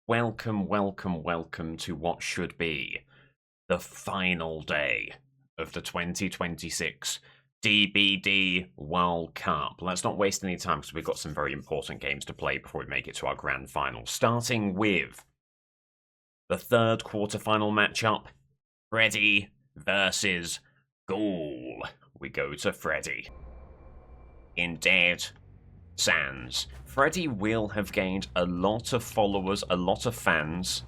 Welcome, welcome, welcome to what should be the final day of the 2026 DBD World Cup. Let's not waste any time because we've got some very important games to play before we make it to our grand final. Starting with the third quarterfinal matchup, Freddy versus Ghoul. We go to Freddy. In Dead Sands, Freddy will have gained a lot of followers, a lot of fans,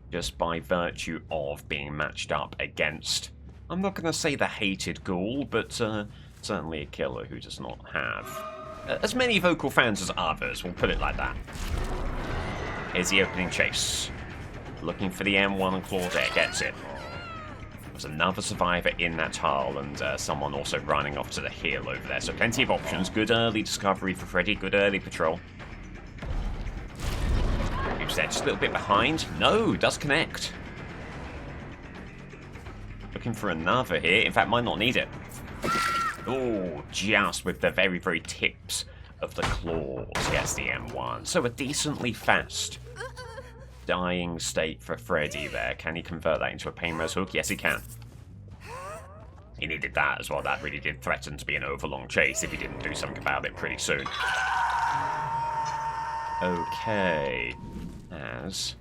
just by virtue of being matched up against, I'm not going to say the hated Ghoul, but certainly a killer who does not have as many vocal fans as others, we'll put it like that. Here's the opening chase. Looking for the M1 and Claudette, gets it. There's another survivor in that hull, and someone also running off to the hill over there. So plenty of options. Good early discovery for Freddy. Good early patrol. Who's there? Just a little bit behind. No, does connect. Looking for another here. In fact, might not need it. Oh, just with the very, very tips of the claws. Gets the M1. So a decently fast dying state for Freddy there. Can he convert that into a pain res hook? Yes, he can. He needed that as well. That really did threaten to be an overlong chase if he didn't do something about it pretty soon. Okay. As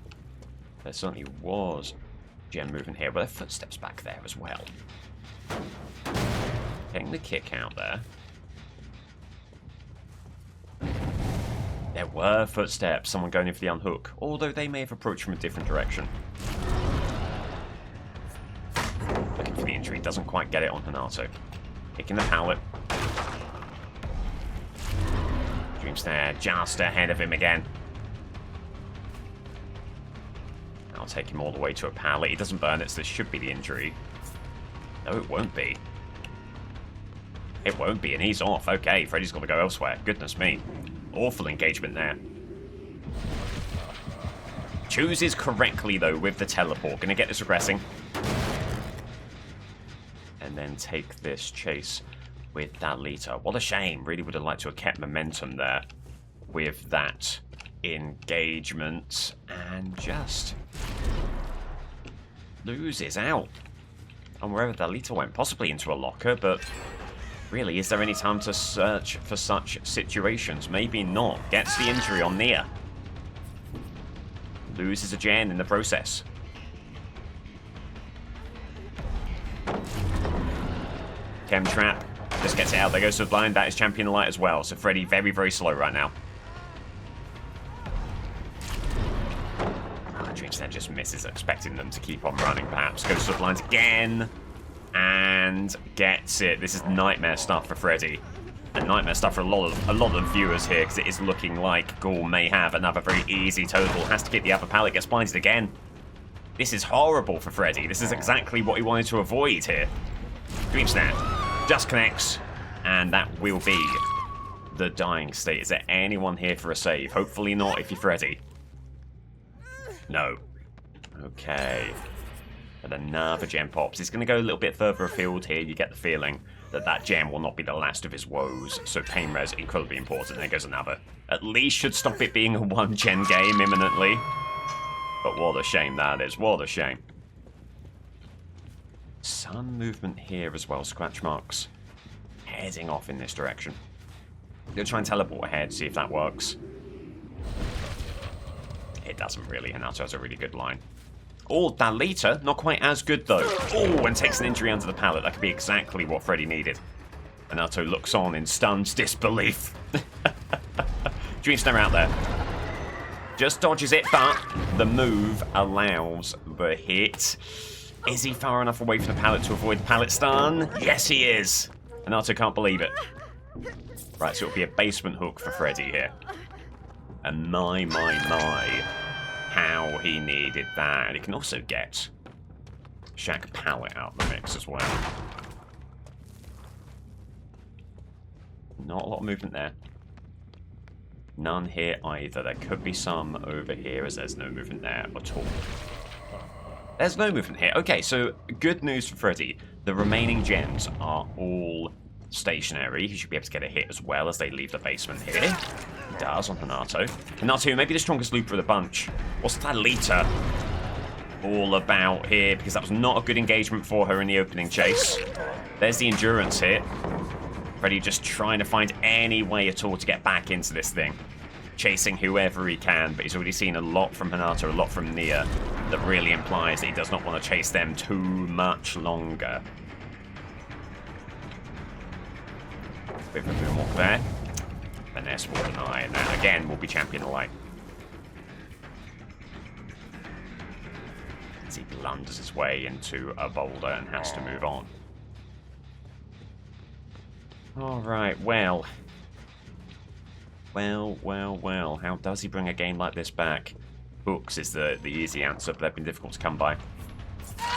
there certainly was gem movement here, but there are footsteps back there as well. Getting the kick out there. There were footsteps, someone going in for the unhook, although they may have approached from a different direction. Looking for the injury, doesn't quite get it on Hanato. Kicking the pallet. Dream Snare just ahead of him again. I'll take him all the way to a pallet. He doesn't burn it, so this should be the injury. No, it won't be. It won't be, and he's off. Okay, Freddy's got to go elsewhere. Goodness me. Awful engagement there. Chooses correctly, though, with the teleport. Gonna get this regressing. And then take this chase with Dalita. What a shame. Really would have liked to have kept momentum there with that engagement. And just loses out. And wherever Dalita went, possibly into a locker, but really, is there any time to search for such situations? Maybe not. Gets the injury on Nia. Loses a gen in the process. Chem trap. Just gets it out. There goes to the blind. That is Champion Light as well. So Freddy very, very slow right now. Dreamsnare just misses, expecting them to keep on running perhaps. Goes to the blind again. And gets it. This is nightmare stuff for Freddy. And nightmare stuff for a lot of viewers here, because it is looking like Ghoul may have another very easy total. Has to get the upper pallet, gets blinded again. This is horrible for Freddy. This is exactly what he wanted to avoid here. Dream Snap just connects, and that will be the dying state. Is there anyone here for a save? Hopefully not if you're Freddy. No. Okay. And another gem pops. He's going to go a little bit further afield here. You get the feeling that that gem will not be the last of his woes. So pain res, incredibly important. There goes another. At least should stop it being a one-gen game imminently. But what a shame that is. What a shame. Some movement here as well. Scratch marks heading off in this direction. Gonna try and teleport ahead, see if that works. It doesn't really. Hanato has a really good line. Oh, Dalita, not quite as good though. Oh, and takes an injury under the pallet. That could be exactly what Freddy needed. Hanato looks on in stunned disbelief. Dream Snare out there. Just dodges it, but the move allows the hit. Is he far enough away from the pallet to avoid the pallet stun? Yes, he is. Hanato can't believe it. Right, so it'll be a basement hook for Freddy here. And my, how he needed that. And he can also get Shack Pallet out of the mix as well. Not a lot of movement there. None here either. There could be some over here as there's no movement there at all. There's no movement here. Okay, so good news for Freddy. The remaining gems are all stationary. He should be able to get a hit as well as they leave the basement here. He does on Hanato. Hanato, maybe the strongest looper of the bunch. What's Thalita all about here? Because that was not a good engagement for her in the opening chase. There's the endurance hit. Freddy just trying to find any way at all to get back into this thing. Chasing whoever he can, but he's already seen a lot from Hanato, a lot from Nia, that really implies that he does not want to chase them too much longer. Bit of a moonwalk there. Finesse will deny, and that again will be champion alike. As he blunders his way into a boulder and has to move on. Alright, well. Well. How does he bring a game like this back? Hooks is the easy answer, but they've been difficult to come by.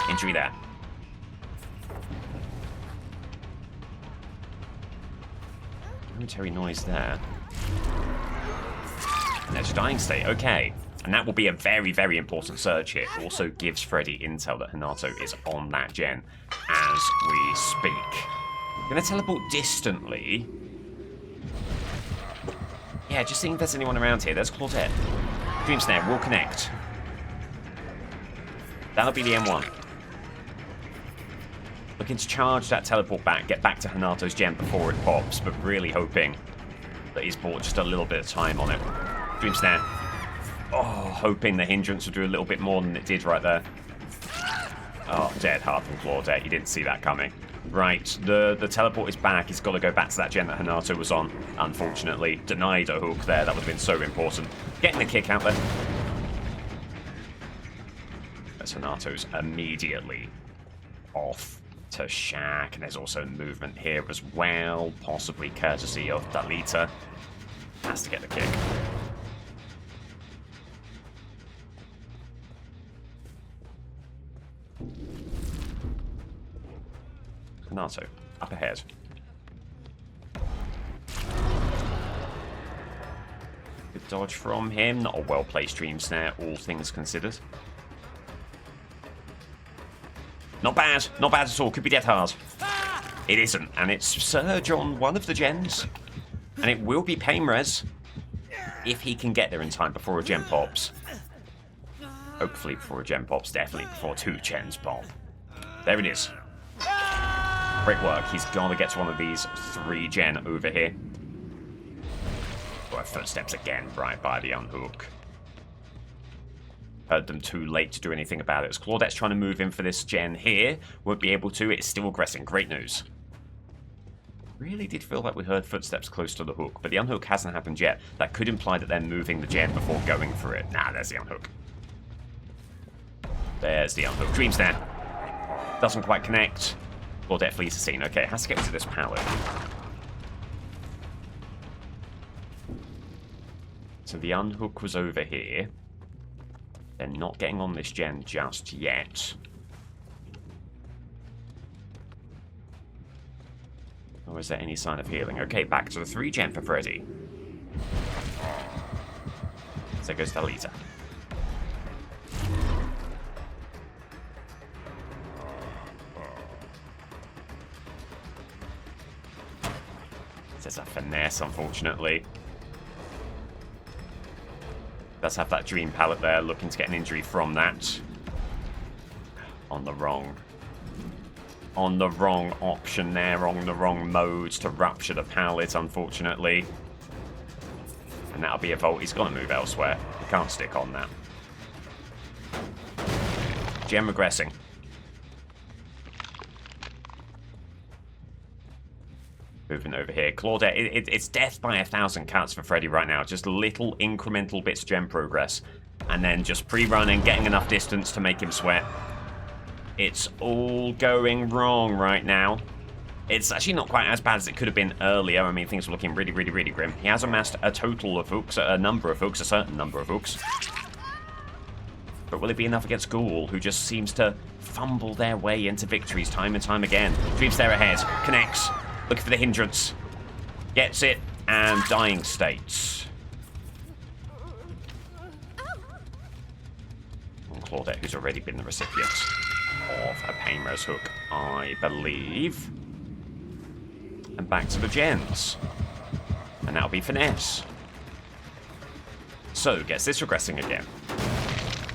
Injury there. Momentary noise there. And there's a dying state, okay. And that will be a very, very important surge hit. Also gives Freddy intel that Hanato is on that gen as we speak. Gonna teleport distantly. Yeah, just seeing if there's anyone around here. There's Claudette. Dream Snare will connect. That'll be the M1. Looking to charge that teleport back, get back to Hanato's gem before it pops, but really hoping that he's bought just a little bit of time on it. Dream Snare. Oh, hoping the hindrance will do a little bit more than it did right there. Oh, dead hard from Claudette. You didn't see that coming. Right, the teleport is back. He's got to go back to that gen that Hanato was on. Unfortunately, denied a hook there. That would have been so important. Getting the kick out there. As Hanato's immediately off to Shaq. And there's also movement here as well. Possibly courtesy of Thalita. Has to get the kick. Hanato, up ahead. Good dodge from him. Not a well-placed Dream Snare, all things considered. Not bad. Not bad at all. Could be death hard. It isn't. And it's Surge on one of the gens. And it will be pain res if he can get there in time before a gen pops. Hopefully before a gen pops. Definitely before 2 gens pop. There it is. Great work. He's got to get to one of these 3 gen over here. Oh, footsteps again right by the unhook. Heard them too late to do anything about it. As Claudette's trying to move in for this gen here. Won't be able to. It's still aggressing. Great news. Really did feel like we heard footsteps close to the hook, but the unhook hasn't happened yet. That could imply that they're moving the gen before going for it. Nah, there's the unhook. There's the unhook. Dream Snare. Doesn't quite connect. Claudette flees the scene. Okay, has to get to this pallet. So the unhook was over here. They're not getting on this gen just yet. Or is there any sign of healing? Okay, back to the 3 gen for Freddy. So there goes Thalita. There's a finesse, unfortunately. Does have that dream pallet there, looking to get an injury from that. On the wrong option there, on the wrong modes to rupture the pallet, unfortunately. And that'll be a vault. He's got to move elsewhere. He can't stick on that. Gem regressing. Moving over here. Claudette, it's death by 1,000 cuts for Freddy right now. Just little incremental bits of gem progress. And then just pre-running, getting enough distance to make him sweat. It's all going wrong right now. It's actually not quite as bad as it could have been earlier. I mean, things were looking really, really, really grim. He has amassed a total of hooks, a number of hooks, a certain number of hooks. But will it be enough against Ghoul, who just seems to fumble their way into victories time and time again? Dream Stare ahead. Connects. Looking for the hindrance. Gets it. And dying states. And Claudette, who's already been the recipient of a pain res hook, I believe. And back to the gens. And that'll be finesse. So, gets this regressing again.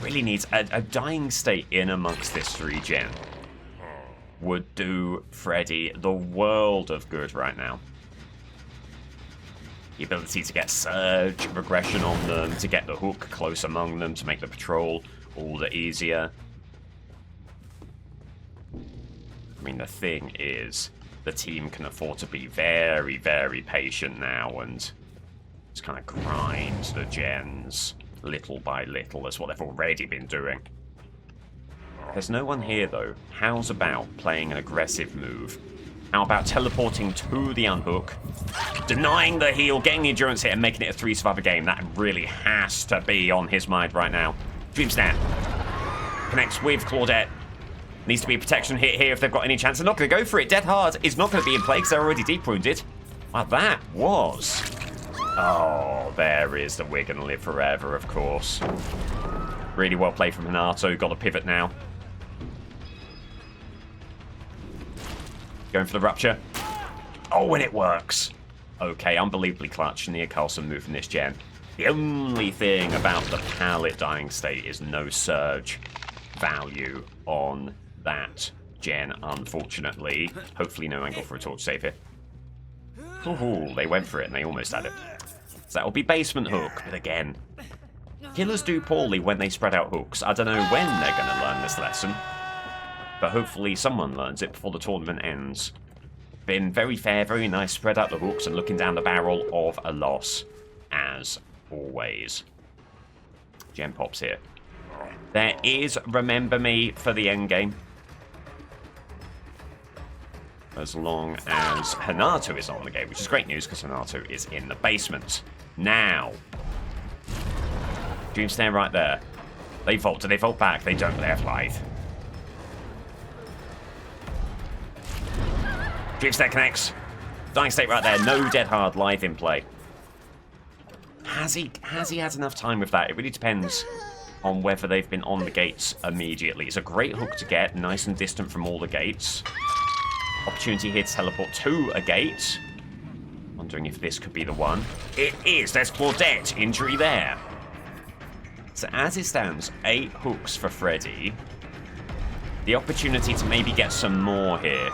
Really needs a dying state in amongst this 3-gen. Would do Freddy the world of good right now. The ability to get surge regression on them, to get the hook close among them, to make the patrol all the easier. I mean, the thing is, the team can afford to be very, very patient now and just kind of grind the gens little by little. That's what they've already been doing. There's no one here, though. How's about playing an aggressive move? How about teleporting to the unhook, denying the heal, getting the endurance hit, and making it a 3 survivor game? That really has to be on his mind right now. Dream Snap connects with Claudette. Needs to be a protection hit here if they've got any chance. They're not going to go for it. Dead Hard is not going to be in play because they're already deep wounded. Wow, that was... Oh, there is the We're Gonna Live Forever, of course. Really well played from Hanato. Got a pivot now. Going for the rupture. Oh, and it works. Okay, unbelievably clutch. Nia Carlson moving this gen. The only thing about the pallet dying state is no surge value on that gen, unfortunately. Hopefully no angle for a torch save here. Ooh, they went for it and they almost had it. So that will be basement hook, but again, killers do poorly when they spread out hooks. I don't know when they're going to learn this lesson, but hopefully someone learns it before the tournament ends. Been very fair, very nice, spread out the hooks and looking down the barrel of a loss, as always. Gem pops here. There is Remember Me for the endgame. As long as Hanato is on the game, which is great news because Hanato is in the basement. Now, Dream Snare right there. They vault. Do they vault back? They don't. They have life. Dream Snare connects. Dying state right there. No Dead Hard live in play. Has he had enough time with that? It really depends on whether they've been on the gates immediately. It's a great hook to get, nice and distant from all the gates. Opportunity here to teleport to a gate. Wondering if this could be the one. It is! There's Claudette. Injury there. So as it stands, 8 hooks for Freddy. The opportunity to maybe get some more here.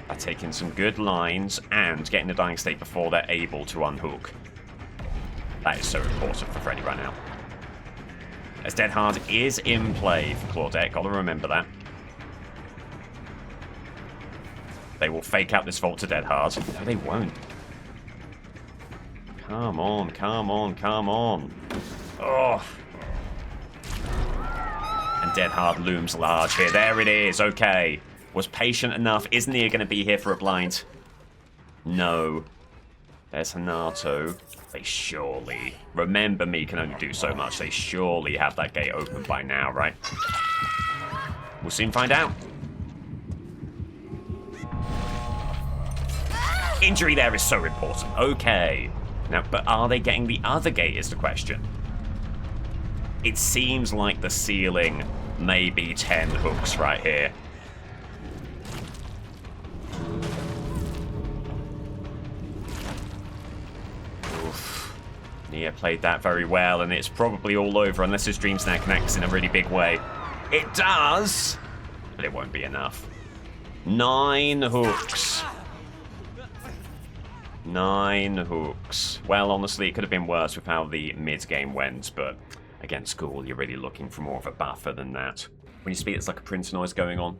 By taking some good lines and getting the dying state before they're able to unhook. That is so important for Freddy right now. As Dead Hard is in play for Claudette, gotta remember that. They will fake out this vault to Dead Hard. No, they won't. Come on, come on, come on. Oh. And Dead Hard looms large here. There it is, okay. Was patient enough. Isn't he going to be here for a blind? No. There's Hanato. They surely... Remember Me can only do so much. They surely have that gate open by now, right? We'll soon find out. Injury there is so important. Okay. Now, but are they getting the other gate is the question. It seems like the ceiling may be 10 hooks right here. Nia played that very well, and it's probably all over unless his Dream Snare connects in a really big way. It does, but it won't be enough. 9 hooks. 9 hooks. Well, honestly, it could have been worse with how the mid-game went, but against School, you're really looking for more of a buffer than that. When you speak, it's like a printer noise going on.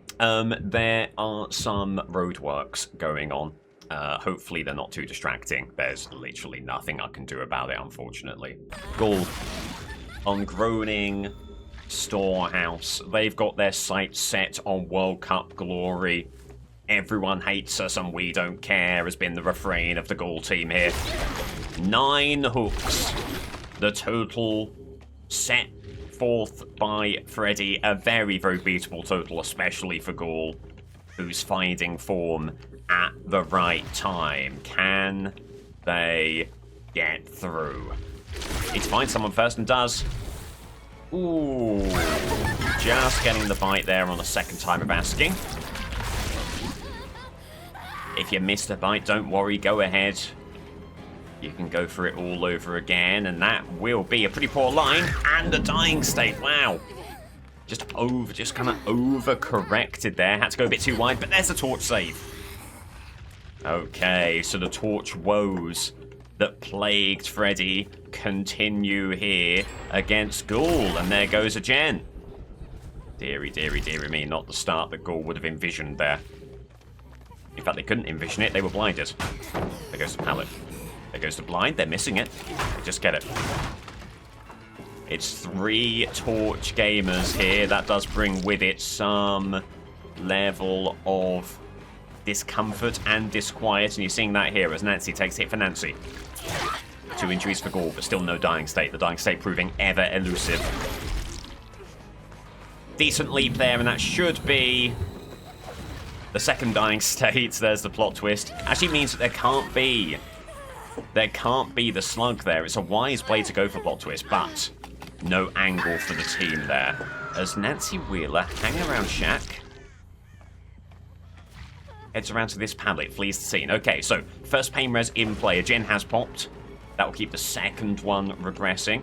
There are some roadworks going on. Hopefully they're not too distracting. There's literally nothing I can do about it, unfortunately. Gold on Groaning Storehouse. They've got their sights set on World Cup glory. Everyone hates us and we don't care has been the refrain of the Ghoul team here. 9 hooks. The total set forth by Freddy. A very, very beatable total, especially for Ghoul, who's finding form at the right time. Can they get through? Need to find someone first and does. Ooh. Just getting the bite there on the second time of asking. If you missed a bite, don't worry, go ahead. You can go for it all over again, and that will be a pretty poor line, and a dying state, wow. Just kind of over-corrected there. Had to go a bit too wide, but there's a torch save. Okay, so the torch woes that plagued Freddy continue here against Ghoul, and there goes a gen. Deary, deary, deary me, not the start that Ghoul would have envisioned there. In fact, they couldn't envision it, they were blinded. There goes the pallet. There goes the blind, they're missing it. They just get it. It's 3 torch gamers here. That does bring with it some level of discomfort and disquiet, and you're seeing that here as Nancy takes hit for Nancy. 2 injuries for Ghoul, but still no dying state. The dying state proving ever elusive. Decent leap there, and that should be the second dying state. There's the plot twist. Actually means that there can't be the slug there. It's a wise play to go for plot twist, but no angle for the team there. As Nancy Wheeler hang around Shaq. Heads around to this pallet, flees the scene. Okay, so first pain res in play. A gen has popped. That will keep the second one regressing.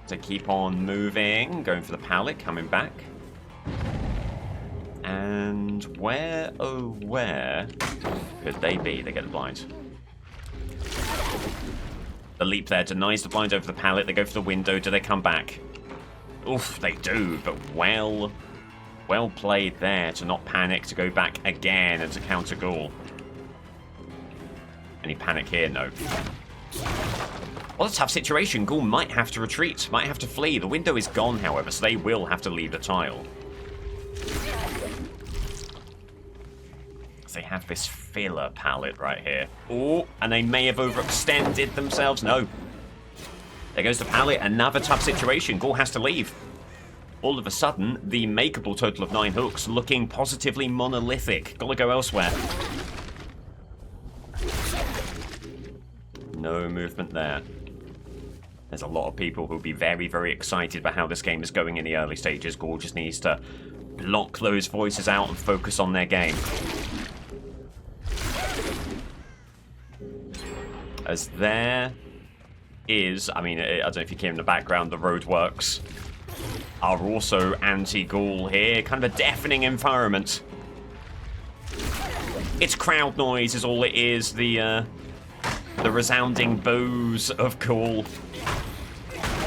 So keep on moving, going for the pallet, coming back. And where, oh where could they be? They get the blind. The leap there denies the blind over the pallet. They go for the window. Do they come back? Oof, they do, but well played there to not panic, to go back again and to counter Ghoul. Any panic here? No. Well, a tough situation. Ghoul might have to retreat, might have to flee. The window is gone, however, so they will have to leave the tile. They have this filler pallet right here. Oh, and they may have overextended themselves. No. There goes the pallet. Another tough situation. Ghoul has to leave. All of a sudden, the makeable total of 9 hooks looking positively monolithic. Gotta go elsewhere. No movement there. There's a lot of people who'll be very, very excited about how this game is going in the early stages. Ghoul just needs to block those voices out and focus on their game. As there is, I mean, I don't know if you can hear in the background, the roadworks are also anti-Ghoul here. Kind of a deafening environment. It's crowd noise is all it is. The resounding boos of Ghoul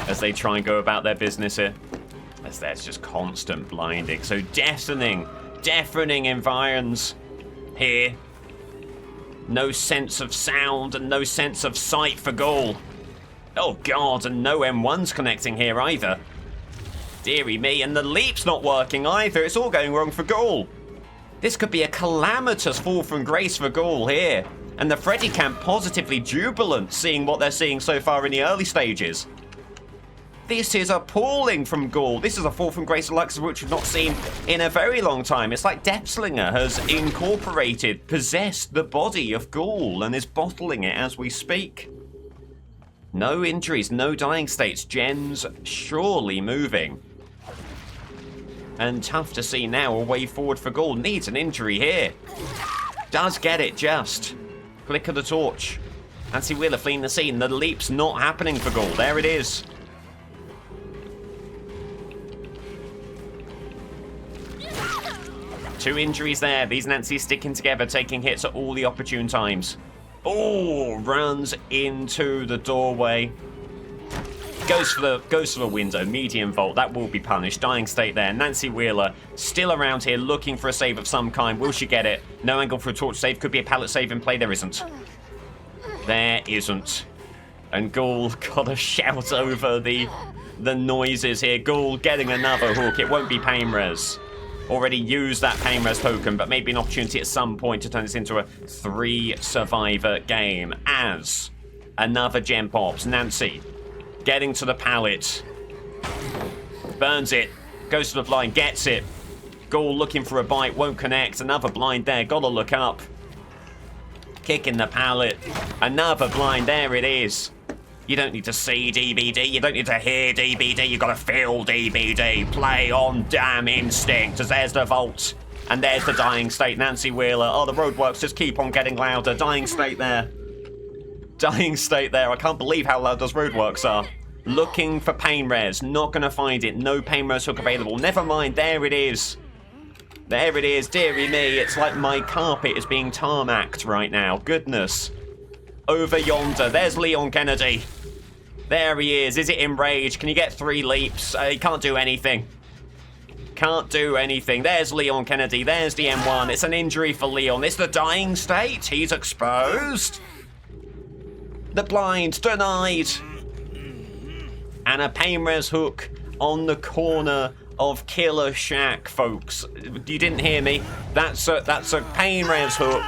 as they try and go about their business here. As there's just constant blinding. So deafening environs here. No sense of sound and no sense of sight for Ghoul. Oh god, and no M1's connecting here either. Deary me, and the leap's not working either. It's all going wrong for Ghoul. This could be a calamitous fall from grace for Ghoul here. And the Freddy camp positively jubilant seeing what they're seeing so far in the early stages. This is appalling from Ghoul. This is a fall from grace of which we've not seen in a very long time. It's like Depslinger has incorporated, possessed the body of Ghoul and is bottling it as we speak. No injuries, no dying states. Gens surely moving. And tough to see now a way forward for Ghoul. Needs an injury here. Does get it just. Flick of the torch. Nancy Wheeler fleeing the scene. The leap's not happening for Ghoul. There it is. Two injuries there. These Nancys sticking together, taking hits at all the opportune times. Oh, runs into the doorway. Goes for the window. Medium vault. That will be punished. Dying state there. Nancy Wheeler still around here looking for a save of some kind. Will she get it? No angle for a torch save. Could be a pallet save in play. There isn't. There isn't. And Ghoul got a shout over the noises here. Ghoul getting another hook. It won't be pain res. Already used that pain res token, but maybe an opportunity at some point to turn this into a 3-survivor game. As another gem pops. Nancy getting to the pallet. Burns it. Goes to the blind. Gets it. Ghoul looking for a bite. Won't connect. Another blind there. Gotta look up. Kicking the pallet. Another blind. There it is. You don't need to see DBD. You don't need to hear DBD. You gotta feel DBD. Play on damn instinct. As there's the vault. And there's the dying state, Nancy Wheeler. Oh, the roadworks just keep on getting louder. Dying state there. Dying state there. I can't believe how loud those roadworks are. Looking for pain res. Not going to find it. No pain res hook available. Never mind. There it is. There it is. Dearie me. It's like my carpet is being tarmacked right now. Goodness. Over yonder. There's Leon Kennedy. There he is. Is it enraged? Can you get 3 leaps? He can't do anything. Can't do anything. There's Leon Kennedy. There's the M1. It's an injury for Leon. It's the dying state. He's exposed. The blind denied. And a pain res hook on the corner of Killer Shack, folks. You didn't hear me. That's a pain res hook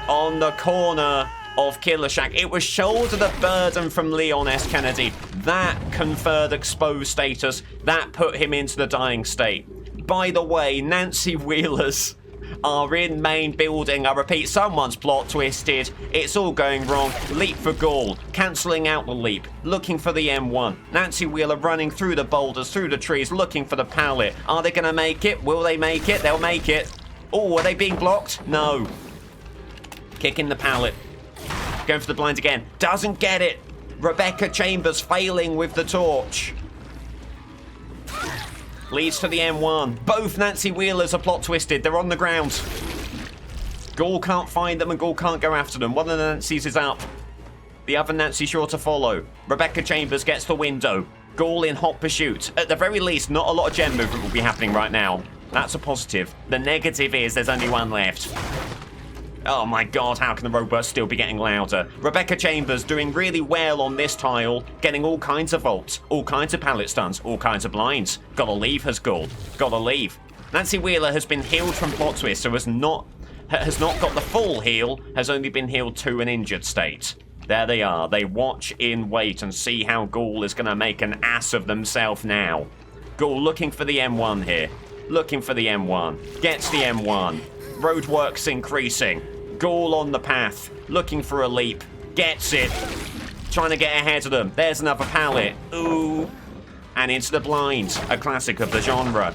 on the corner of Killer Shack. It was shoulder the burden from Leon S. Kennedy. That conferred exposed status. That put him into the dying state. By the way, Nancy Wheelers are in main building. I repeat, someone's plot twisted. It's all going wrong. Leap for Gaul. Cancelling out the leap. Looking for the M1. Nancy Wheeler running through the boulders, through the trees, looking for the pallet. Are they going to make it? Will they make it? They'll make it. Oh, are they being blocked? No. Kicking the pallet. Going for the blind again. Doesn't get it. Rebecca Chambers failing with the torch. Leads to the M1. Both Nancy Wheelers are plot twisted. They're on the ground. Gaul can't find them and Gaul can't go after them. One of the Nancys is up. The other Nancy sure to follow. Rebecca Chambers gets the window. Gaul in hot pursuit. At the very least, not a lot of gem movement will be happening right now. That's a positive. The negative is there's only one left. Oh my god, how can the roadburst still be getting louder? Rebecca Chambers doing really well on this tile, getting all kinds of vaults, all kinds of pallet stuns, all kinds of blinds. Gotta leave, has Gaul. Gotta leave. Nancy Wheeler has been healed from plot twist, so has not got the full heal, has only been healed to an injured state. There they are. They watch in wait and see how Gaul is going to make an ass of themselves now. Gaul looking for the M1 here. Looking for the M1. Gets the M1. Roadworks increasing. Gaul on the path, looking for a leap, gets it, trying to get ahead of them. There's another pallet, ooh, and into the blind, a classic of the genre.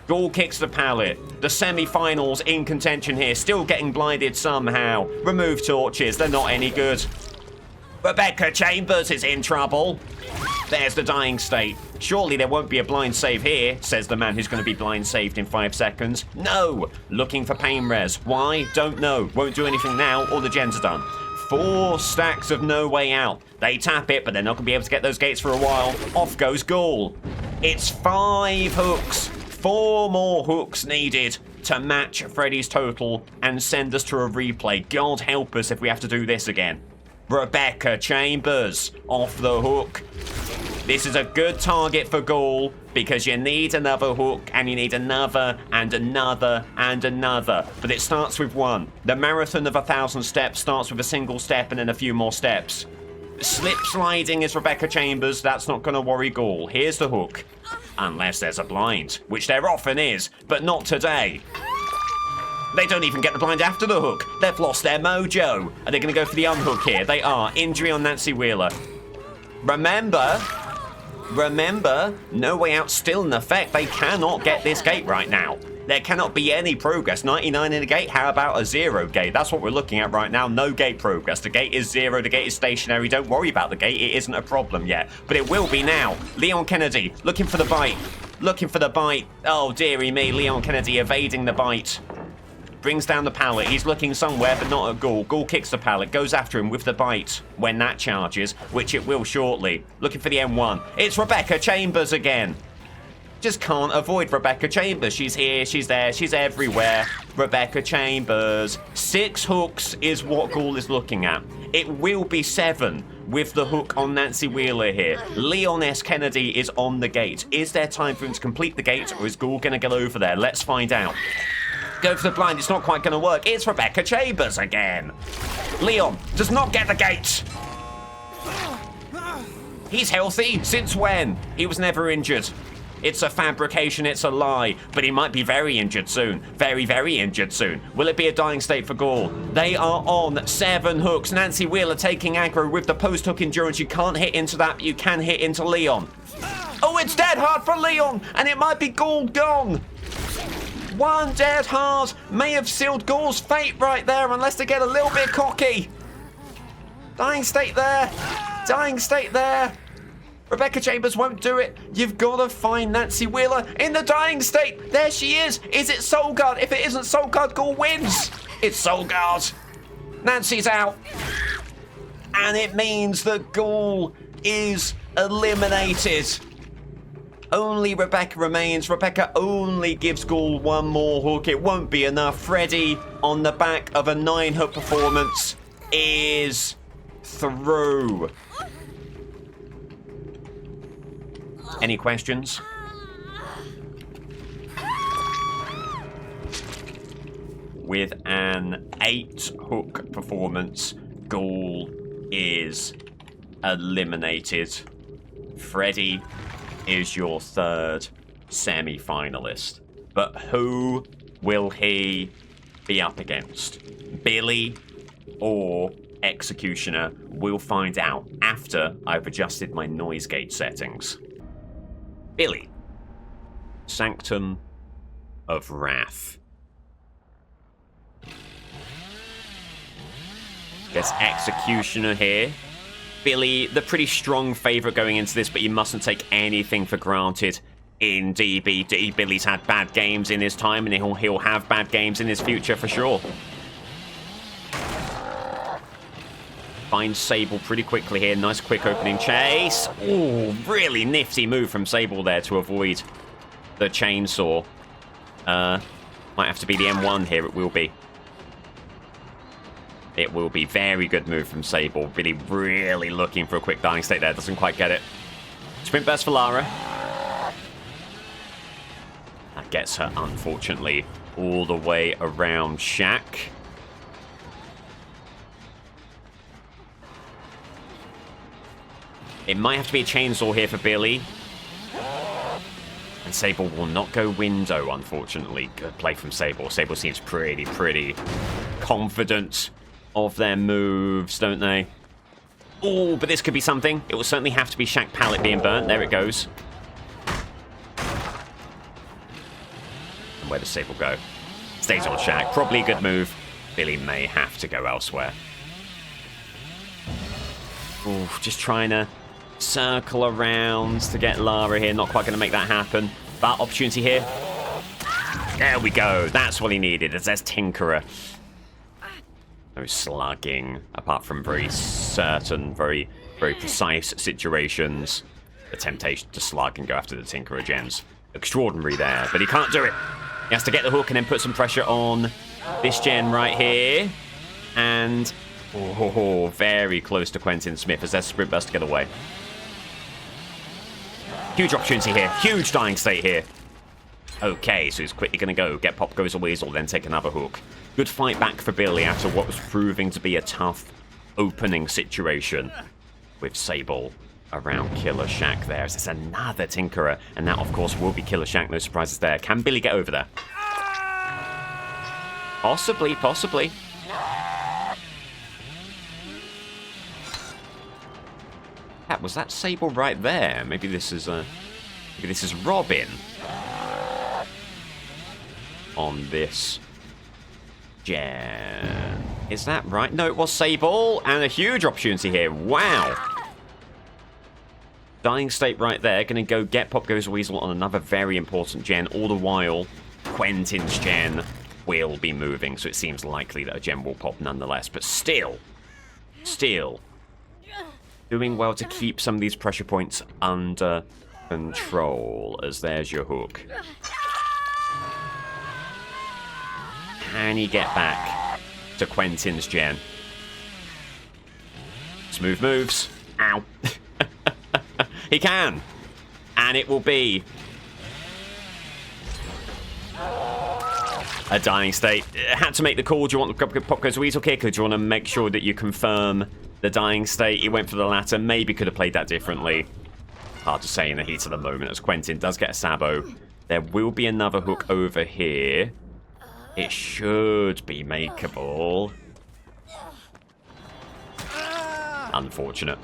Gaul kicks the pallet, the semi-finals in contention here, still getting blinded somehow. Remove torches, they're not any good. Rebecca Chambers is in trouble. There's the dying state. Surely there won't be a blind save here, says the man who's going to be blind saved in 5 seconds. No! Looking for pain res. Why? Don't know. Won't do anything now. All the gens are done. 4 stacks of no way out. They tap it, but they're not going to be able to get those gates for a while. Off goes Gaul. It's 5 hooks. 4 more hooks needed to match Freddy's total and send us to a replay. God help us if we have to do this again. Rebecca Chambers off the hook. This is a good target for Gaul because you need another hook and you need another and another and another. But it starts with 1. The marathon of 1,000 steps starts with a single step and then a few more steps. Slip sliding is Rebecca Chambers. That's not going to worry Gaul. Here's the hook. Unless there's a blind, which there often is, but not today. They don't even get the blind after the hook. They've lost their mojo. Are they going to go for the unhook here? They are. Injury on Nancy Wheeler. Remember, no way out still in effect. They cannot get this gate right now. There cannot be any progress. 99 in the gate, how about a 0 gate? That's what we're looking at right now. No gate progress. The gate is 0, the gate is stationary. Don't worry about the gate, it isn't a problem yet. But it will be now. Leon Kennedy, looking for the bite. Looking for the bite. Oh, dearie me, Leon Kennedy evading the bite. Brings down the pallet. He's looking somewhere, but not at Gaul. Gaul kicks the pallet, goes after him with the bite when that charges, which it will shortly. Looking for the M1. It's Rebecca Chambers again. Just can't avoid Rebecca Chambers. She's here, she's there, she's everywhere. Rebecca Chambers. 6 hooks is what Gaul is looking at. It will be 7 with the hook on Nancy Wheeler here. Leon S. Kennedy is on the gate. Is there time for him to complete the gate, or is Gaul going to get over there? Let's find out. Go for the blind, it's not quite going to work. It's Rebecca Chambers again. Leon does not get the gate. He's healthy. Since when? He was never injured. It's a fabrication, it's a lie. But he might be very injured soon. Very, very injured soon. Will it be a dying state for Gaul? They are on 7 hooks. Nancy Wheeler taking aggro with the post-hook endurance. You can't hit into that, but you can hit into Leon. Oh, it's dead hard for Leon. And it might be Gaul gone. one dead hard may have sealed Ghoul's fate right there, unless they get a little bit cocky. Dying state there. Dying state there. Rebecca Chambers won't do it. You've got to find Nancy Wheeler in the dying state. There she is. Is it Soulguard? If it isn't Soulguard, Ghoul wins. It's Soulguard. Nancy's out. And it means that Ghoul is eliminated. Only Rebecca remains. Rebecca only gives Ghoul one more hook. It won't be enough. Freddy, on the back of a 9-hook performance, is through. Any questions? With an 8-hook performance, Ghoul is eliminated. Freddy is your third semi-finalist. But who will he be up against? Billy or Executioner? We'll find out after I've adjusted my noise gate settings. Billy. Sanctum of Wrath. Gets Executioner here. Billy, the pretty strong favourite going into this, but you mustn't take anything for granted in DBD. Billy's had bad games in his time, and he'll have bad games in his future for sure. Finds Sable pretty quickly here. Nice quick opening chase. Ooh, really nifty move from Sable there to avoid the chainsaw. Might have to be the M1 here. It will be. It will be. Very good move from Sable. Billy really looking for a quick dying state there. Doesn't quite get it. Sprint burst for Lara. That gets her, unfortunately, all the way around Shaq. It might have to be a chainsaw here for Billy. And Sable will not go window, unfortunately. Good play from Sable. Sable seems pretty confident of their moves, don't they? Oh, but this could be something. It will certainly have to be Shaq pallet being burnt. There it goes. And where does Sable go? Stays on Shaq. Probably a good move. Billy may have to go elsewhere. Ooh, just trying to circle around to get Lara here. Not quite going to make that happen. But opportunity here. There we go. That's what he needed. It says Tinkerer. No slugging, apart from very certain, very precise situations. The temptation to slug and go after the Tinkerer gens. Extraordinary there, but he can't do it. He has to get the hook and then put some pressure on this gen right here. And very close to Quentin Smith as their sprint burst to get away. Huge opportunity here. Huge dying state here. Okay, so he's quickly going to go. Get Pop Goes a Weasel, then take another hook. Good fight back for Billy after what was proving to be a tough opening situation with Sable around Killer Shaq there. It's another Tinkerer, and that, of course, will be Killer Shaq. No surprises there. Can Billy get over there? Possibly. Was that Sable right there? Maybe this is Robin on this gen. Is that right? No, it was Sable, and a huge opportunity here. Wow. Dying state right there. Going to go get Pop Goes Weasel on another very important gen. All the while, Quentin's gen will be moving, so it seems likely that a gen will pop nonetheless. But still, doing well to keep some of these pressure points under control, as there's your hook. Can he get back to Quentin's gen? Smooth moves. Ow. He can. And it will be a dying state. Had to make the call. Do you want the Pop Goes Weasel kick, or do you want to make sure that you confirm the dying state? He went for the latter. Maybe could have played that differently. Hard to say in the heat of the moment, as Quentin does get a Sabo. There will be another hook over here. It should be makeable. Unfortunate.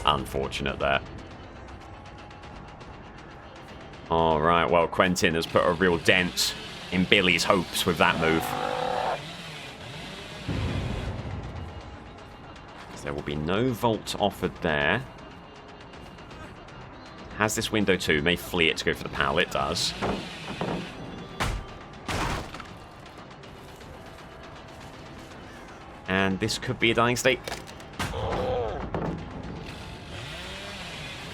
Unfortunate there. Alright, well, Quentin has put a real dent in Billy's hopes with that move. So there will be no vault offered there. Has this window too. May flee it to go for the pal. It does. And this could be a dying state.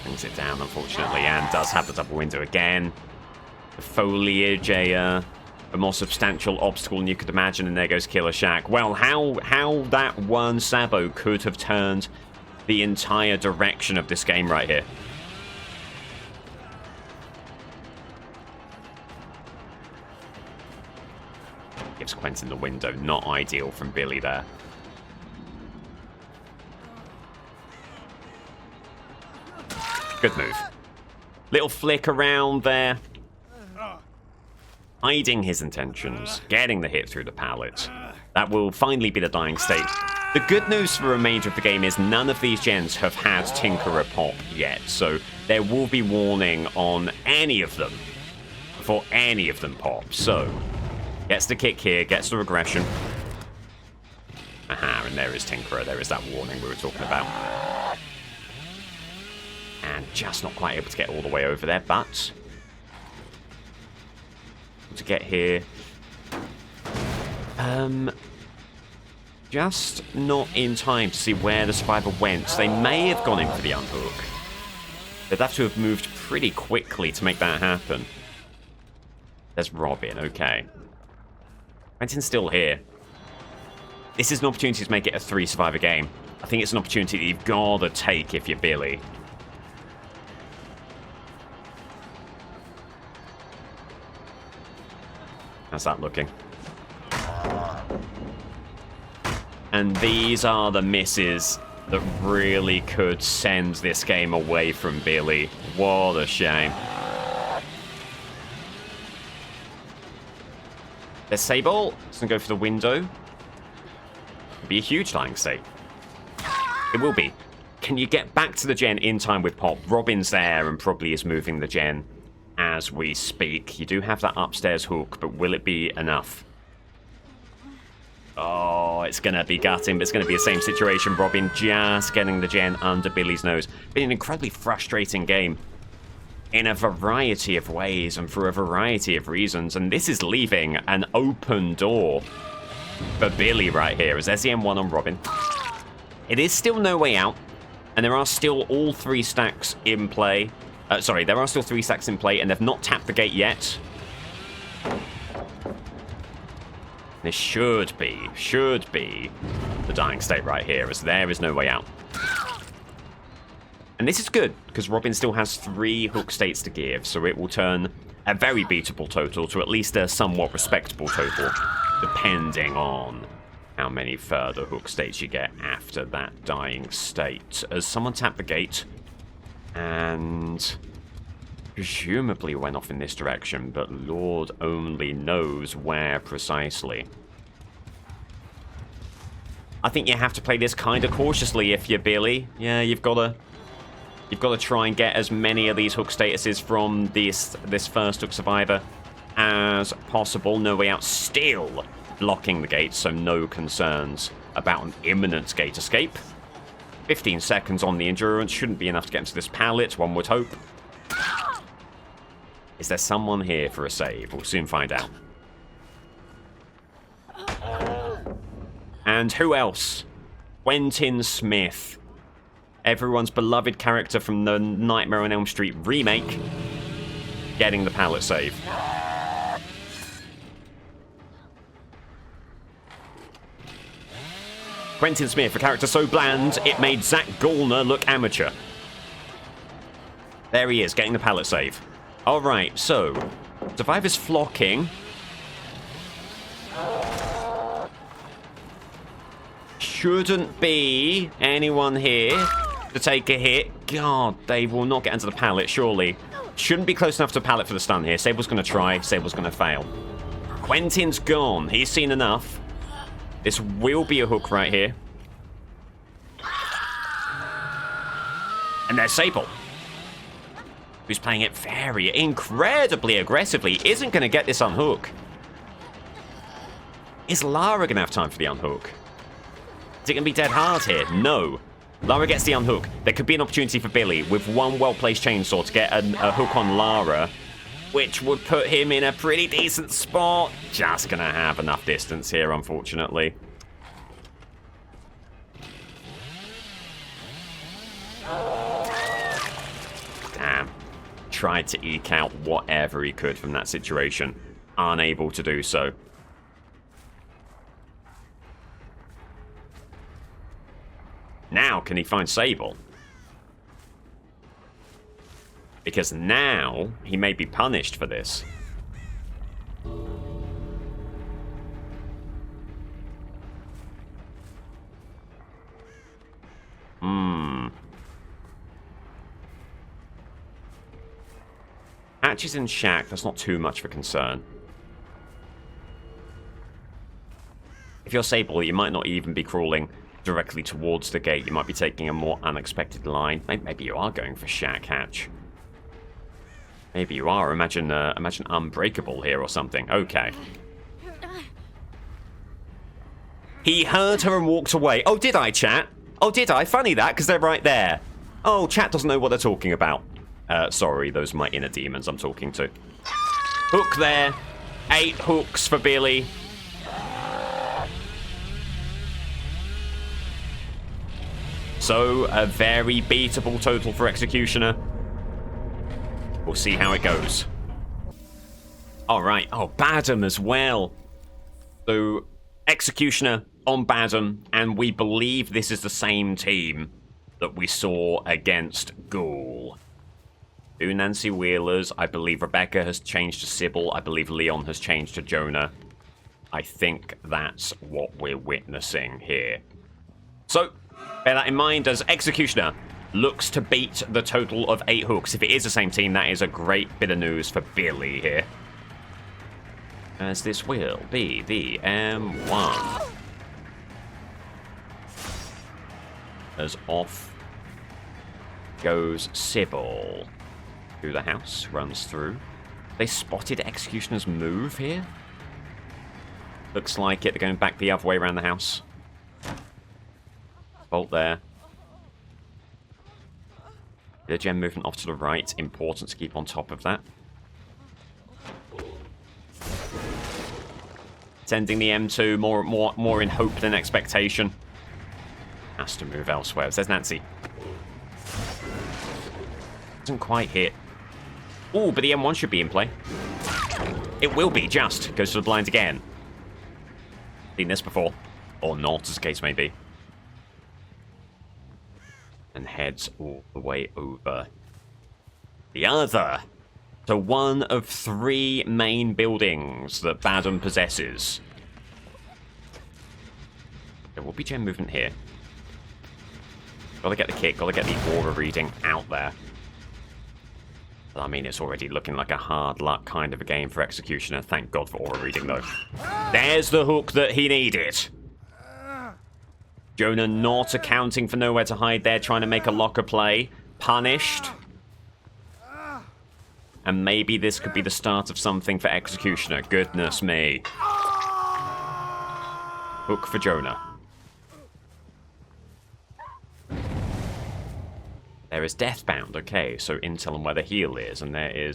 Brings it down, unfortunately, and does have the double window again. The foliage, a more substantial obstacle than you could imagine, and there goes Killer Shack. Well, how that one Sabo could have turned the entire direction of this game right here. Gives Quentin the window. Not ideal from Billy there. Good move. Little flick around there. Hiding his intentions. Getting the hit through the pallet. That will finally be the dying state. The good news for the remainder of the game is none of these gens have had Tinkerer pop yet. So there will be warning on any of them before any of them pop. So gets the kick here. Gets the regression. Aha, and there is Tinkerer. There is that warning we were talking about. And just not quite able to get all the way over there, but to get here. Just not in time to see where the survivor went. They may have gone in for the unhook. They'd have to have moved pretty quickly to make that happen. There's Robin, okay. Quentin's still here. This is an opportunity to make it a 3-survivor game. I think it's an opportunity that you've got to take if you're Billy. How's that looking? And these are the misses that really could send this game away from Billy. What a shame. There's Sable. It's going to go for the window. It'll be a huge dying state. It will be. Can you get back to the gen in time with Pop? Robin's there and probably is moving the gen as we speak. You do have that upstairs hook, but will it be enough? Oh, it's going to be gutting, but it's going to be the same situation. Robin just getting the gen under Billy's nose. Been an incredibly frustrating game in a variety of ways and for a variety of reasons, and this is leaving an open door for Billy right here as SEM1 on Robin. It is still no way out, and there are still all 3 stacks in play. There are still 3 stacks in play, and they've not tapped the gate yet. This should be the dying state right here, as there is no way out. And this is good, because Robin still has 3 hook states to give, so it will turn a very beatable total to at least a somewhat respectable total, depending on how many further hook states you get after that dying state. As someone tapped the gate, and presumably went off in this direction, but Lord only knows where precisely. I think you have to play this kind of cautiously if you're Billy. Yeah, you've got to try and get as many of these hook statuses from this first hook survivor as possible. No way out, still blocking the gate, so no concerns about an imminent gate escape. 15 seconds on the endurance shouldn't be enough to get into this pallet, one would hope. Is there someone here for a save? We'll soon find out. And who else? Quentin Smith. Everyone's beloved character from the Nightmare on Elm Street remake. Getting the pallet save. Quentin Smith, a character so bland, it made Zach Gallner look amateur. There he is, getting the pallet save. Alright, so, survivors flocking. Shouldn't be anyone here to take a hit. God, they will not get into the pallet, surely. Shouldn't be close enough to the pallet for the stun here. Sable's going to try, Sable's going to fail. Quentin's gone, he's seen enough. This will be a hook right here. And there's Sable, who's playing it very incredibly aggressively. Isn't going to get this on hook. Is Lara going to have time for the unhook? Is it going to be dead hard here? No. Lara gets the unhook. There could be an opportunity for Billy with one well-placed chainsaw to get a hook on Lara, which would put him in a pretty decent spot. Just going to have enough distance here, unfortunately. Damn. Tried to eke out whatever he could from that situation. Unable to do so. Now, can he find Sable? Because now, he may be punished for this. Hatches in shack, that's not too much of a concern. If you're Sable, you might not even be crawling directly towards the gate. You might be taking a more unexpected line. Maybe you are going for shack hatch. Maybe you are. Imagine Unbreakable here or something. Okay. He heard her and walked away. Oh, did I, chat? Oh, did I? Funny that, because they're right there. Oh, chat doesn't know what they're talking about. Sorry, those are my inner demons I'm talking to. Hook there. 8 hooks for Billy. So, a very beatable total for Executioner. We'll see how it goes. Alright. Oh, Badham as well. So, Executioner on Badham, and we believe this is the same team that we saw against Ghoul. 2 Nancy Wheelers. I believe Rebecca has changed to Sybil. I believe Leon has changed to Jonah. I think that's what we're witnessing here. So, bear that in mind as Executioner looks to beat the total of 8 hooks. If it is the same team, that is a great bit of news for Billy here. As this will be the M1. As off goes Sybil. Through the house, runs through. They spotted Executioner's move here. Looks like it. They're going back the other way around the house. Bolt there. The gem movement off to the right. Important to keep on top of that. Sending the M2 more in hope than expectation. Has to move elsewhere. Says Nancy. Doesn't quite hit. Oh, but the M1 should be in play. It will be, just. Goes to the blind again. Seen this before. Or not, as the case may be. And heads all the way over. The other. So one of 3 main buildings that Badham possesses. There will be gem movement here. Gotta get the kick, gotta get the aura reading out there. I mean, it's already looking like a hard luck kind of a game for Executioner. Thank God for aura reading, though. There's the hook that he needed. Jonah not accounting for nowhere to hide there, trying to make a locker play. Punished. And maybe this could be the start of something for Executioner. Goodness me. Hook for Jonah. There is Deathbound, okay, so intel on where the heal is, and there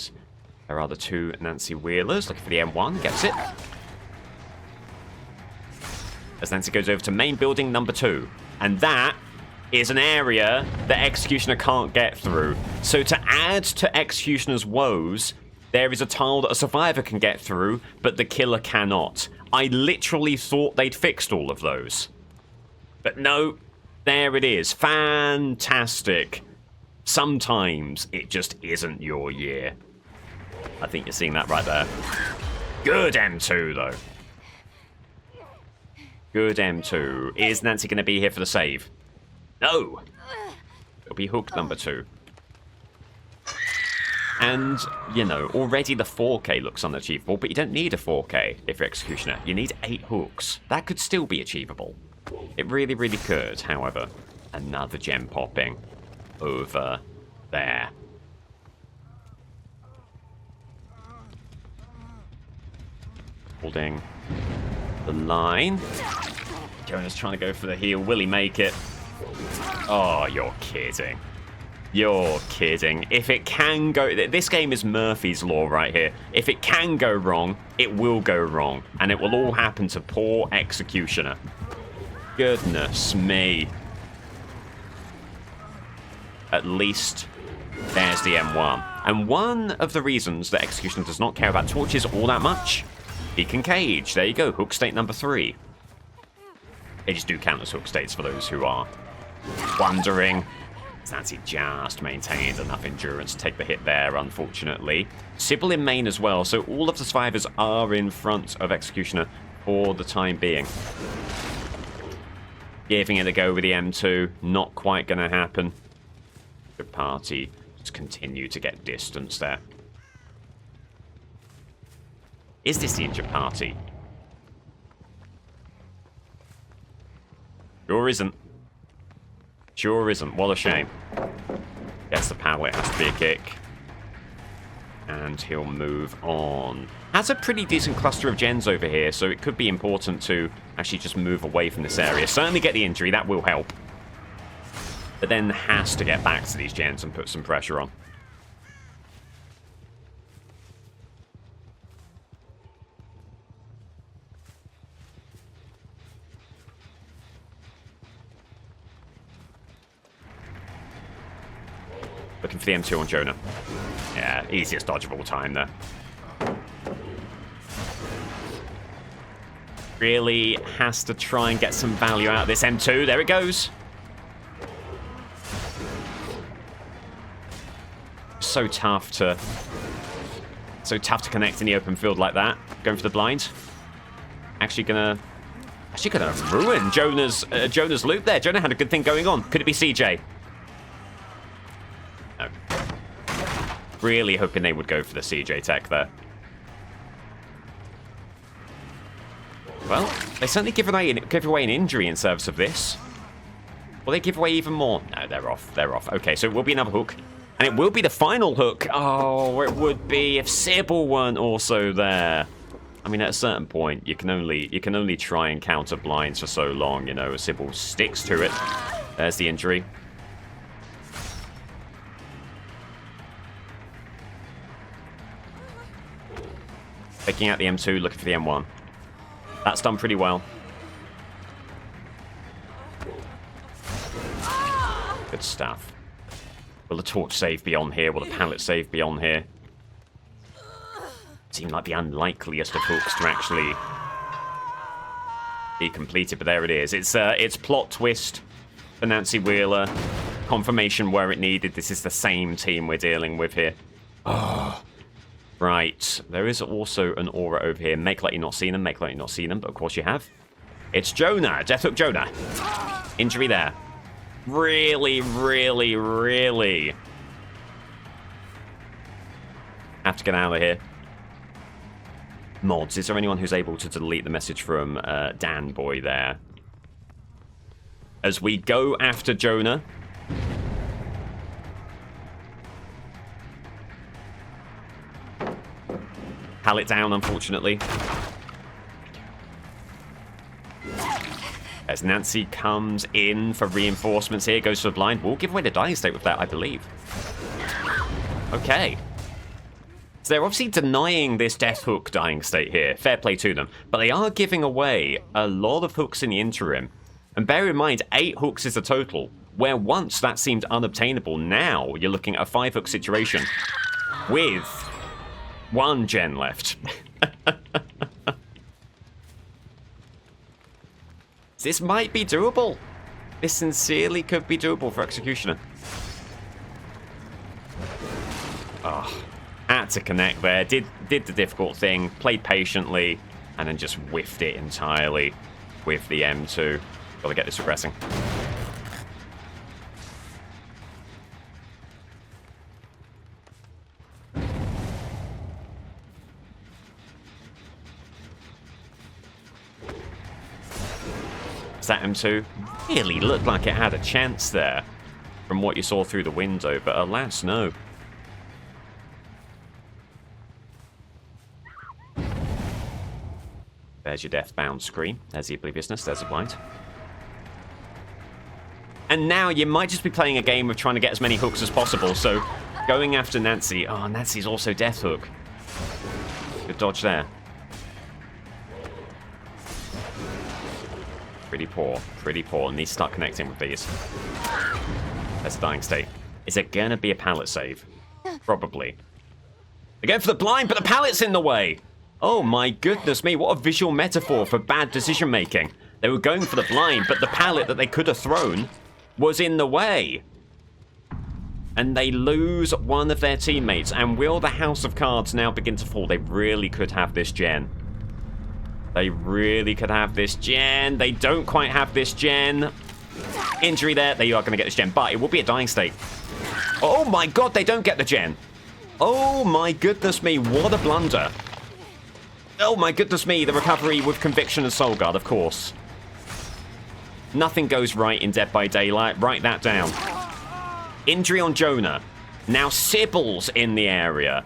are the 2 Nancy Wheelers, looking for the M1, gets it. As Nancy goes over to main building number 2, and that is an area that Executioner can't get through. So to add to Executioner's woes, there is a tile that a survivor can get through, but the killer cannot. I literally thought they'd fixed all of those. But no, there it is. Fantastic. Sometimes it just isn't your year. I think you're seeing that right there. Good M2, though. Good M2. Is Nancy going to be here for the save? No. It'll be hook number 2. And, you know, already the 4K looks unachievable, but you don't need a 4K if you're Executioner. You need 8 hooks. That could still be achievable. It really, really could, however. Another gem popping over there. Holding the line. Jonah's trying to go for the heel. Will he make it? Oh, you're kidding. You're kidding. If it can go... This game is Murphy's Law right here. If it can go wrong, it will go wrong. And it will all happen to poor Executioner. Goodness me. At least there's the M1. And one of the reasons that Executioner does not care about torches all that much, he can cage. There you go. Hook state number 3. They just do count as hook states for those who are wondering. Nancy just maintained enough endurance to take the hit there, unfortunately. Sybil in main as well, so all of the survivors are in front of Executioner for the time being. Giving it a go with the M2, not quite going to happen. The party just continue to get distance there. Is this the injured party? Sure isn't. Sure isn't. What a shame. Gets the pallet, has to be a kick. And he'll move on. Has a pretty decent cluster of gens over here, so it could be important to actually just move away from this area. Certainly get the injury, that will help. But then has to get back to these gens and put some pressure on. Looking for the M2 on Jonah. Yeah, easiest dodge of all time there. Really has to try and get some value out of this M2. There it goes. So tough to connect in the open field like that. Going for the blind. Actually gonna ruin Jonah's loop there. Jonah had a good thing going on. Could it be CJ? No. Really hoping they would go for the CJ tech there. Well, they certainly give away an injury in service of this. Will they give away even more? No, they're off. They're off. Okay, so it will be another hook. And it will be the final hook. Oh, it would be if Sybil weren't also there. I mean, at a certain point, you can only try and counter blinds for so long, you know. Sybil sticks to it. There's the injury. Picking out the M2, looking for the M1. That's done pretty well. Good stuff. Will the torch save be on here? Will the pallet save be on here? Seem like the unlikeliest of hooks to actually be completed, but there it is. It's plot twist for Nancy Wheeler. Confirmation where it needed. This is the same team we're dealing with here. Oh. Right, there is also an aura over here. Make like you're not seeing them, make like you're not seeing them, but of course you have. It's Jonah, Death Hook Jonah. Injury there. Really, really, really have to get out of here. Mods, is there anyone who's able to delete the message from Dan Boy there? As we go after Jonah. Pallet down, unfortunately. As Nancy comes in for reinforcements here, goes for the blind. We'll give away the dying state with that, I believe. Okay. So they're obviously denying this Death Hook dying state here. Fair play to them. But they are giving away a lot of hooks in the interim. And bear in mind, 8 hooks is the total. Where once that seemed unobtainable, now you're looking at a 5-hook situation with 1 gen left. This might be doable. This sincerely could be doable for Executioner. Oh, had to connect there. Did the difficult thing. Played patiently. And then just whiffed it entirely with the M2. Gotta get this progressing. That M2 really looked like it had a chance there from what you saw through the window, but alas, no. There's your death-bound screen. There's the obliviousness. There's the blind. And now you might just be playing a game of trying to get as many hooks as possible. So going after Nancy. Oh, Nancy's also death hook. Good dodge there. Pretty poor. Pretty poor. Needs to start connecting with these. That's a dying state. Is it going to be a pallet save? Probably. They're going for the blind, but the pallet's in the way. Oh my goodness me. What a visual metaphor for bad decision making. They were going for the blind, but the pallet that they could have thrown was in the way. And they lose one of their teammates. And will the House of Cards now begin to fall? They really could have this gen. They really could have this gen. They don't quite have this gen. Injury there. They are going to get this gen. But it will be a dying state. Oh my god, they don't get the gen. Oh my goodness me. What a blunder. Oh my goodness me. The recovery with Conviction and Soul Guard, of course. Nothing goes right in Dead by Daylight. Write that down. Injury on Jonah. Now Sybil's in the area.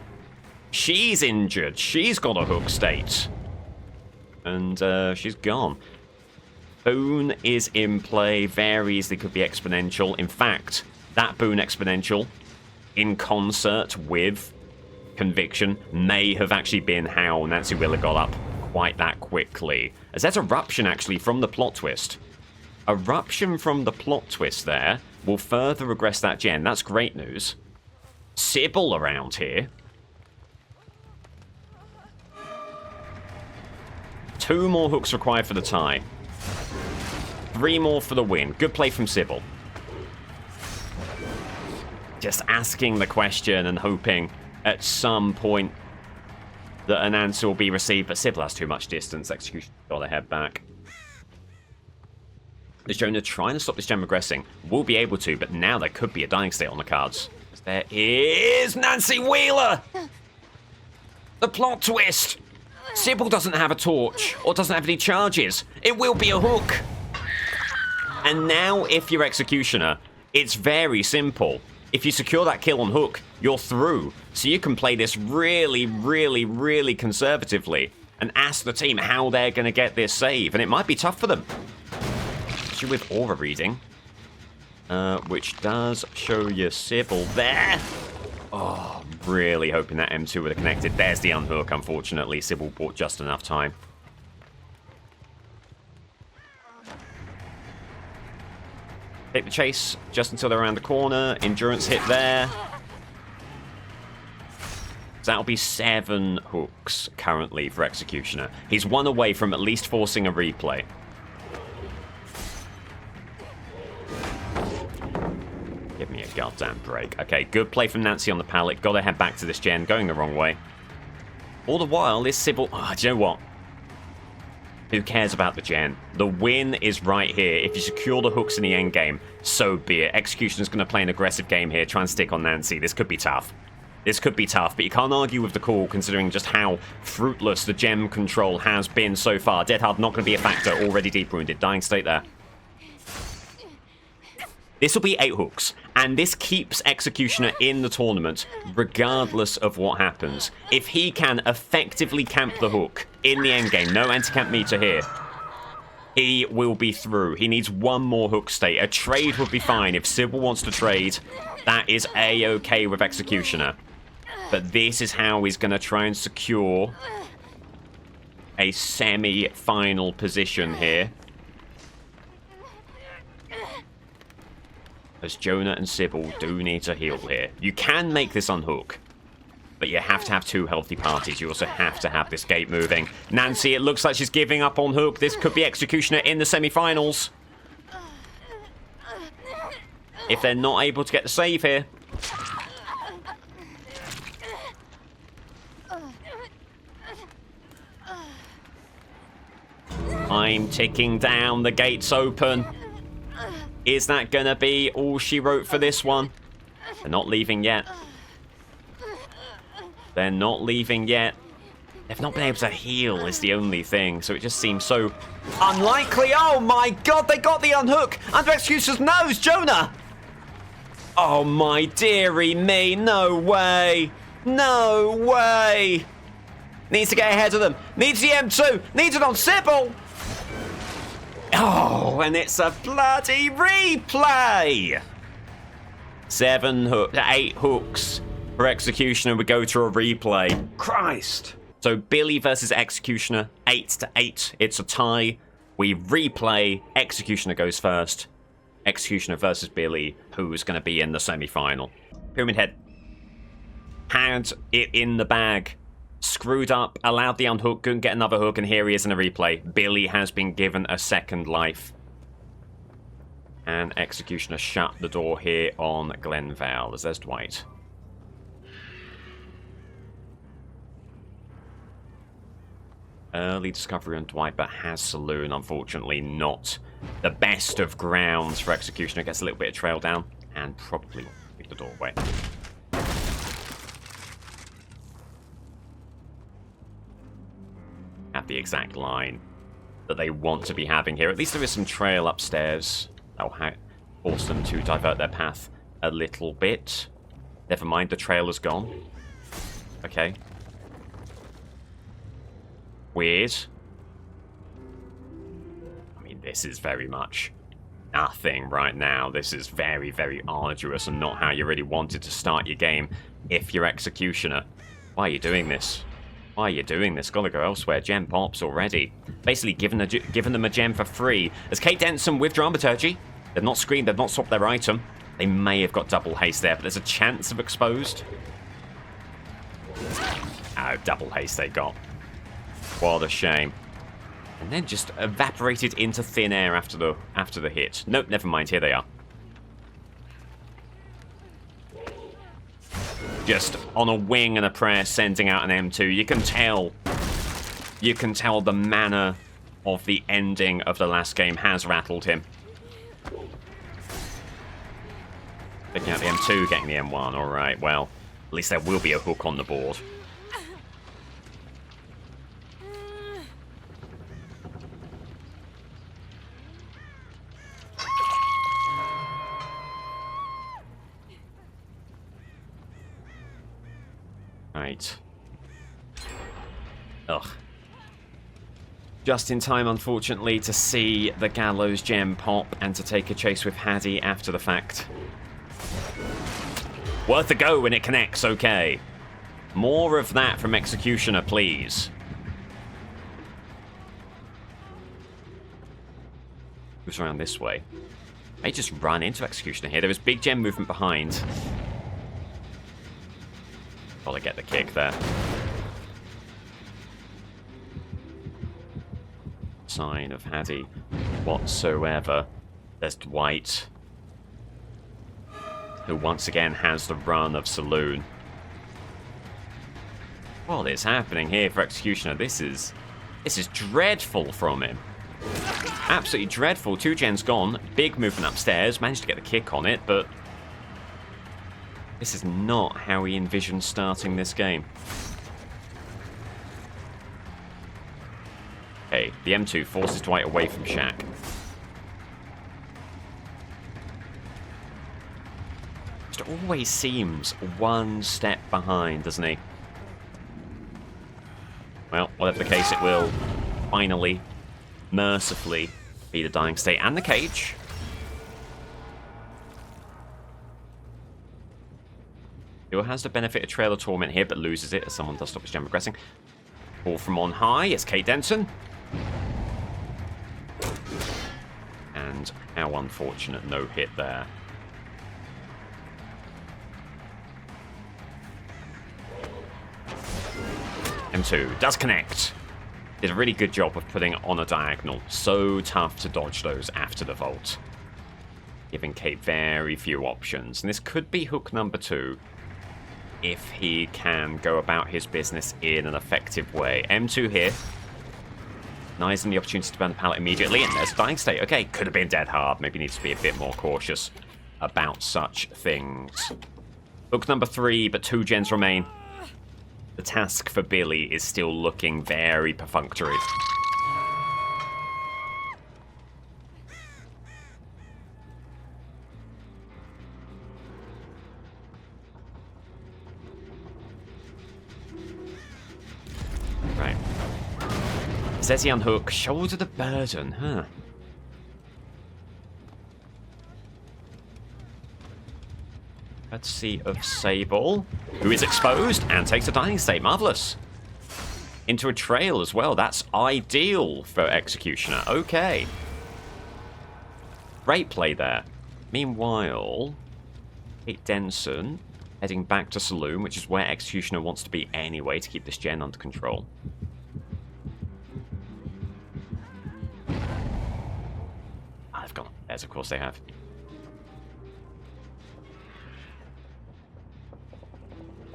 She's injured. She's got a hook state. And she's gone. Boon is in play. Very easily could be exponential. In fact, that Boon exponential, in concert with Conviction, may have actually been how Nancy Wheeler got up quite that quickly. As there's eruption, actually, from the plot twist. Eruption from the plot twist there will further regress that gen. That's great news. Sybil around here. 2 more hooks required for the tie. 3 more for the win. Good play from Sybil. Just asking the question and hoping at some point that an answer will be received, but Sybil has too much distance. Execution got to head back. Is Jonah trying to stop this gem regressing? Will be able to, but now there could be a dying state on the cards. There is Nancy Wheeler! The plot twist! Sybil doesn't have a torch, or doesn't have any charges. It will be a hook. And now, if you're Executioner, it's very simple. If you secure that kill on hook, you're through. So you can play this really, really, really conservatively and ask the team how they're going to get this save. And it might be tough for them. Especially with aura reading. Which does show you Sybil there. Oh, I'm really hoping that M2 would have connected. There's the unhook, unfortunately. Sybil bought just enough time. Take the chase just until they're around the corner. Endurance hit there. So that'll be 7 hooks currently for Executioner. He's 1 away from at least forcing a replay. Give me a goddamn break. Okay, good play from Nancy on the pallet. Gotta head back to this gen. Going the wrong way. All the while, this Sybil... Oh, do you know what? Who cares about the gen? The win is right here. If you secure the hooks in the end game, so be it. Executioner's going to play an aggressive game here. Try and stick on Nancy. This could be tough. This could be tough, but you can't argue with the call considering just how fruitless the gem control has been so far. Dead Hard not going to be a factor. Already deep wounded. Dying state there. This will be 8 hooks, and this keeps Executioner in the tournament regardless of what happens. If he can effectively camp the hook in the endgame, no anti-camp meter here, he will be through. He needs 1 more hook state. A trade would be fine. If Sybil wants to trade, that is A-okay with Executioner. But this is how he's going to try and secure a semi-final position here. As Jonah and Sybil do need to heal here. You can make this unhook, but you have to have 2 healthy parties. You also have to have this gate moving. Nancy, it looks like she's giving up on hook. This could be Executioner in the semi-finals. If they're not able to get the save here. I'm ticking down. The gate's open. Is that going to be all she wrote for this one? They're not leaving yet. They're not leaving yet. They've not been able to heal is the only thing, so it just seems so unlikely. Oh my god, they got the unhook! Under Executioner's nose, Jonah! Oh my dearie me, no way! No way! Needs to get ahead of them. Needs the M2. Needs it on Sybil. Oh, and it's a bloody replay. 8 hooks for Executioner. We go to a replay. Christ. So Billy versus Executioner, 8-8. It's a tie. We replay. Executioner goes first. Executioner versus Billy, who's going to be in the semi-final. Pyramid Head had it in the bag. Screwed up, allowed the unhook, couldn't get another hook, and here he is in a replay. Billy has been given a second life. And Executioner shut the door here on Glenvale, as there's Dwight. Early discovery on Dwight, but has Saloon. Unfortunately, not the best of grounds for Executioner. Gets a little bit of trail down, and probably pick the doorway. At the exact line that they want to be having here. At least there is some trail upstairs. That'll force them to divert their path a little bit. Never mind, the trail is gone. Okay. Weird. I mean, this is very much nothing right now. This is very, very arduous and not how you really wanted to start your game if you're Executioner. Why are you doing this? Why are you doing this? Gotta go elsewhere. Gem pops already. Basically given them a gem for free. As Kate Denson with Dramaturgy. They've not screened, they've not swapped their item. They may have got double haste there, but there's a chance of exposed. Oh, double haste they got. What a shame. And then just evaporated into thin air after the hit. Nope, never mind, here they are. Just on a wing and a prayer, sending out an M2. You can tell the manner of the ending of the last game has rattled him. Picking out the M2, getting the M1. Alright, well, at least there will be a hook on the board. Right. Ugh. Just in time, unfortunately, to see the Gallows gem pop and to take a chase with Haddy after the fact. Worth a go when it connects, okay. More of that from Executioner, please. Moves around this way. May just run into Executioner here. There was big gem movement behind. Gotta get the kick there. Sign of Haddy whatsoever. There's Dwight, who once again has the run of Saloon. What is happening here for Executioner? This is dreadful from him. Absolutely dreadful. 2 gens gone. Big movement upstairs. Managed to get the kick on it, but this is not how he envisioned starting this game. Okay, the M2 forces Dwight away from Shaq. Just always seems one step behind, doesn't he? Well, whatever the case, it will finally, mercifully, be the dying state and the cage. Who has the benefit of Trail of Torment here, but loses it as someone does stop his gem regressing. Ball from on high, it's Kate Denson. And how unfortunate, no hit there. M2 does connect. Did a really good job of putting it on a diagonal. So tough to dodge those after the vault. Giving Kate very few options. And this could be hook number 2. If he can go about his business in an effective way. M2 here. Nice, and the opportunity to burn the pallet immediately. And there's a dying state. Okay, could have been dead hard. Maybe needs to be a bit more cautious about such things. Hook number 3, but 2 gens remain. The task for Billy is still looking very perfunctory. Says he unhook. Shoulder the burden, huh? Courtesy of Sable, who is exposed and takes a dying state. Marvelous. Into a trail as well. That's ideal for Executioner. Okay. Great play there. Meanwhile, Kate Denson heading back to Saloon, which is where Executioner wants to be anyway to keep this gen under control. Ah, they've gone. Yes, of course they have.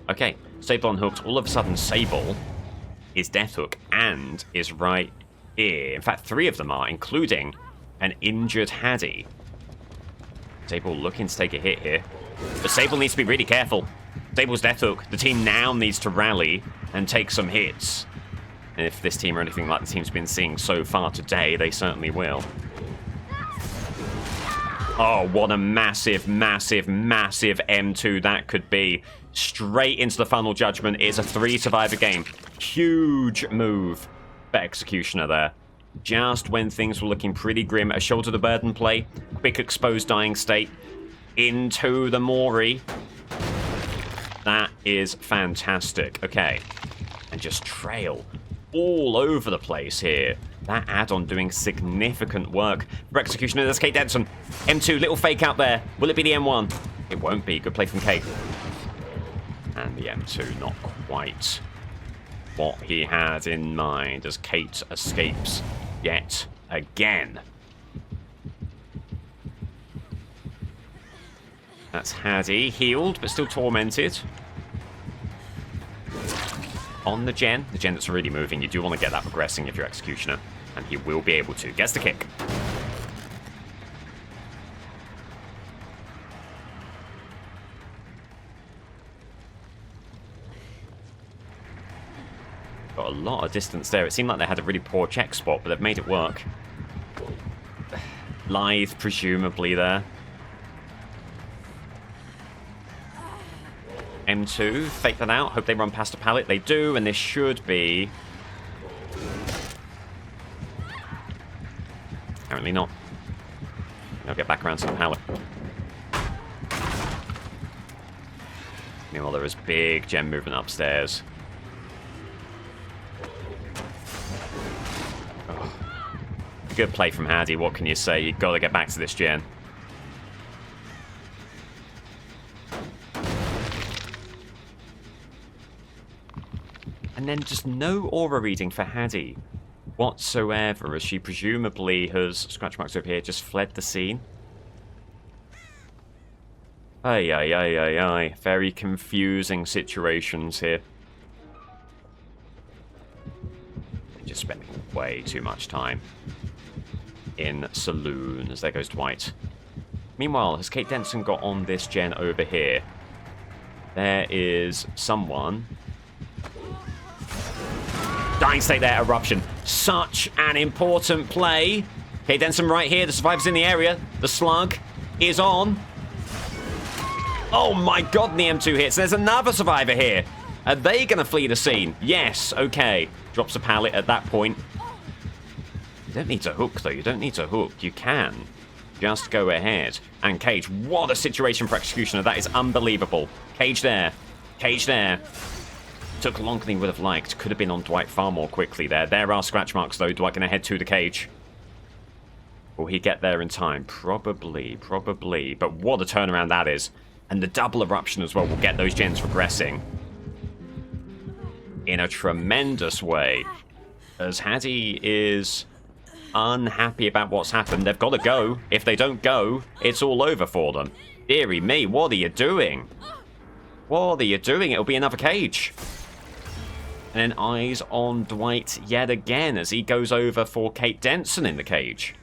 Okay, Sable unhooked. All of a sudden, Sable is Death Hook and is right here. In fact, 3 of them are, including an injured Hattie. Sable looking to take a hit here. But Sable needs to be really careful. Sable's Death Hook. The team now needs to rally and take some hits. And if this team are anything like the team's been seeing so far today, they certainly will. Oh, what a massive, massive, massive M2 that could be. Straight into the final judgment. It's a 3-survivor game. Huge move for Executioner there. Just when things were looking pretty grim. A shoulder the burden play. Quick exposed dying state. Into the Mori. That is fantastic. Okay. And just trail all over the place here. That add-on doing significant work for Executioner. There's Kate Denson. M2, little fake out there. Will it be the M1? It won't be. Good play from Kate. And the M2 not quite what he had in mind as Kate escapes yet again. That's Hattie, healed but still tormented. On the gen that's already moving. You do want to get that progressing if you're Executioner, and he will be able to. Gets the kick. Got a lot of distance there. It seemed like they had a really poor check spot, but they've made it work. Lithe, presumably, there. M2, fake that out. Hope they run past a pallet. They do, and this should be... Apparently not. They'll get back around to the pallet. Meanwhile, there is big gem movement upstairs. Oh. Good play from Hattie. What can you say? You've got to get back to this gen. And then just no aura reading for Hattie whatsoever, as she presumably has, scratch marks over here, just fled the scene. Ay, ay, ay, ay, ay. Very confusing situations here. Just spending way too much time in Saloon, as there goes Dwight. Meanwhile, has Kate Denson got on this gen over here? There is someone... Dying state there, Eruption. Such an important play. Kate Denson right here. The survivor's in the area. The slug is on. Oh my god, the M2 hits. There's another survivor here. Are they going to flee the scene? Yes, okay. Drops a pallet at that point. You don't need to hook, though. You don't need to hook. You can just go ahead. And Cage, what a situation for Executioner. That is unbelievable. Cage there. Cage there. Took longer than he would have liked. Could have been on Dwight far more quickly there. There are scratch marks, though. Dwight going to head to the cage. Will he get there in time? Probably, probably. But what a turnaround that is. And the double eruption as well will get those gens progressing in a tremendous way. As Hattie is unhappy about what's happened. They've got to go. If they don't go, it's all over for them. Deary me, what are you doing? What are you doing? It'll be another cage. And then eyes on Dwight yet again as he goes over for Kate Denson in the cage.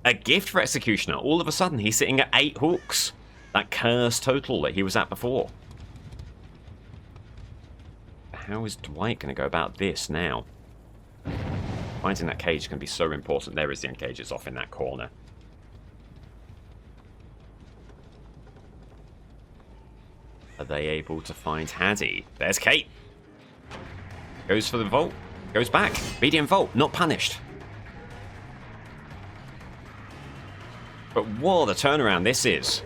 A gift for Executioner. All of a sudden, he's sitting at 8 hooks. That cursed total that he was at before. How is Dwight going to go about this now? Finding that cage is going to be so important. There is the end cage. It's off in that corner. Are they able to find Hattie? There's Kate. Goes for the vault. Goes back. BDM Volt, not punished. But what a turnaround this is.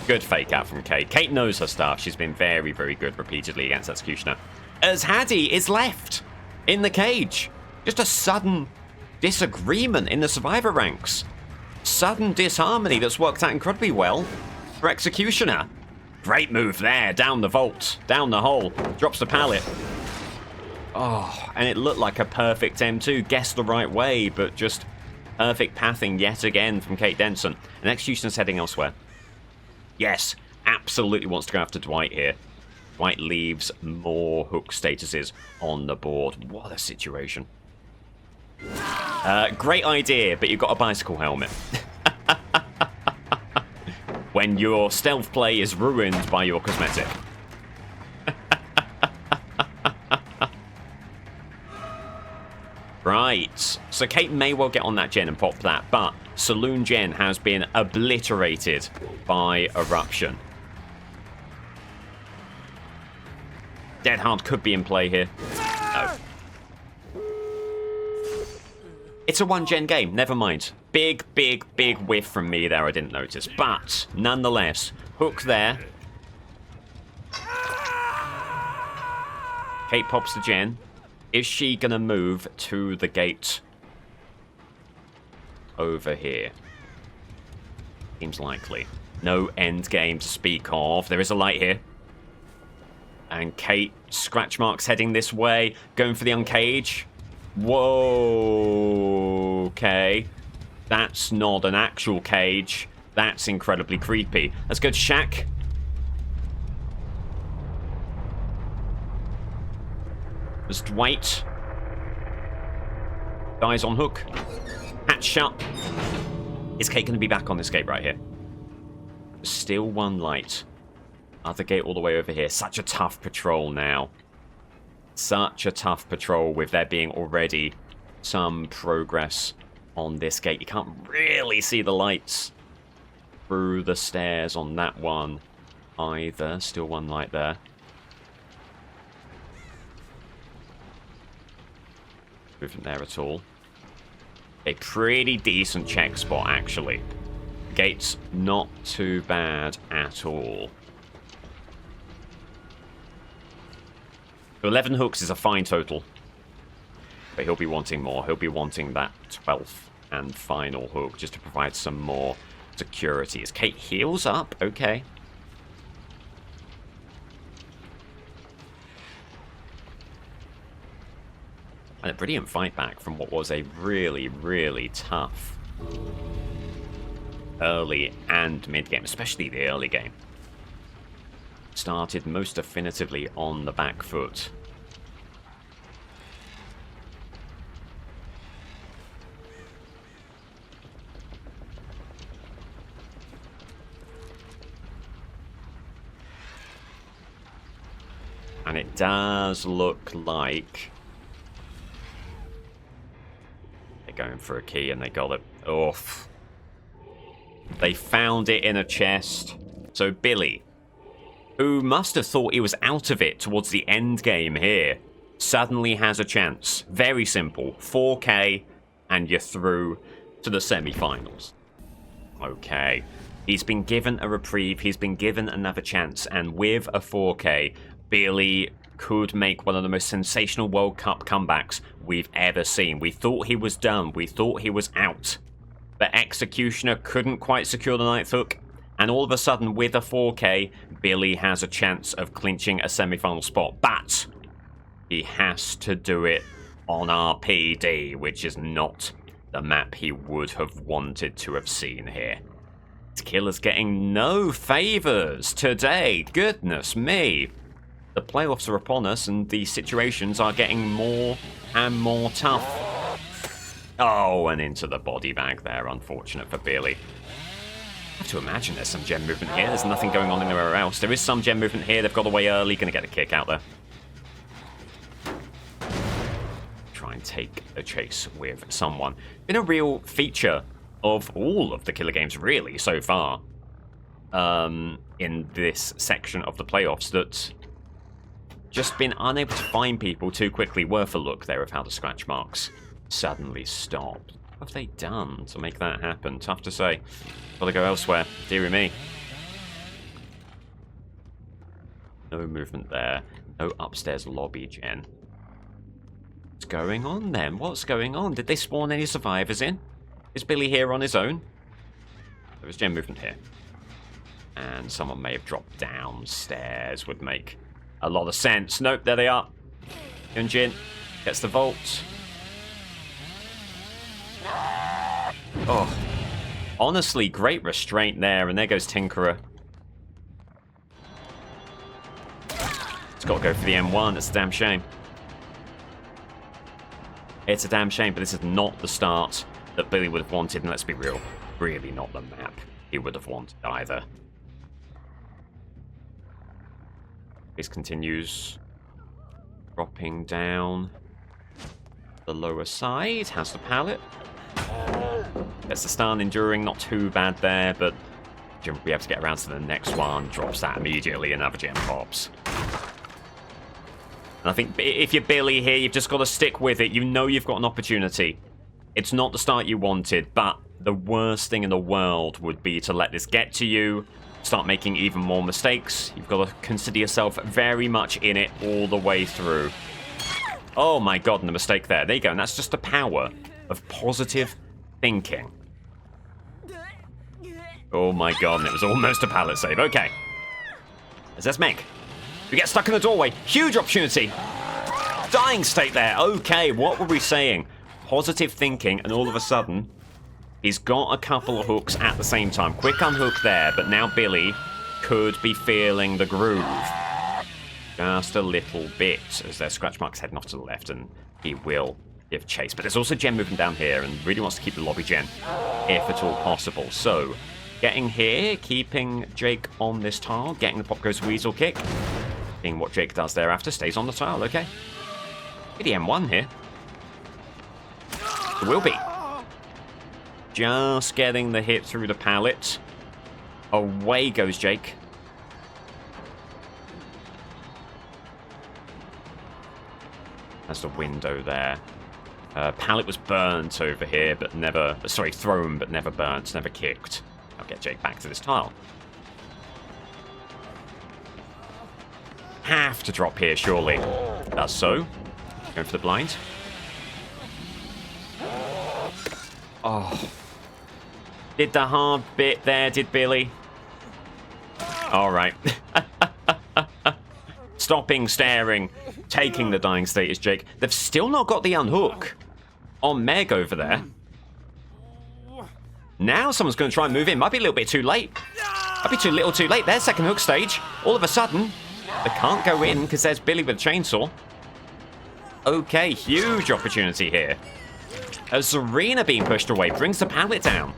Good fake out from Kate. Kate knows her stuff. She's been very, very good repeatedly against Executioner. As Hattie is left in the cage. Just a sudden disagreement in the survivor ranks. Sudden disharmony that's worked out incredibly well for Executioner. Great move there. Down the vault. Down the hole. Drops the pallet. Oh, and it looked like a perfect M2. Guessed the right way, but just perfect pathing yet again from Kate Denson. And Executioner's heading elsewhere. Yes, absolutely wants to go after Dwight here. Dwight leaves more hook statuses on the board. What a situation. Great idea, but you've got a bicycle helmet. When your stealth play is ruined by your cosmetic. Right, so Kate may well get on that gen and pop that, but Saloon Gen has been obliterated by Eruption. Dead Hard could be in play here. No. It's a one-gen game, never mind. Big, big, big whiff from me there, I didn't notice. But, nonetheless, hook there. Kate pops the gen. Is she going to move to the gate over here? Seems likely. No end game to speak of. There is a light here. And Kate, scratch marks heading this way. Going for the uncage. Whoa. Okay. That's not an actual cage. That's incredibly creepy. Let's go to Shaq. There's Dwight. Dies on hook. Hatch shut. Is Kate going to be back on this gate right here? Still one light. Other gate all the way over here. Such a tough patrol now. Such a tough patrol with there being already some progress on this gate. You can't really see the lights through the stairs on that one either. Still one light there. Movement there at all. A pretty decent check spot, actually. Gate's not too bad at all. 11 hooks is a fine total. But he'll be wanting more. He'll be wanting that 12th and final hook just to provide some more security. As Kate heals up, okay. And a brilliant fight back from what was a really, really tough early and mid game, especially the early game. Started most definitively on the back foot. And it does look like they're going for a key and they got it. Oof. They found it in a chest. So Billy, who must have thought he was out of it towards the end game here, suddenly has a chance. Very simple. 4K and you're through to the semi-finals. Okay. He's been given a reprieve. He's been given another chance. And with a 4K, Billy could make one of the most sensational World Cup comebacks we've ever seen. We thought he was done. We thought he was out. But Executioner couldn't quite secure the 9th hook. And all of a sudden, with a 4K, Billy has a chance of clinching a semi-final spot. But he has to do it on RPD, which is not the map he would have wanted to have seen here. Killer's getting no favors today. Goodness me. The playoffs are upon us and the situations are getting more and more tough. Oh, and into the body bag there. Unfortunate for Billy. I have to imagine there's some gem movement here. There's nothing going on anywhere else. There is some gem movement here. They've got away early. Going to get a kick out there. Try and take a chase with someone. Been a real feature of all of the Killer games, really, so far. In this section of the playoffs, that just been unable to find people too quickly. Worth a look there of how the scratch marks suddenly stopped. What have they done to make that happen? Tough to say. Gotta go elsewhere. Dear me. No movement there. No upstairs lobby, Jen. What's going on then? What's going on? Did they spawn any survivors in? Is Billy here on his own? There was Jen movement here. And someone may have dropped downstairs. Would make a lot of sense. Nope, there they are. Hyunjin gets the vault. Oh. Honestly, great restraint there. And there goes Tinkerer. It's got to go for the M1. It's a damn shame. It's a damn shame, but this is not the start that Billy would have wanted. And let's be real, really not the map he would have wanted either. This continues dropping down the lower side. Has the pallet. Gets the stun, enduring, not too bad there, but Jim will be able to get around to the next one. Drops that immediately, another gem pops. And I think if you're Billy here, you've just got to stick with it. You know you've got an opportunity. It's not the start you wanted, but the worst thing in the world would be to let this get to you, start making even more mistakes. You've got to consider yourself very much in it all the way through. Oh my god, and the mistake there. There you go, and that's just the power of positive thinking. Oh my god, and it was almost a pallet save. Okay. As that's Meg. We get stuck in the doorway. Huge opportunity. Dying state there. Okay, what were we saying? Positive thinking, and all of a sudden, he's got a couple of hooks at the same time. Quick unhook there, but now Billy could be feeling the groove. Just a little bit, as their scratch mark's heading off to the left, and he will give chase. But there's also Jen moving down here, and really wants to keep the lobby Jen, if at all possible. So, getting here, keeping Jake on this tile, getting the Pop Goes Weasel kick. Seeing what Jake does thereafter, stays on the tile, okay. The M1 here. It will be. Just getting the hit through the pallet. Away goes Jake. That's the window there. Pallet was burnt over here, but never... Sorry, thrown, but never burnt, never kicked. I'll get Jake back to this tile. Have to drop here, surely. Does so. Going for the blind. Oh. Did the hard bit there, did Billy? Alright. Stopping, staring, taking the dying state is Jake. They've still not got the unhook on Meg over there. Now someone's going to try and move in. Might be a little bit too late. Might be too little too late. There's second hook stage. All of a sudden, they can't go in because there's Billy with a chainsaw. Okay, huge opportunity here. As Serena being pushed away, brings the pallet down.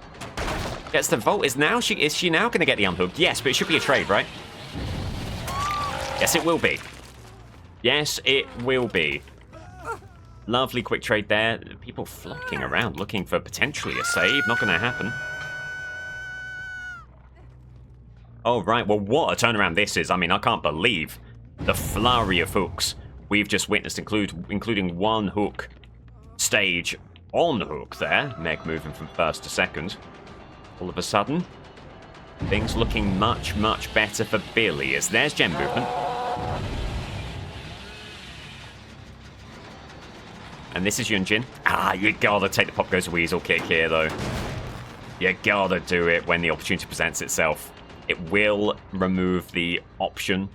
Gets the vault. Is she now going to get the unhooked? Yes, but it should be a trade, right? Yes, it will be. Yes, it will be. Lovely quick trade there. People flocking around looking for potentially a save. Not going to happen. Oh, right. Well, what a turnaround this is. I mean, I can't believe the flurry of hooks we've just witnessed, including one hook stage on hook there. Meg moving from first to second. All of a sudden, things looking much, much better for Billy as there's gem movement. And this is Yunjin. Ah, you gotta take the Pop Goes Weasel kick here, though. You gotta do it when the opportunity presents itself. It will remove the option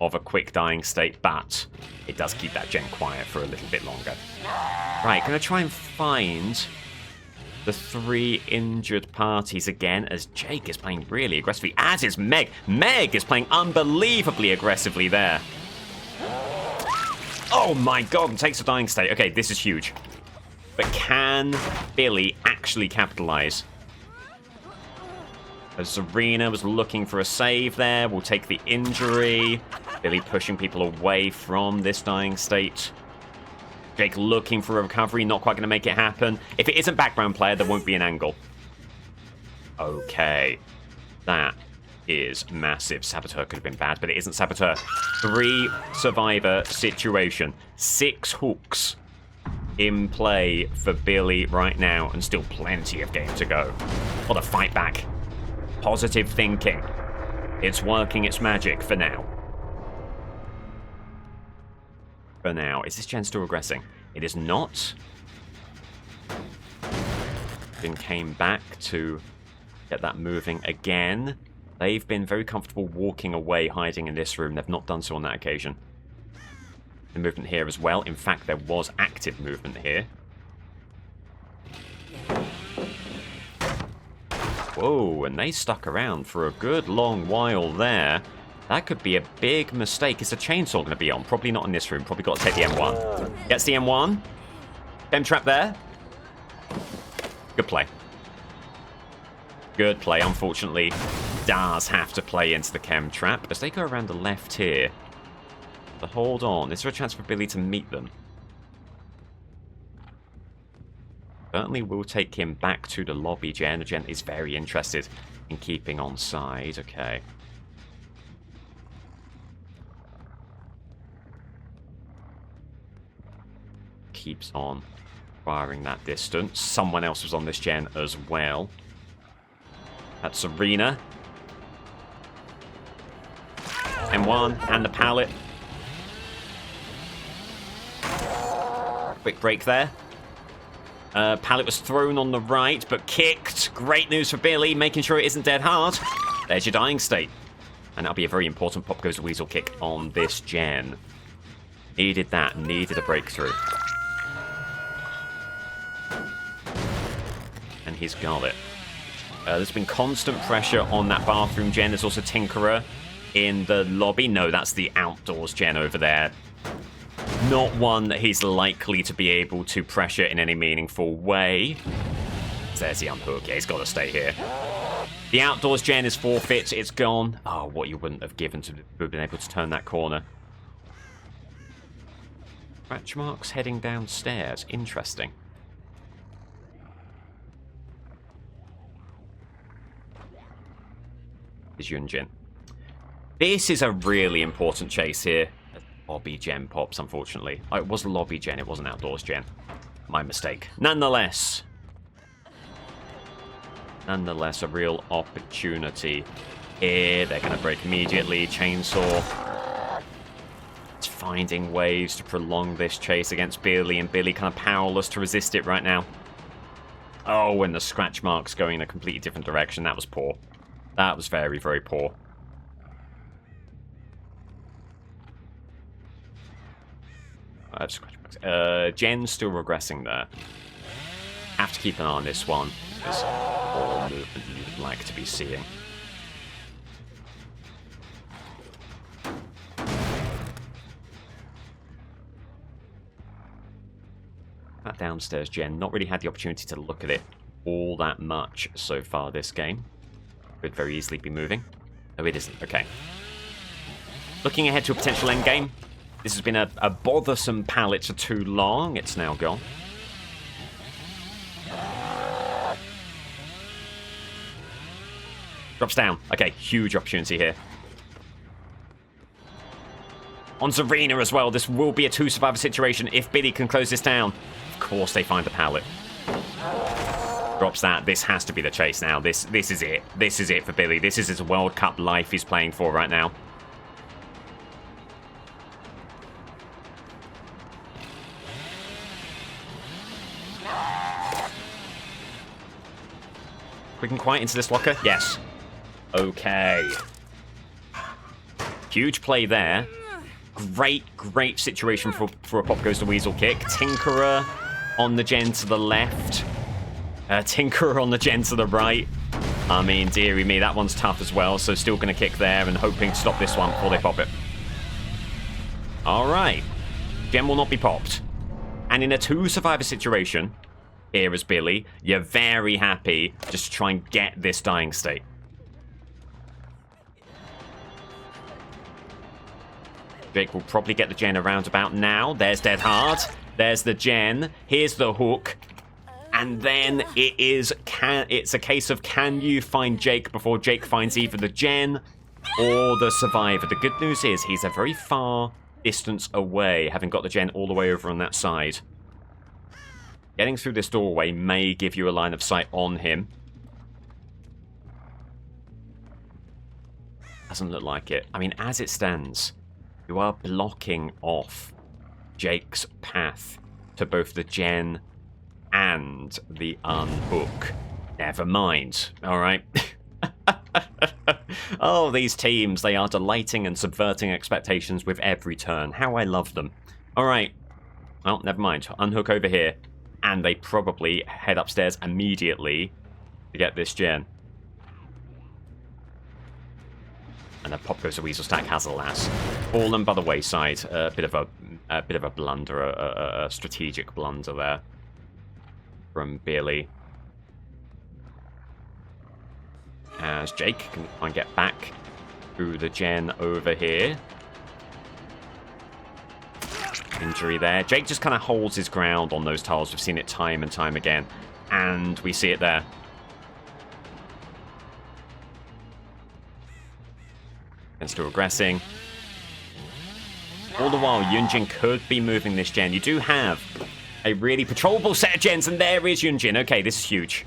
of a quick dying state, but it does keep that gen quiet for a little bit longer. Right, gonna try and find the three injured parties again, as Jake is playing really aggressively, as is Meg. Meg is playing unbelievably aggressively there. Oh my god, and takes a dying state. Okay, this is huge. But can Billy actually capitalize? As Serena was looking for a save there, we'll take the injury. Billy pushing people away from this dying state. Jake looking for a recovery, not quite going to make it happen. If it isn't background player, there won't be an angle. Okay. That is massive. Saboteur could have been bad, but it isn't Saboteur. 3 survivor situation. 6 hooks in play for Billy right now, and still plenty of game to go. What a fight back. Positive thinking. It's working its magic for now. For now. Is this gen still regressing? It is not. Then came back to get that moving again. They've been very comfortable walking away, hiding in this room. They've not done so on that occasion. The movement here as well. In fact, there was active movement here. Whoa, and they stuck around for a good long while there. That could be a big mistake. Is the chainsaw going to be on? Probably not in this room. Probably got to take the M1. Gets the M1. M trap there. Good play. Good play. Unfortunately, does have to play into the chem trap as they go around the left here. But hold on. Is there a chance for Billy to meet them? Certainly will take him back to the lobby, Jen. Jen is very interested in keeping on side. Okay. Keeps on firing that distance. Someone else was on this gen as well. That's Serena. M1 and the pallet. Quick break there. Pallet was thrown on the right, but kicked. Great news for Billy, making sure it isn't dead hard. There's your dying state. And that'll be a very important Pop Goes the Weasel kick on this gen. Needed that, needed a breakthrough. And he's got it. There's been constant pressure on that bathroom gen. There's also Tinkerer in the lobby. No, that's the outdoors gen over there. Not one that he's likely to be able to pressure in any meaningful way. There's the unhook. Yeah, he's got to stay here. The outdoors gen is forfeit. It's gone. Oh, what you wouldn't have given to have been able to turn that corner. Scratch marks heading downstairs. Interesting. Is Yunjin. This is a really important chase here. Lobby gen pops, unfortunately. Oh, it was lobby gen, it wasn't outdoors gen. My mistake. Nonetheless, a real opportunity here. They're going to break immediately. Chainsaw. It's finding ways to prolong this chase against Billy, and Billy kind of powerless to resist it right now. Oh, and the scratch marks going in a completely different direction. That was poor. That was very, very poor. Jen's still regressing there. Have to keep an eye on this one. There's more movement you'd like to be seeing. That downstairs gen, not really had the opportunity to look at it all that much so far this game. Could very easily be moving. Oh, it isn't. Okay. Looking ahead to a potential endgame. This has been a bothersome pallet for too long. It's now gone. Drops down. Okay, huge opportunity here. On Serena as well. This will be a 2-survivor situation if Billy can close this down. Of course they find the pallet. Drops that. This has to be the chase now. This is it. This is it for Billy. This is his World Cup life he's playing for right now. Quick and quiet into this locker. Yes. Okay. Huge play there. Great situation for a Pop Goes the Weasel kick. Tinkerer on the gen to the left. Tinkerer on the gen to the right. I mean, dearie me, that one's tough as well. So still going to kick there and hoping to stop this one before they pop it. All right. Gen will not be popped. And in a 2-survivor situation, here is Billy. You're very happy just to try and get this dying state. Jake will probably get the gen around about now. There's dead hard. There's the gen. Here's the hook. And then it's a case of, can you find Jake before Jake finds either the gen or the survivor? The good news is he's a very far distance away, having got the gen all the way over on that side. Getting through this doorway may give you a line of sight on him. Doesn't look like it. I mean, as it stands, you are blocking off Jake's path to both the gen and the unhook. Never mind. All right. Oh, these teams, they are delighting and subverting expectations with every turn. How I love them. All right. Well, never mind. Unhook over here. And they probably head upstairs immediately to get this gen. And then pop goes the Weasel Stack, has a lass. Fallen by the wayside. A bit of a blunder, a strategic blunder there from Billy. As Jake can try and get back through the gen over here. Injury there. Jake just kind of holds his ground on those tiles. We've seen it time and time again. And we see it there. And still aggressing. All the while, Yunjin could be moving this gen. You do have a really patrollable set of gens, and there is Yunjin. Okay, this is huge.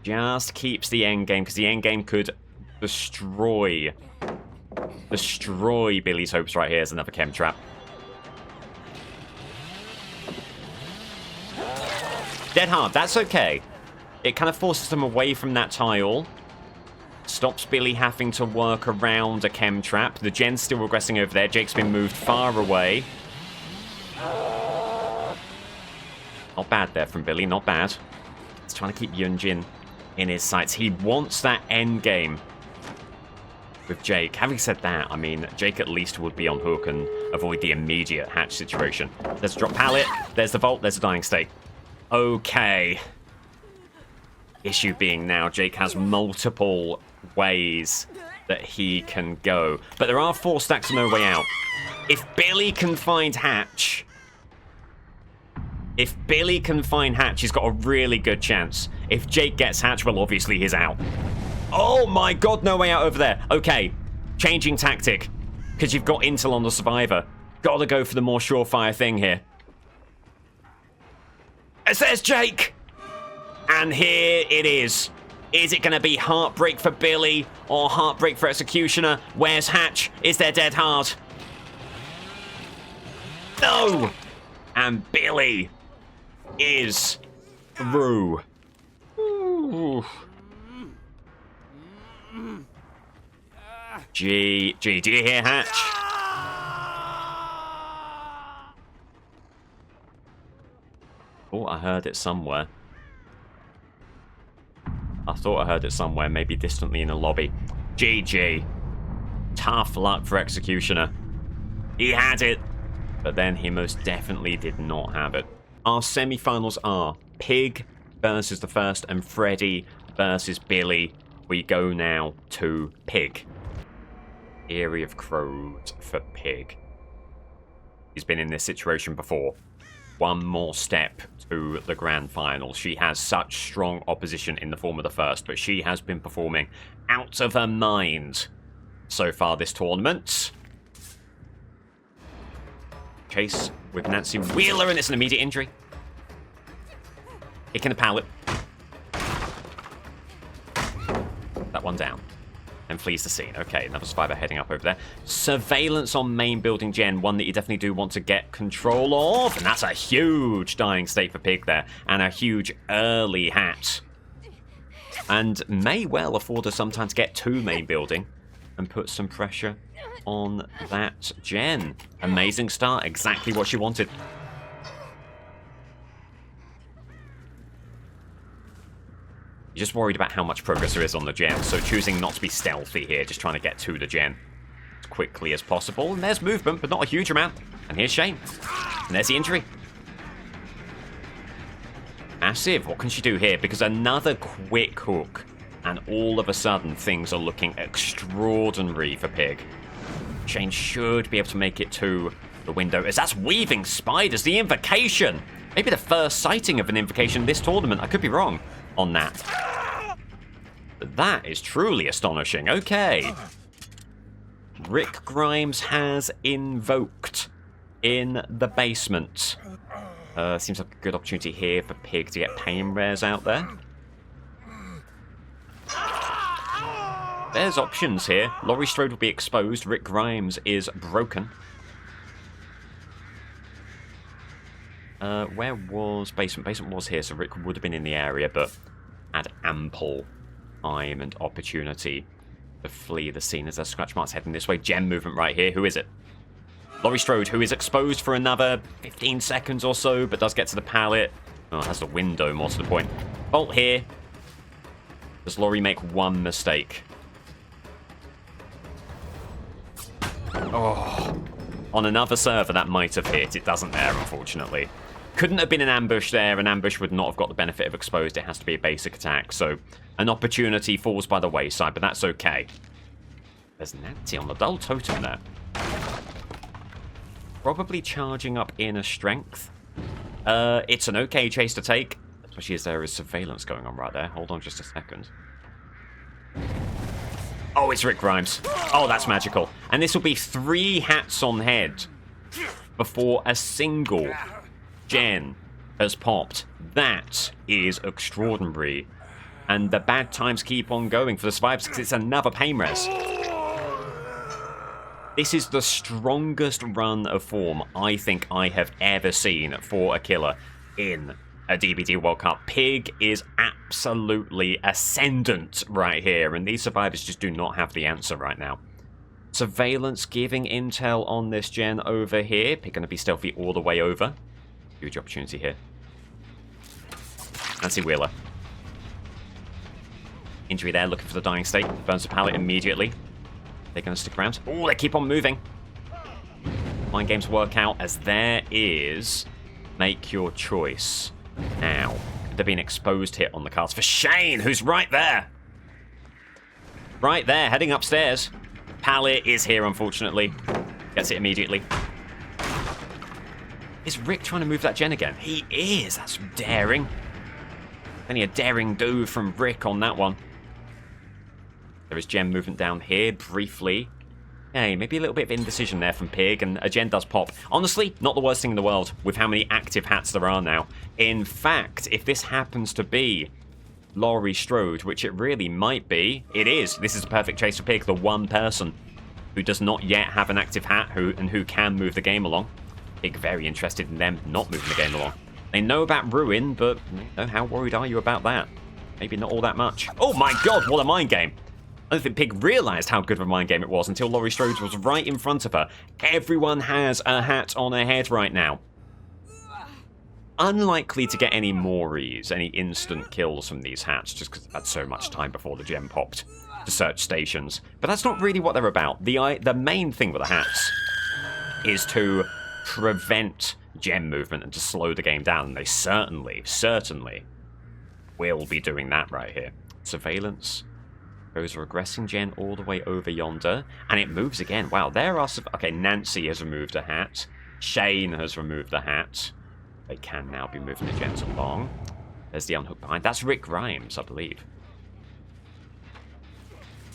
Just keeps the endgame, because the endgame could destroy Billy's hopes right here. As another chem trap. Dead hard, that's okay. It kind of forces them away from that tile. Stops Billy having to work around a chem trap. The gen's still regressing over there. Jake's been moved far away. Not bad there from Billy, not bad. He's trying to keep Yunjin in his sights. He wants that end game with Jake. Having said that, I mean, Jake at least would be on hook and avoid the immediate hatch situation. There's a drop pallet. There's the vault. There's a dying state. Okay. Issue being now, Jake has multiple ways that he can go. But there are 4 stacks and no way out. If Billy can find hatch... he's got a really good chance. If Jake gets hatch, well, obviously he's out. Oh my god, no way out over there. Okay, changing tactic. Because you've got intel on the survivor. Gotta go for the more surefire thing here. It says Jake! And here it is. Is it going to be heartbreak for Billy or heartbreak for Executioner? Where's hatch? Is there dead hard? No! And Billy is through. Ooh. G. Do you hear hatch? Oh, I heard it somewhere. I thought I heard it somewhere, maybe distantly in the lobby. GG. Tough luck for Executioner. He had it, but then he most definitely did not have it. Our semi-finals are Pig versus the First and Freddy versus Billy. We go now to Pig. Eerie of Crows for Pig. He's been in this situation before. One more step to the grand final. She has such strong opposition in the form of the First, but she has been performing out of her mind so far this tournament. Chase with Nancy Wheeler, and it's an immediate injury. Kicking a pallet. That one down. And flees the scene. Okay, another survivor heading up over there. Surveillance on main building gen, one that you definitely do want to get control of. And that's a huge dying state for Pig there. And a huge early hat. And may well afford us some time to get to main building and put some pressure on that gen. Amazing start, exactly what she wanted. You're just worried about how much progress there is on the gen, so choosing not to be stealthy here, just trying to get to the gen as quickly as possible. And there's movement, but not a huge amount. And here's Shane. And there's the injury. Massive. What can she do here? Because another quick hook, and all of a sudden things are looking extraordinary for Pig. Shane should be able to make it to the window, as that's weaving spiders. The invocation Maybe the first sighting of an invocation this tournament. I could be wrong on that. But that is truly astonishing. Okay. Rick Grimes has invoked in the basement. Seems like a good opportunity here for Pig to get pain rares out there. There's options here. Laurie Strode will be exposed. Rick Grimes is broken. Where was Basement? Basement was here, so Rick would have been in the area, but had ample time and opportunity to flee the scene as there's scratch marks heading this way. Gem movement right here. Who is it? Laurie Strode, who is exposed for another 15 seconds or so, but does get to the pallet. Oh, has the window, more to the point. Bolt here. Does Laurie make one mistake? Oh, on another server that might have hit. It doesn't there, unfortunately. Couldn't have been an ambush there. An ambush would not have got the benefit of exposed. It has to be a basic attack. So an opportunity falls by the wayside, but that's okay. There's Nancy on the dull totem there. Probably charging up inner strength. It's an okay chase to take, especially as there is surveillance going on right there. Hold on just a second. Oh, it's Rick Grimes. Oh, that's magical. And this will be 3 hats on head before a single gen has popped. That is extraordinary. And the bad times keep on going for the survivors because it's another pain res. This is the strongest run of form I think I have ever seen for a killer in a DBD World Cup. Pig is absolutely ascendant right here, and these survivors just do not have the answer right now. Surveillance giving intel on this gen over here. Pig going to be stealthy all the way over. Huge opportunity here. Nancy Wheeler. Injury there, looking for the dying state. Burns the pallet immediately. They're going to stick around. Oh, they keep on moving. Mind games work out as there is make your choice. Now, could there be an exposed hit on the cards for Shane, who's right there? Right there, heading upstairs. Pallet is here, unfortunately. Gets it immediately. Is Rick trying to move that gen again? He is. That's daring. Only a daring do from Rick on that one. There is gem movement down here, briefly. Hey, maybe a little bit of indecision there from Pig, and a gen does pop. Honestly, not the worst thing in the world, with how many active hats there are now. In fact, if this happens to be Laurie Strode, which it really might be, it is. This is a perfect chase for Pig, the one person who does not yet have an active hat who can move the game along. Pig very interested in them not moving the game along. They know about Ruin, but how worried are you about that? Maybe not all that much. Oh my god, what a mind game! I don't think Pig realised how good of a mind game it was until Laurie Strode was right in front of her. Everyone has a hat on their head right now. Unlikely to get any Mories, any instant kills from these hats, just because they've had so much time before the gem popped to search stations. But that's not really what they're about. The main thing with the hats is to prevent gem movement and to slow the game down. And they certainly will be doing that right here. Surveillance. Goes regressing gen all the way over yonder. And it moves again. Wow, there are some... Okay, Nancy has removed a hat. Shane has removed the hat. They can now be moving the gens along. There's the unhook behind. That's Rick Grimes, I believe.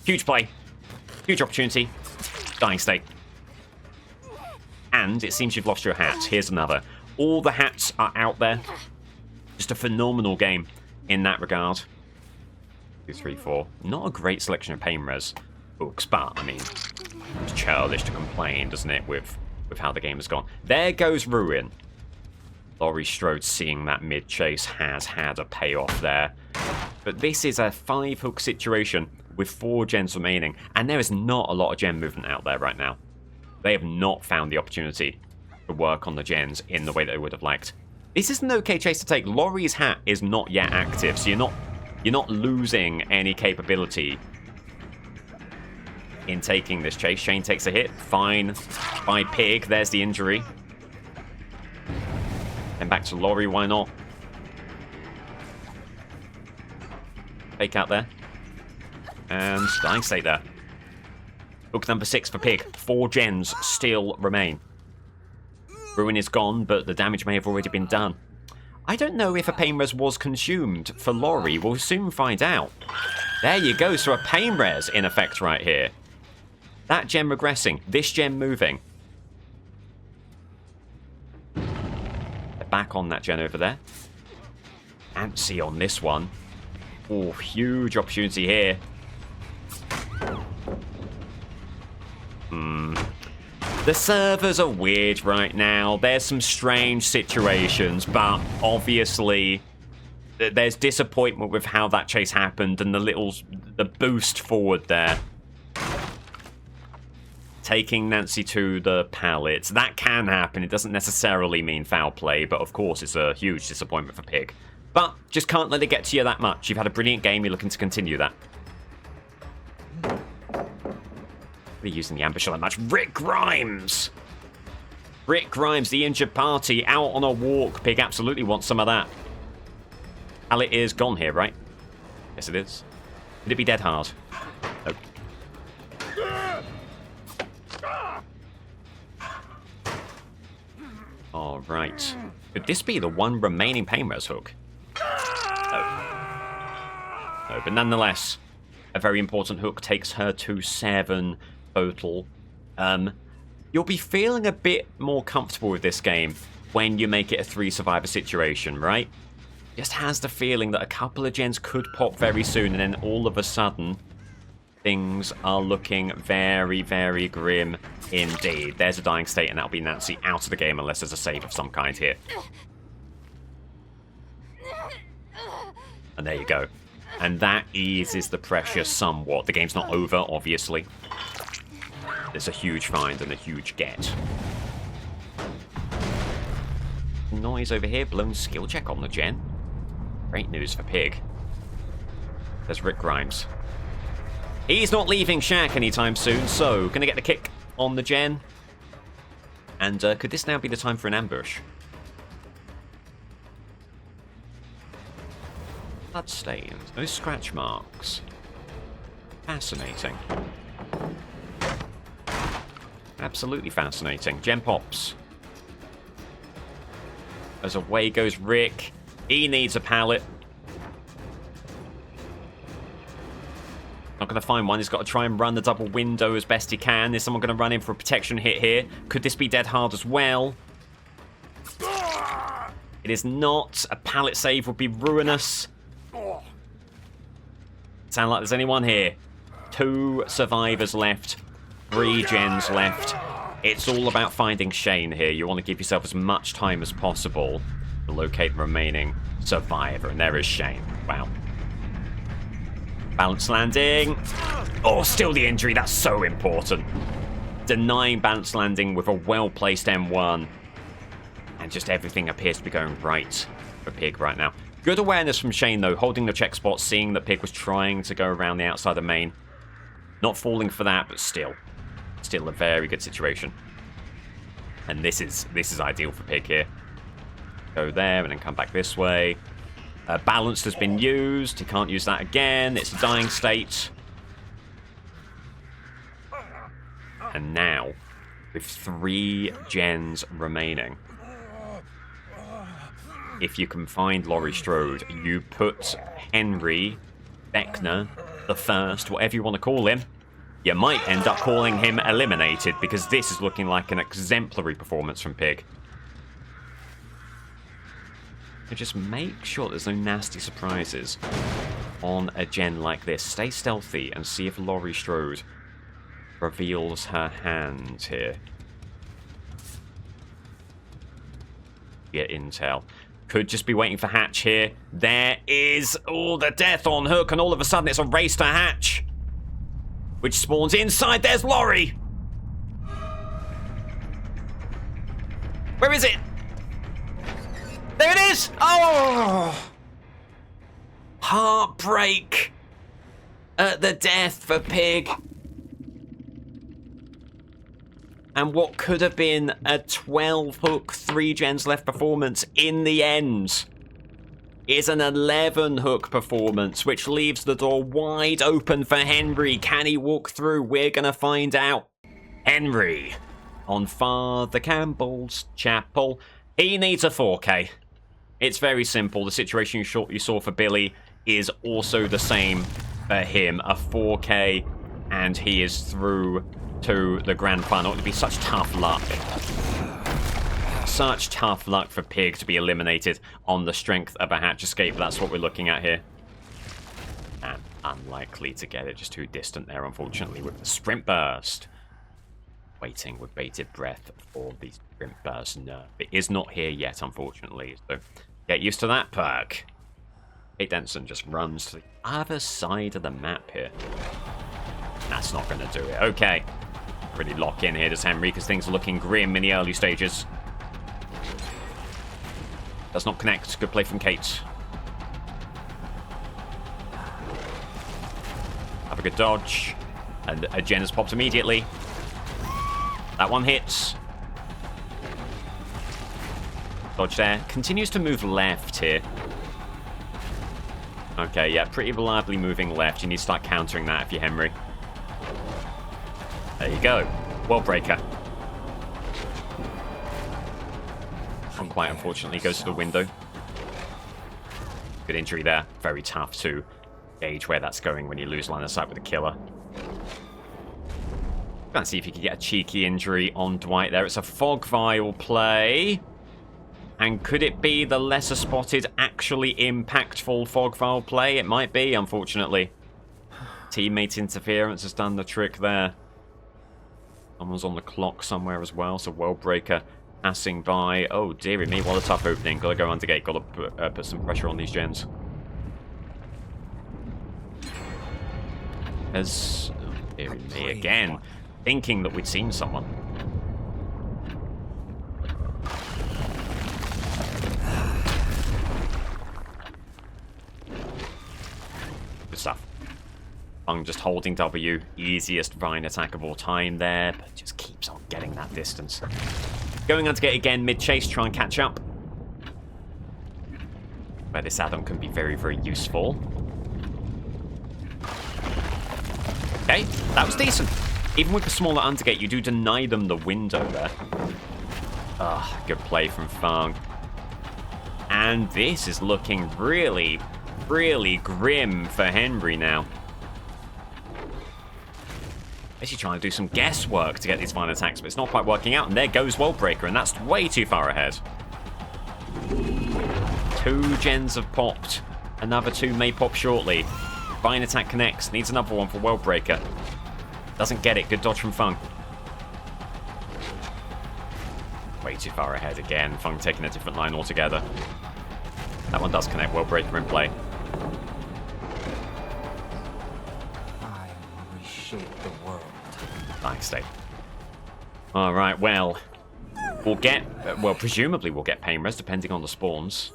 Huge play. Huge opportunity. Dying state. And it seems you've lost your hat. Here's another. All the hats are out there. Just a phenomenal game in that regard. 2, 3, 4. Not a great selection of pain res books, but I mean, it's childish to complain, doesn't it, with how the game has gone. There goes Ruin. Laurie Strode, seeing that mid chase, has had a payoff there. But this is a 5-hook situation with 4 gens remaining, and there is not a lot of gen movement out there right now. They have not found the opportunity to work on the gens in the way that they would have liked. This is an okay chase to take. Laurie's hat is not yet active, so you're not losing any capability in taking this chase. Shane takes a hit. Fine by Pig. There's the injury. Then back to Laurie. Why not? Fake out there. And dying state there. Hook number 6 for Pig. 4 gens still remain. Ruin is gone, but the damage may have already been done. I don't know if a pain res was consumed for Laurie. We'll soon find out. There you go. So a pain res in effect right here. That gem regressing. This gem moving. They're back on that gen over there. Antsy on this one. Oh, huge opportunity here. The servers are weird right now. There's some strange situations, but obviously there's disappointment with how that chase happened and the boost forward there. Taking Nancy to the pallets. That can happen. It doesn't necessarily mean foul play, but of course it's a huge disappointment for Pig. But just can't let it get to you that much. You've had a brilliant game. You're looking to continue that. We're using the ambush that much. Rick Grimes! Rick Grimes, the injured party, out on a walk. Pig absolutely wants some of that. Pallet is gone here, right? Yes, it is. Could it be dead hard? Nope. All right. Could this be the one remaining pain res hook? No. No, but nonetheless, a very important hook takes her to 7 total. You'll be feeling a bit more comfortable with this game when you make it a 3 survivor situation, right? Just has the feeling that a couple of gens could pop very soon, and then all of a sudden things are looking very, very grim indeed. There's a dying state, and that'll be Nancy out of the game unless there's a save of some kind here. And there you go. And that eases the pressure somewhat. The game's not over, obviously. There's a huge find and a huge get. Noise over here. Blown skill check on the gen. Great news for Pig. There's Rick Grimes. He's not leaving Shack anytime soon, so gonna get the kick on the gen. And could this now be the time for an ambush? Bloodstains, no scratch marks. Fascinating. Absolutely fascinating. Gem pops. As away goes Rick. He needs a pallet. Not going to find one. He's got to try and run the double window as best he can. Is someone going to run in for a protection hit here? Could this be dead hard as well? It is not. A pallet save would be ruinous. Sound like there's anyone here. 2 survivors left. 3 gens left. It's all about finding Shane here. You want to give yourself as much time as possible to locate the remaining survivor. And there is Shane. Wow. Balance landing. Oh, still the injury. That's so important. Denying balance landing with a well-placed M1. And just everything appears to be going right for Pig right now. Good awareness from Shane, though, holding the check spot, seeing that Pig was trying to go around the outside of main. Not falling for that, but still a very good situation. And this is ideal for Pig here. Go there and then come back this way. Balanced has been used. He can't use that again. It's a dying state. And now, with 3 gens remaining, if you can find Laurie Strode, you put Henry Beckner, the first, whatever you want to call him. You might end up calling him eliminated, because this is looking like an exemplary performance from Pig. So just make sure there's no nasty surprises on a gen like this. Stay stealthy and see if Laurie Strode reveals her hand here. Get intel. Could just be waiting for Hatch here. There is, oh, the death on Hook, and all of a sudden it's a race to Hatch, which spawns inside. There's Laurie. Where is it? There it is. Oh, heartbreak at the death for Pig. And what could have been a 12-hook, 3 gens left performance in the end is an 11-hook performance, which leaves the door wide open for Henry. Can he walk through? We're going to find out. Henry on Father Campbell's Chapel. He needs a 4K. It's very simple. The situation you saw for Billy is also the same for him. A 4K, and he is through to the grand final. It would be such tough luck. Such tough luck for Pig to be eliminated on the strength of a hatch escape. That's what we're looking at here. And unlikely to get it. Just too distant there, unfortunately, with the sprint burst. Waiting with bated breath for the sprint burst nerf. It is not here yet, unfortunately. So get used to that perk. Hey, Denson just runs to the other side of the map here. That's not going to do it. Okay. Really lock in here, does Henry, because things are looking grim in the early stages. Does not connect. Good play from Kate. Have a good dodge. And a Jen has popped immediately. That one hits. Dodge there. Continues to move left here. Okay, yeah, pretty reliably moving left. You need to start countering that if you're Henry. There you go. World Breaker. Quite unfortunately goes to the window. Good injury there. Very tough to gauge where that's going when you lose line of sight with a killer. Let's see if you can get a cheeky injury on Dwight there. It's a fog vial play. And could it be the lesser spotted, actually impactful fog vial play? It might be, unfortunately. Teammate interference has done the trick there. Someone's on the clock somewhere as well, so World Breaker passing by. Oh, dearie me, what a tough opening. Gotta go under gate, gotta put some pressure on these gens. As, oh, dearie me, again, thinking that we'd seen someone. Good stuff. Fung just holding W, easiest Vine attack of all time there, but just keeps on getting that distance. Going on to get again mid-chase, try and catch up. Where this add-on can be very, very useful. Okay, that was decent. Even with the smaller undergate, you do deny them the window there. Ah, good play from Fung. And this is looking really, really grim for Henry now. Basically trying to do some guesswork to get these final attacks, but it's not quite working out. And there goes World Breaker, and that's way too far ahead. 2 gens have popped. Another 2 may pop shortly. Vine attack connects. Needs another one for World Breaker. Doesn't get it. Good dodge from Fung. Way too far ahead again. Fung taking a different line altogether. That one does connect. World Breaker in play. I will reshape the world. Nice state. Alright, well, we'll get, well, presumably we'll get pain res, depending on the spawns.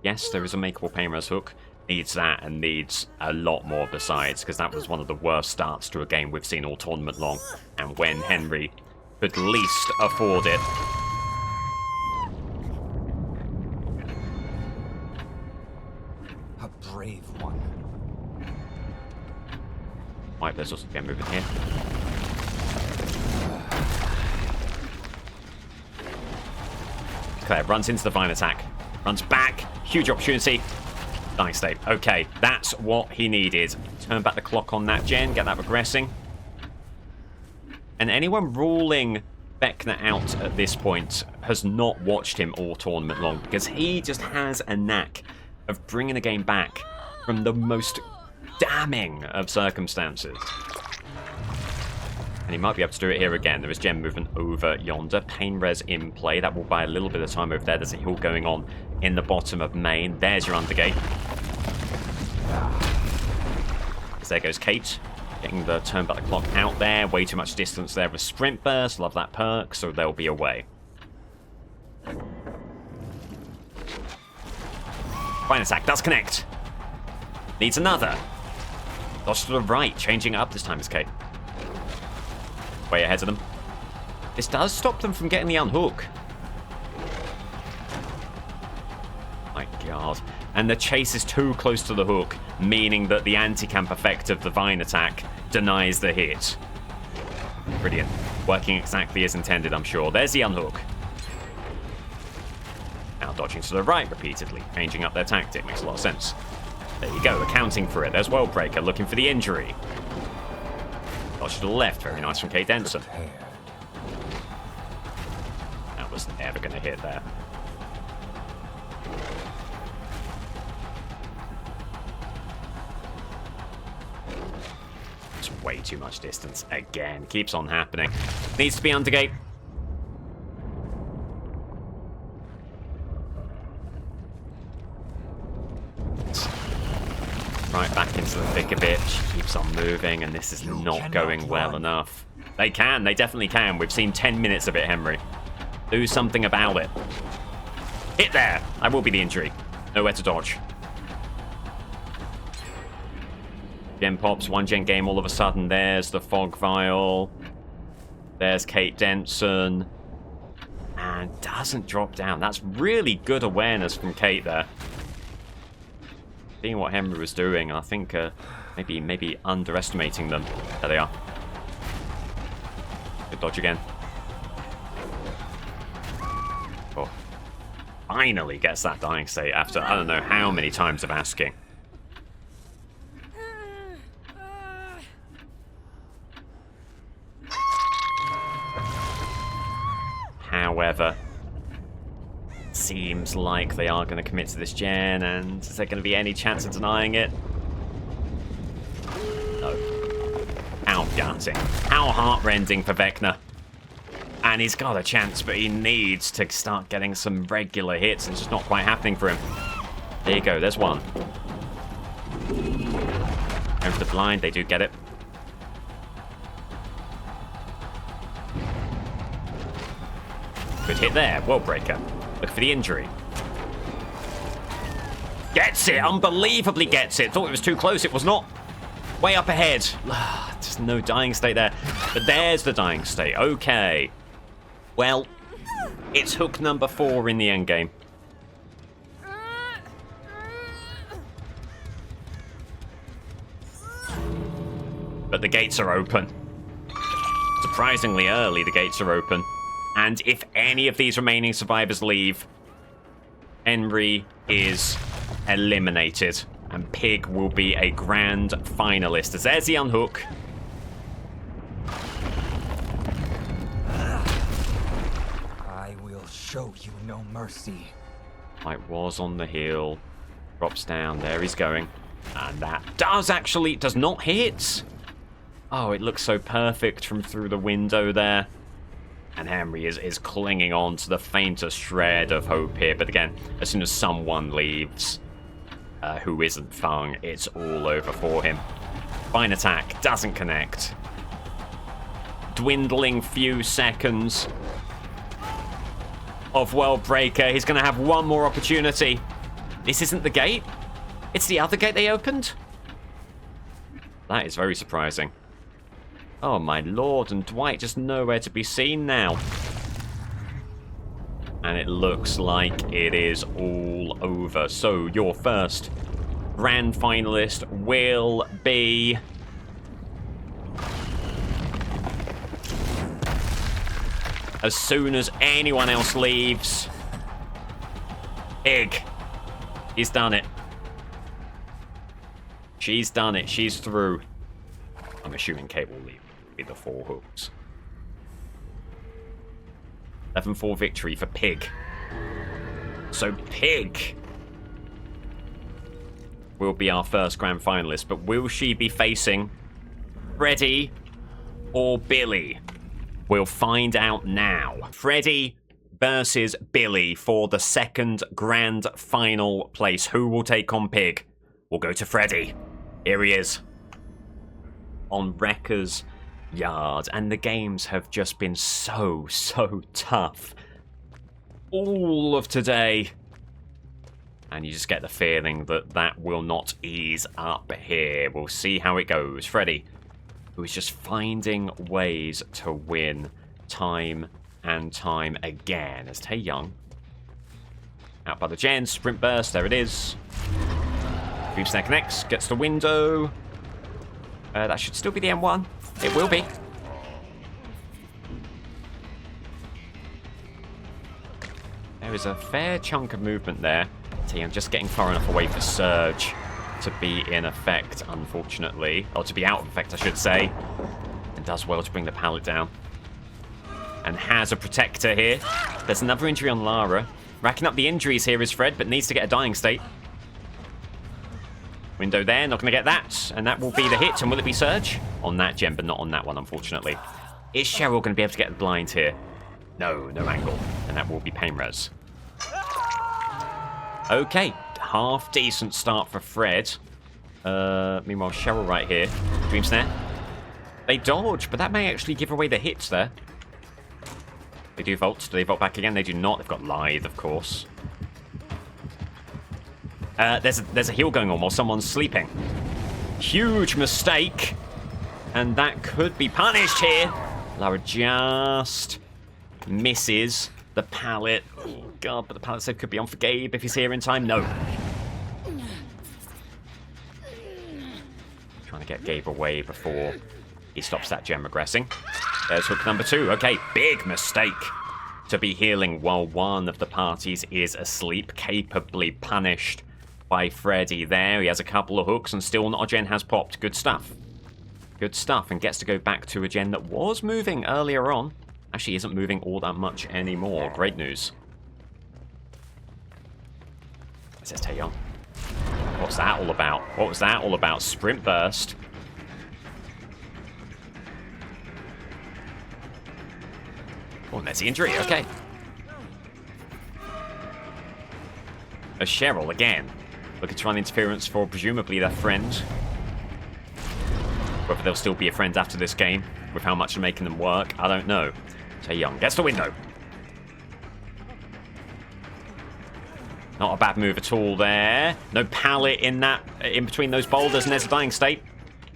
Yes, there is a makeable pain res hook. Needs that and needs a lot more besides, because that was one of the worst starts to a game we've seen all tournament long. And when Henry could least afford it. A brave one. Right, there's also game movement here. Claire runs into the Vine attack. Runs back. Huge opportunity. Nice save. Okay, that's what he needed. Turn back the clock on that gen. Get that regressing. And anyone ruling Vecna out at this point has not watched him all tournament long, because he just has a knack of bringing the game back from the most damning of circumstances. And he might be able to do it here again. There is gem movement over yonder. Pain res in play. That will buy a little bit of time over there. There's a hill going on in the bottom of main. There's your undergate. There goes Kate. Getting the turn back the clock out there. Way too much distance there with sprint burst. Love that perk. So they'll be away. Fine attack. Does connect. Needs another. Dodge to the right. Changing it up this time is Kate. Way ahead of them. This does stop them from getting the unhook. My god. And the chase is too close to the hook, meaning that the anti-camp effect of the Vine attack denies the hit. Brilliant. Working exactly as intended, I'm sure. There's the unhook. Now dodging to the right repeatedly, changing up their tactic. Makes a lot of sense. There you go, accounting for it. There's Worldbreaker looking for the injury. Dodge to the left, very nice from Kate Denson. That was never going to hit there. It's way too much distance again. Keeps on happening. Needs to be undergate. Right back into the thick of it. She keeps on moving, and this is not going well enough. They can. They definitely can. We've seen 10 minutes of it, Henry. Do something about it. Hit there. That will be the injury. Nowhere to dodge. Gen pops. 1 gen game all of a sudden. There's the Fog Vial. There's Kate Denson. And doesn't drop down. That's really good awareness from Kate there. Seeing what Henry was doing, and I think maybe underestimating them. There they are. Good dodge again. Oh. Finally gets that dying state after I don't know how many times of asking. However, seems like they are going to commit to this gen, and is there going to be any chance of denying it? No. How gutting. How heartrending for Vecna. And he's got a chance, but he needs to start getting some regular hits, and it's just not quite happening for him. There you go, there's one. Going for the blind, they do get it. Good hit there, Worldbreaker. Look for the injury. Gets it! Unbelievably gets it! Thought it was too close, it was not. Way up ahead. Just no dying state there. But there's the dying state. Okay. Well, it's hook number 4 in the endgame. But the gates are open. Surprisingly early, the gates are open. And if any of these remaining survivors leave, Henry is eliminated. And Pig will be a grand finalist. As there's the unhook. I will show you no mercy. Fight was on the heel. Drops down. There he's going. And that does not hit. Oh, it looks so perfect from through the window there. And Henry is clinging on to the faintest shred of hope here. But again, as soon as someone leaves, who isn't Fung, it's all over for him. Fine attack, doesn't connect. Dwindling few seconds of Worldbreaker. He's going to have one more opportunity. This isn't the gate. It's the other gate they opened. That is very surprising. Oh my lord, and Dwight just nowhere to be seen now. And it looks like it is all over. So your first grand finalist will be... as soon as anyone else leaves, Pig. He's done it. She's done it. She's through. I'm assuming Kate will leave with the 4 hooks. 11-4 victory for Pig. So Pig will be our first grand finalist, but will she be facing Freddy or Billy? We'll find out now. Freddy versus Billy for the second grand final place. Who will take on Pig? We'll go to Freddy. Here he is. On Wrecker's Yard. And the games have just been so tough. All of today. And you just get the feeling that that will not ease up here. We'll see how it goes. Freddy, who is just finding ways to win time and time again. As Tae-Young, out by the gen, sprint burst, there it is. Creep snare connects, gets the window. That should still be the M1. It will be. There is a fair chunk of movement there. I'm just getting far enough away for Surge to be in effect, unfortunately. Or to be out of effect, I should say. And does well to bring the pallet down. And has a protector here. There's another injury on Lara. Racking up the injuries here is Fred, but needs to get a dying state. Window there, not going to get that. And that will be the hit. And will it be Surge? On that gem, but not on that one, unfortunately. Is Cheryl going to be able to get the blind here? No, no angle. And that will be pain res. Okay, half decent start for Fred. Meanwhile, Cheryl right here. Dream Snare. They dodge, but that may actually give away the hits there. They do vault. Do they vault back again? They do not. They've got Lithe, of course. There's a heal going on while someone's sleeping. Huge mistake. And that could be punished here. Lara just misses the pallet. Oh, God, but the pallet save could be on for Gabe if he's here in time. No. Trying to get Gabe away before he stops that gem regressing. There's hook number 2. Okay, big mistake to be healing while one of the parties is asleep. Capably punished by Freddy there. He has a couple of hooks and still not a gen has popped. Good stuff. Good stuff, and gets to go back to a gen that was moving earlier on. Actually isn't moving all that much anymore. Great news. Says Taeyong. What's that all about? What was that all about? Sprint burst. Oh, and there's the injury. Okay. A Cheryl again. Looking to run interference for presumably their friend. Whether they'll still be a friend after this game, with how much they're making them work, I don't know. Taeyong gets the window. Not a bad move at all there. No pallet in between those boulders, and there's a dying state.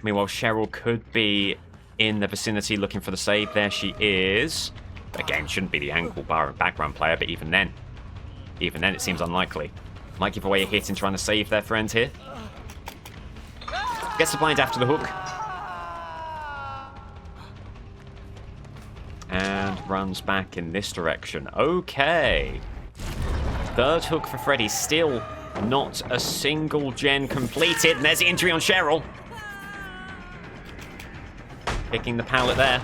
Meanwhile, Cheryl could be in the vicinity looking for the save. There she is. Again, shouldn't be the ankle bar and background player, but even then it seems unlikely. Might give away a hit in trying to save their friend here. Gets the blind after the hook. And runs back in this direction. Okay. Third hook for Freddy. Still not a single gen completed. And there's the injury on Cheryl. Picking the pallet there.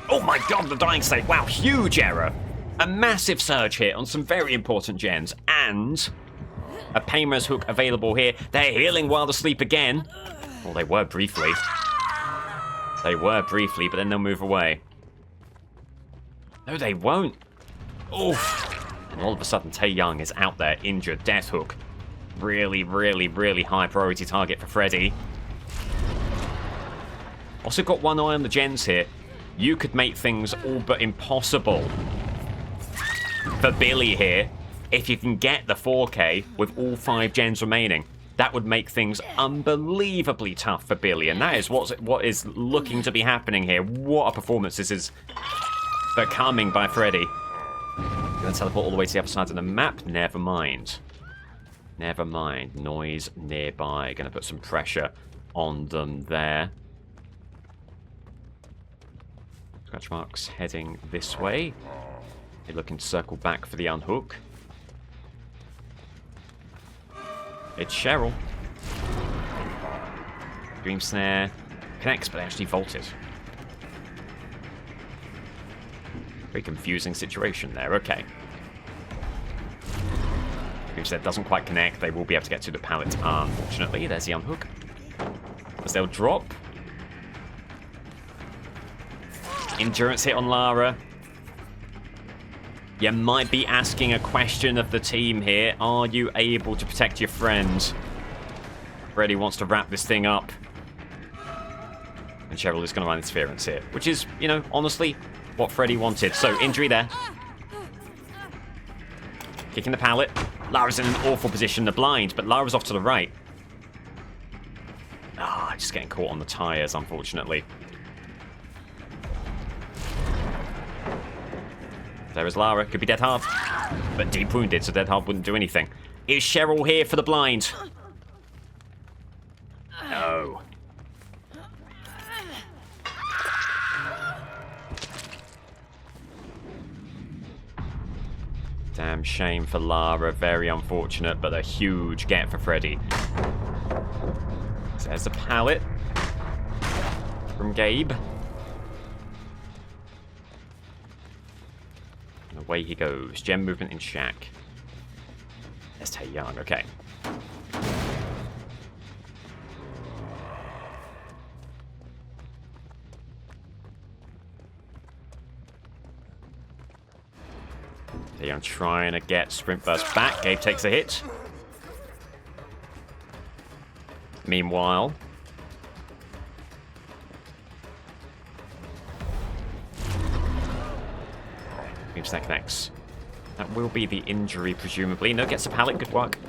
Oh my God, the dying state. Wow, huge error. A massive surge hit on some very important gens. And a Painrez hook available here. They're healing while asleep again. Well, they were briefly. They were briefly, but then they'll move away. No, they won't. Oof. And all of a sudden, Taeyong is out there, injured. Death hook. Really, really, really high priority target for Freddy. Also got one eye on the gens here. You could make things all but impossible for Billy here if you can get the 4K with all 5 gens remaining. That would make things unbelievably tough for Billy, and that is what is looking to be happening here. What a performance this is becoming by Freddy. Gonna teleport all the way to the other side of the map? Never mind. Never mind. Noise nearby. Gonna put some pressure on them there. Scratch marks heading this way. They're looking to circle back for the unhook. It's Cheryl. Dream Snare connects, but actually vaulted. Very confusing situation there. Okay. Dream Snare doesn't quite connect. They will be able to get to the pallet. Unfortunately, there's the unhook. As they'll drop. Endurance hit on Lara. You might be asking a question of the team here. Are you able to protect your friends? Freddy wants to wrap this thing up. And Cheryl is going to run interference here. Which is, you know, honestly, what Freddy wanted. So, injury there. Kicking the pallet. Lara's in an awful position, the blind, but Lara's off to the right. Ah, just getting caught on the tires, unfortunately. There is Lara. Could be dead hard. But deep wounded, so dead hard wouldn't do anything. Is Cheryl here for the blind? No. shame for Lara. Very unfortunate, but a huge get for Freddy. So there's the pallet from Gabe. And away he goes. Gem movement in Shack. There's Taeyang. Okay. Taeyang trying to get Sprint Burst back. Gabe takes a hit. Meanwhile, Snake connects. That will be the injury, presumably. No, gets a pallet. Good work.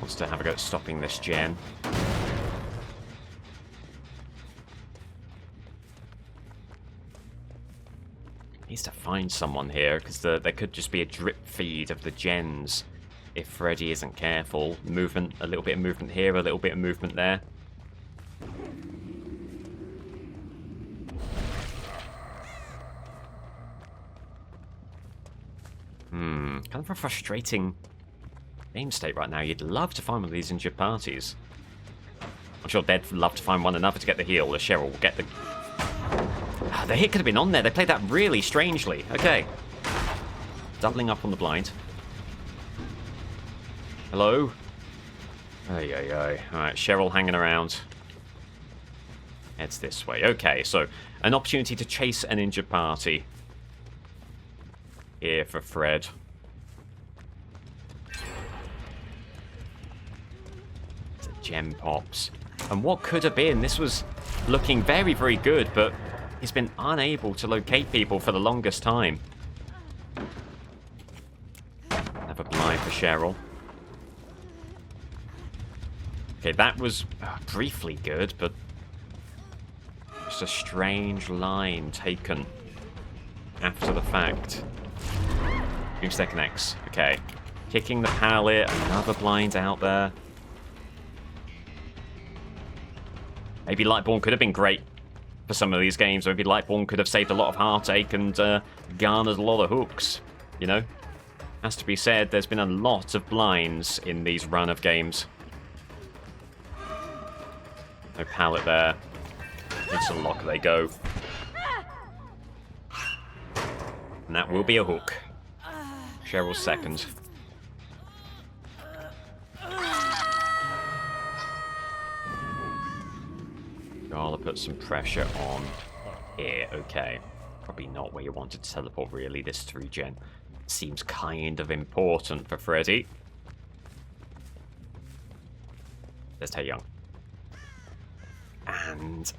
Wants to have a go at stopping this gen. Needs to find someone here, because there could just be a drip feed of the gens if Freddy isn't careful. Movement, a little bit of movement here, a little bit of movement there. Kind of a frustrating game state right now. You'd love to find one of these injured parties. I'm sure they'd love to find one another to get the heal. The Cheryl will get the... The hit could have been on there. They played that really strangely. Okay. Doubling up on the blind. Hello? Ay, ay, ay. Alright, Cheryl hanging around. Heads this way. Okay, so an opportunity to chase an injured party. Here for Fred. The gem pops. And what could have been? This was looking very, very good, but he's been unable to locate people for the longest time. Have a blind for Cheryl. Okay, that was briefly good, but just a strange line taken after the fact. Doomsday connects. Okay. Kicking the pallet. Another blind out there. Maybe Lightborn could have been great for some of these games. Maybe Lightborn could have saved a lot of heartache and garnered a lot of hooks. You know? Has to be said, there's been a lot of blinds in these run of games. No pallet there. It's a lock, they go. And that will be a hook. Cheryl's second. Gotta put some pressure on here. Okay. Probably not where you wanted to teleport, really. This 3-gen seems kind of important for Freddy. There's Taeyang. And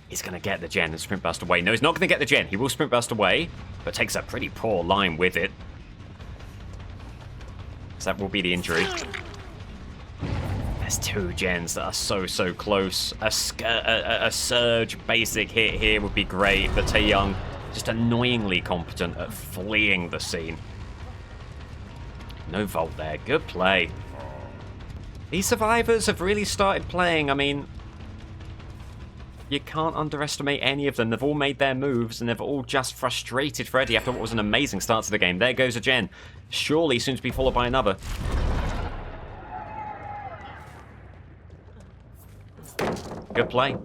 he's going to get the gen and sprint burst away. No, he's not going to get the gen. He will sprint burst away, but takes a pretty poor line with it. So that will be the injury. There's 2 gens that are so close. A surge basic hit here would be great, but Taeyang just annoyingly competent at fleeing the scene. No vault there. Good play. These survivors have really started playing. I mean, you can't underestimate any of them. They've all made their moves, and they've all just frustrated Freddy after what was an amazing start to the game. There goes a gen. Surely soon to be followed by another. Good play.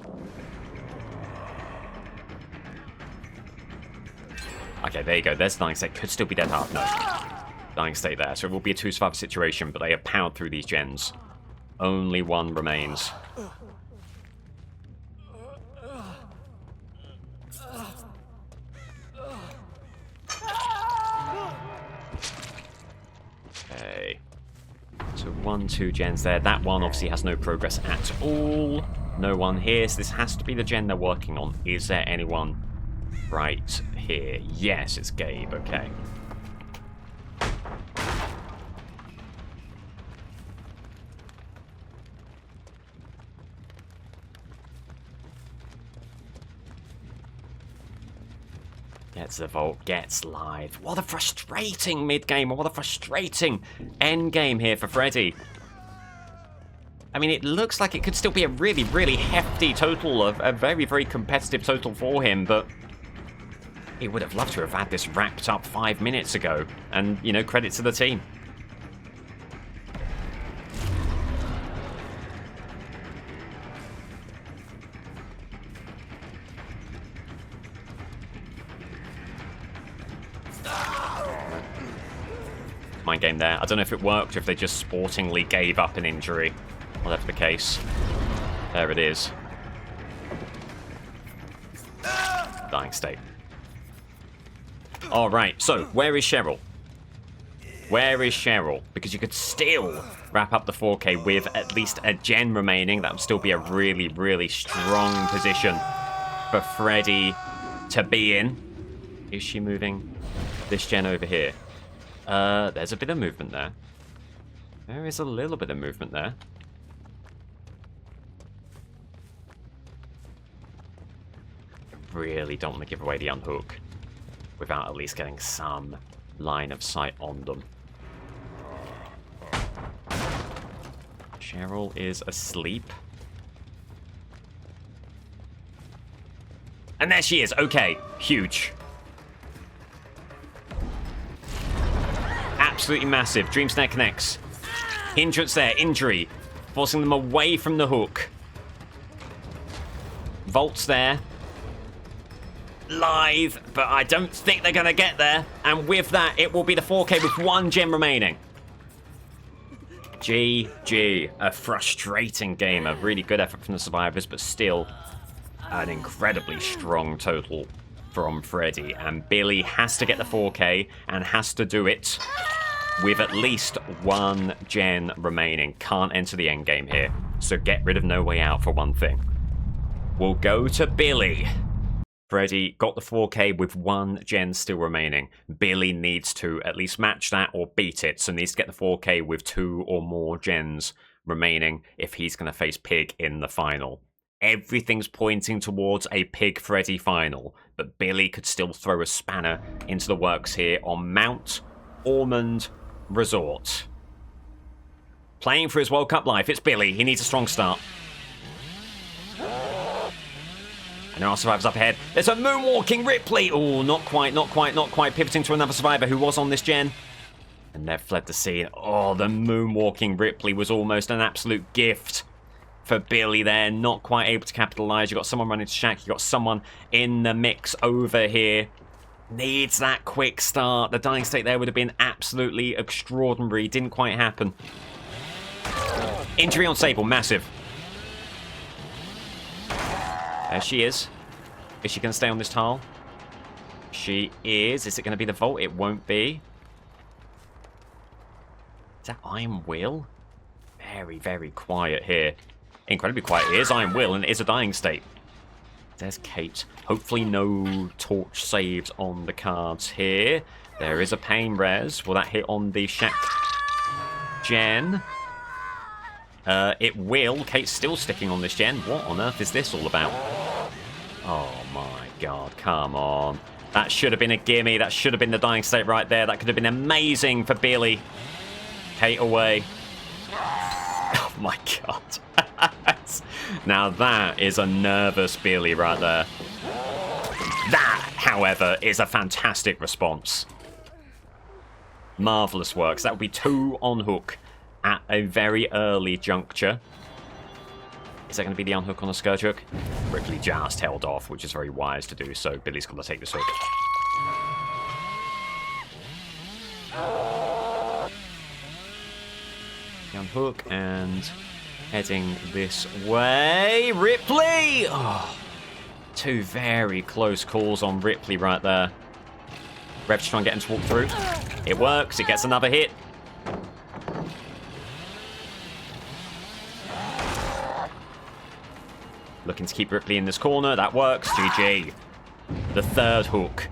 Okay, there you go. There's Dying State. Could still be dead hard. No. Dying State there. So it will be a 2-survivor situation, but they have powered through these gens. Only one remains. Okay. So 1-2 gens there. That one obviously has no progress at all. No one here, so this has to be the gen they're working on. Is there anyone right here? Yes, it's Gabe. Okay. Gets the vault, gets live. What a frustrating mid-game, what a frustrating end-game here for Freddy. I mean, it looks like it could still be a really, really hefty total, of a very, very competitive total for him, but He would have loved to have had this wrapped up 5 minutes ago. And, you know, credit to the team. Mind game there. I don't know if it worked or if they just sportingly gave up an injury. Whatever the case. There it is. Dying state. Alright, so where is Cheryl? Where is Cheryl? Because you could still wrap up the 4K with at least a gen remaining. That would still be a really, really strong position for Freddy to be in. Is she moving this gen over here? There's a bit of movement there. There is a little bit of movement there. I really don't want to give away the unhook without at least getting some line of sight on them. Cheryl is asleep. And there she is. Okay, huge. Absolutely massive. Dream Snare connects. Hindrance there. Injury. Forcing them away from the hook. Volt's there. Live, but I don't think they're going to get there. And with that, it will be the 4K with 1 gem remaining. GG. A frustrating game. A really good effort from the survivors, but still an incredibly strong total from Freddy. And Billy has to get the 4K and has to do it with at least 1 gen remaining. Can't enter the end game here. So get rid of No Way Out for one thing. We'll go to Billy. Freddy got the 4K with 1 gen still remaining. Billy needs to at least match that or beat it. So needs to get the 4K with 2 or more gens remaining if he's going to face Pig in the final. Everything's pointing towards a Pig Freddy final, but Billy could still throw a spanner into the works here on Mount Ormond Resort. Playing for his World Cup life, it's Billy. He needs a strong start. And there are survivors up ahead. There's a moonwalking Ripley. Oh, not quite, not quite, not quite. Pivoting to another survivor who was on this gen. And they've fled the scene. Oh, the moonwalking Ripley was almost an absolute gift for Billy there. Not quite able to capitalize. You've got someone running to Shack. You've got someone in the mix over here. Needs that quick start. The dying state there would have been absolutely extraordinary. Didn't quite happen. Injury on Sable, massive. There she is. Is she going to stay on this tile? She is. Is it going to be the vault? It won't be. Is that Iron Will? Very, very quiet here. Incredibly quiet. It is Iron Will and it is a dying state. There's Kate. Hopefully no torch saves on the cards here. There is a pain res. Will that hit on the Shack gen? It will. Kate's still sticking on this gen. What on earth is this all about? Oh my god, come on. That should have been a gimme. That should have been the dying state right there. That could have been amazing for Billy. Kate away. Oh my god. Now that is a nervous Billy right there. That, however, is a fantastic response. Marvellous works. That would be 2 on hook at a very early juncture. Is that going to be the unhook on a Scourge hook? Ripley just held off, which is very wise to do, so Billy's got to take this hook. The unhook and heading this way. Ripley! Oh, 2 very close calls on Ripley right there. Rev's trying to get him to walk through. It works. It gets another hit. Looking to keep Ripley in this corner. That works. GG. The 3rd hook.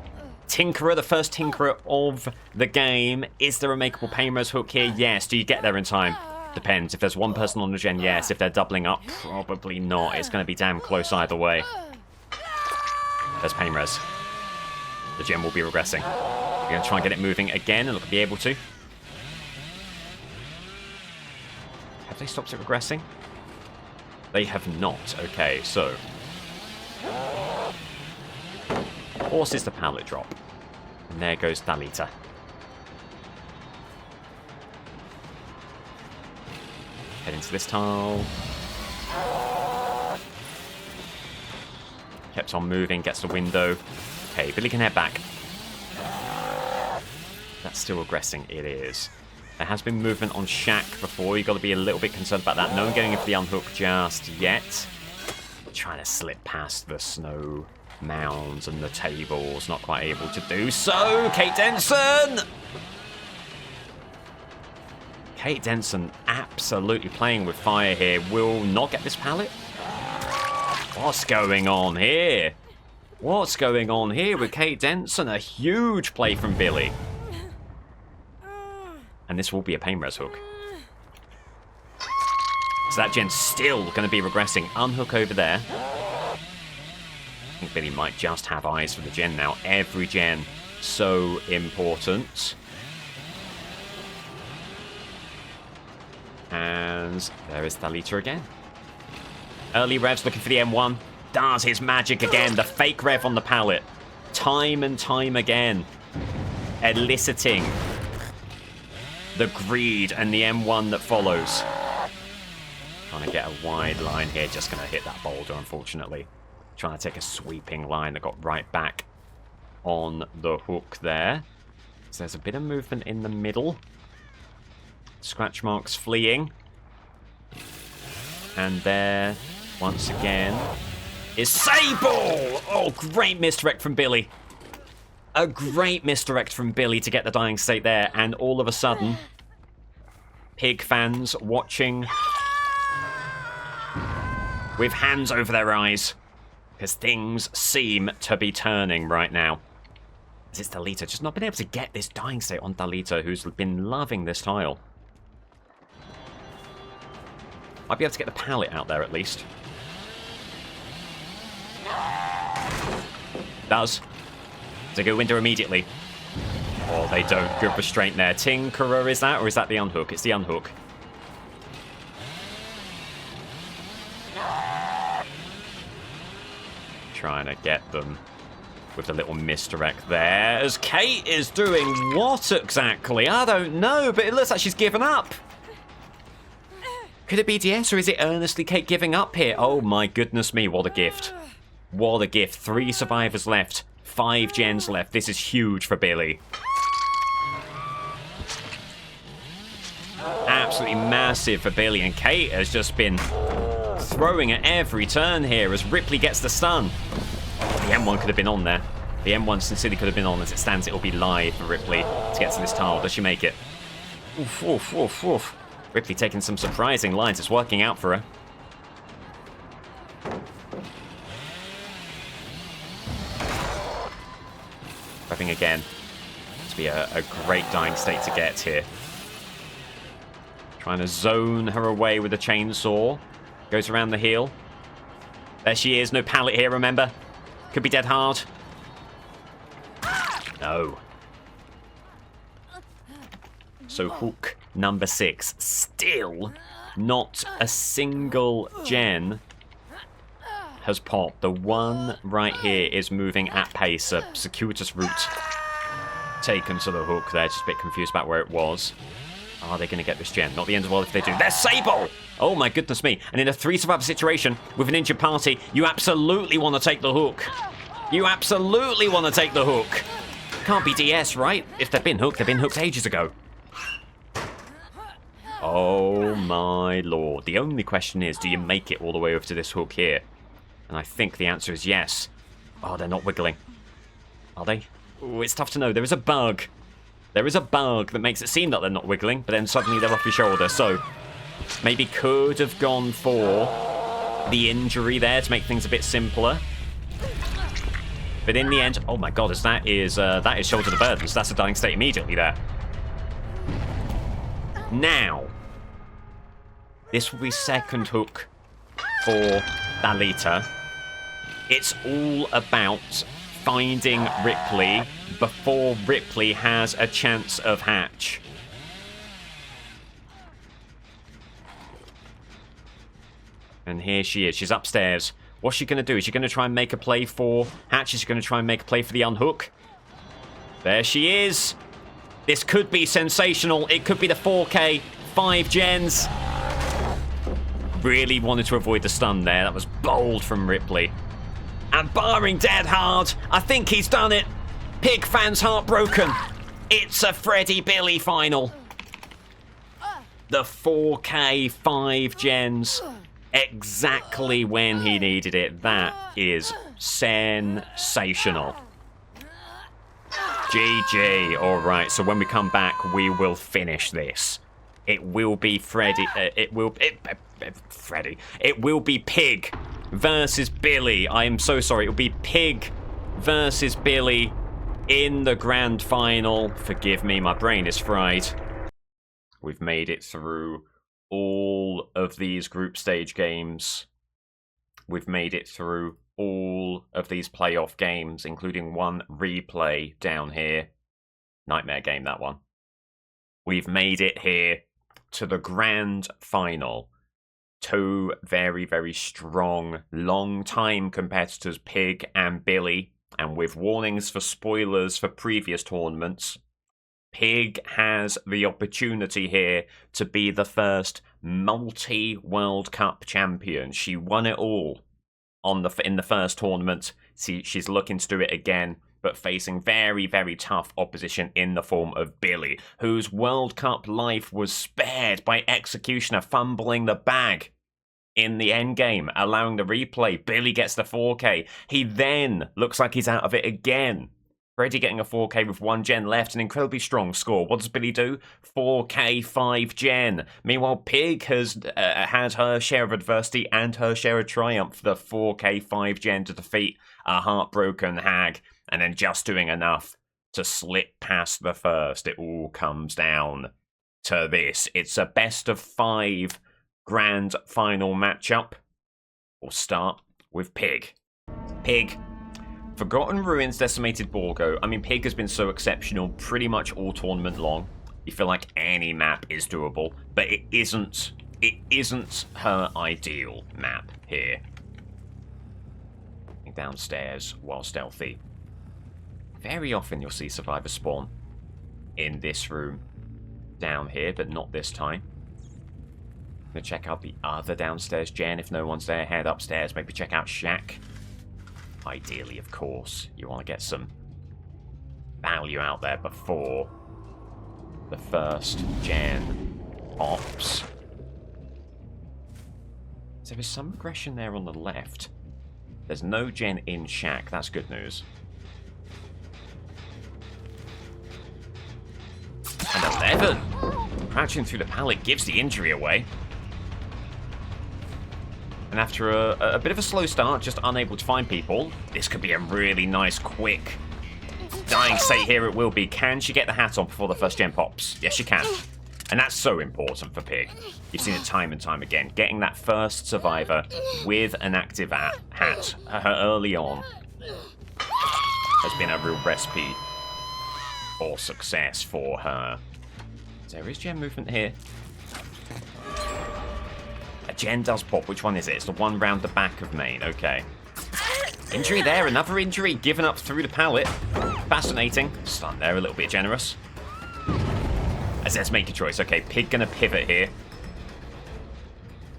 Tinkerer, the first Tinkerer of the game. Is there a makeable pain res hook here? Yes. Do you get there in time? Depends. If there's one person on the gen, yes. If they're doubling up, probably not. It's going to be damn close either way. There's pain res. The gen will be regressing. We're going to try and get it moving again and look to be able to. Have they stopped it regressing? They have not. Okay, so forces the pallet drop. And there goes Thalita. Head into this tile. Kept on moving, gets the window. Okay, Billy can head back. That's still aggressing. It is. There has been movement on Shaq before. You've got to be a little bit concerned about that. No one getting in for the unhook just yet. Trying to slip past the snow mounds and the tables. Not quite able to do so. Kate Denson! Kate Denson absolutely playing with fire here. Will not get this pallet. What's going on here? What's going on here with Kate Denson? A huge play from Billy. And this will be a pain res hook. So that gen's still going to be regressing. Unhook over there. I think Billy might just have eyes for the gen now. Every gen so important. And there is Thalita again. Early revs looking for the M1. Does his magic again. The fake rev on the pallet. Time and time again. Eliciting the greed and the M1 that follows. Trying to get a wide line here. Just going to hit that boulder, unfortunately. Trying to take a sweeping line that got right back on the hook there. So there's a bit of movement in the middle. Scratch marks fleeing. And there, once again, is Sable! Oh, great misdirect from Billy. A great misdirect from Billy to get the dying state there. And all of a sudden, Pig fans watching with hands over their eyes. Because things seem to be turning right now. As it's Thalita, just not been able to get this dying state on Thalita, who's been loving this tile. Might be able to get the pallet out there at least. Does. They go window immediately. Oh, they don't. Good restraint there. Tinkerer, is that? Or is that the unhook? It's the unhook. Trying to get them with a little misdirect there. As Kate is doing what exactly? I don't know, but it looks like she's given up. Could it be DS, or is it earnestly Kate giving up here? Oh my goodness me, what a gift. What a gift. 3 survivors left. 5 gens left. This is huge for Billy. Absolutely massive for Billy, and Kate has just been throwing at every turn here as Ripley gets the stun. Oh, the M1 could have been on there. The M1 sincerely could have been on. As it stands, it will be live for Ripley to get to this tile. Does she make it? Oof, oof, oof, oof. Ripley taking some surprising lines. It's working out for her. Prepping again. To be a great dying state to get here. Trying to zone her away with a chainsaw. Goes around the heel. There she is. No pallet here, remember? Could be dead hard. No. So hook number 6. Still not a single gen has popped. The one right here is moving at pace. A circuitous route taken to the hook there. Just a bit confused about where it was. Are they going to get this gen? Not the end of the world if they do. There's Sable! Oh my goodness me. And in a 3-survivor situation with an injured party, you absolutely want to take the hook. You absolutely want to take the hook. Can't be DS, right? If they've been hooked ages ago. Oh my lord. The only question is, do you make it all the way over to this hook here? And I think the answer is yes. Oh, they're not wiggling. Are they? Ooh, it's tough to know. There is a bug. There is a bug that makes it seem that they're not wiggling, but then suddenly they're off your shoulder. So maybe could have gone for the injury there to make things a bit simpler. But in the end, oh my god, that is shoulder the burden. So that's a dying state immediately there. Now, this will be second hook for Thalita. It's all about finding Ripley before Ripley has a chance of hatch. And here she is. She's upstairs What's she going to do? Is she going to try and make a play for Hatch? Is she going to try and make a play for the unhook? There she is. This could be sensational. It could be the 4K 5 gens. Really wanted to avoid the stun there. That was bold from Ripley. And barring dead hard, I think he's done it. Pig fans heartbroken. It's a Freddy Billy final. The 4K 5 gens. Exactly when he needed it. That is sensational. GG. Alright, so when we come back, we will finish this. It will be Freddy. It will be Pig versus Billy. I am so sorry. It will be Pig versus Billy in the grand final. Forgive me, my brain is fried. We've made it through all of these group stage games. We've made it through all of these playoff games, including one replay down here. Nightmare game, that one. We've made it here to the grand final. Two very, very strong, long-time competitors, Pig and Billy. And with warnings for spoilers for previous tournaments, Pig has the opportunity here to be the first multi-World Cup champion. She won it all in the first tournament. She's looking to do it again, but facing very, very tough opposition in the form of Billy, whose World Cup life was spared by Executioner fumbling the bag in the endgame, allowing the replay. Billy gets the 4K. He then looks like he's out of it again. Freddy getting a 4K with 1 gen left, an incredibly strong score. What does Billy do? 4K 5 gen. Meanwhile, Pig has had her share of adversity and her share of triumph. The 4K 5 gen to defeat a heartbroken Hag, and then just doing enough to slip past the first. It all comes down to this. It's a best of 5 grand final matchup. We'll start with Pig. Pig. Forgotten Ruins, Decimated Borgo. I mean, Pig has been so exceptional pretty much all tournament long. You feel like any map is doable, but it isn't her ideal map here. Downstairs while stealthy. Very often you'll see survivors spawn in this room down here, but not this time. I'm gonna check out the other downstairs gen. If no one's there, head upstairs. Maybe check out Shack. Ideally, of course, you want to get some value out there before the first gen ops. So there's some aggression there on the left. There's no gen in Shack. That's good news. And 11! Crouching through the pallet gives the injury away. And after a bit of a slow start, just unable to find people, this could be a really nice, quick dying state here. It will be. Can she get the hat on before the first gen pops? Yes, she can. And that's so important for Pig. You've seen it time and time again. Getting that first survivor with an active hat early on has been a real recipe for success for her. There is gen movement here. A gen does pop. Which one is it? It's the one round the back of main. Okay. Injury there. Another injury given up through the pallet. Fascinating. Stun there. A little bit generous. As let's make a choice. Okay, Pig gonna pivot here.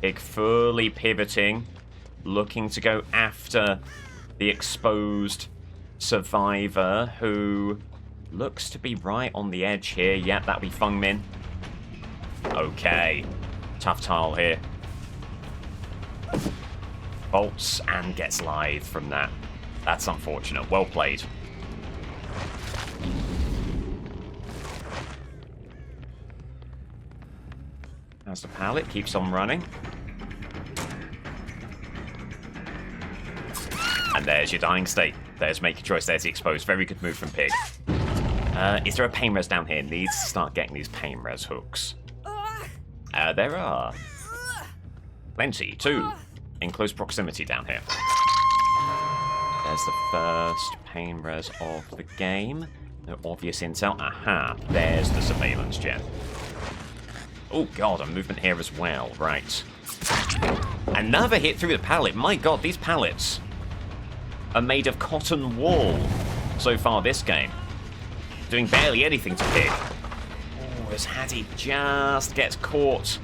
Pig fully pivoting. Looking to go after the exposed survivor who looks to be right on the edge here. Yep, that'll be Feng Min. Okay. Tough tile here. Bolts and gets live from that. That's unfortunate. Well played. As the pallet keeps on running. And there's your dying state. There's make your choice. There's the exposed. Very good move from Pig. Is there a pain res down here? Needs to start getting these pain res hooks. There are. Plenty, too. In close proximity down here. There's the first pain res of the game. No obvious intel. Aha. There's the surveillance gen. Oh god, a movement here as well. Right. Another hit through the pallet. My god, these pallets are made of cotton wool so far this game. Doing barely anything to Pig. Oh, as Hattie just gets caught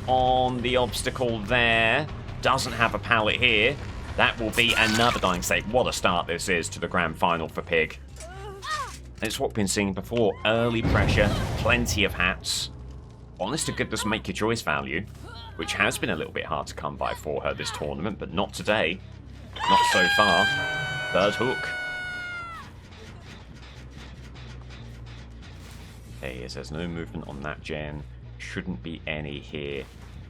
on the obstacle there. Doesn't have a pallet here. That will be another dying state. What a start this is to the grand final for Pig. It's what we've been seeing before. Early pressure, plenty of hats. Honest to goodness make your choice value, which has been a little bit hard to come by for her this tournament, but not today. Not so far. Third hook. Okay, as there's no movement on that gen, shouldn't be any here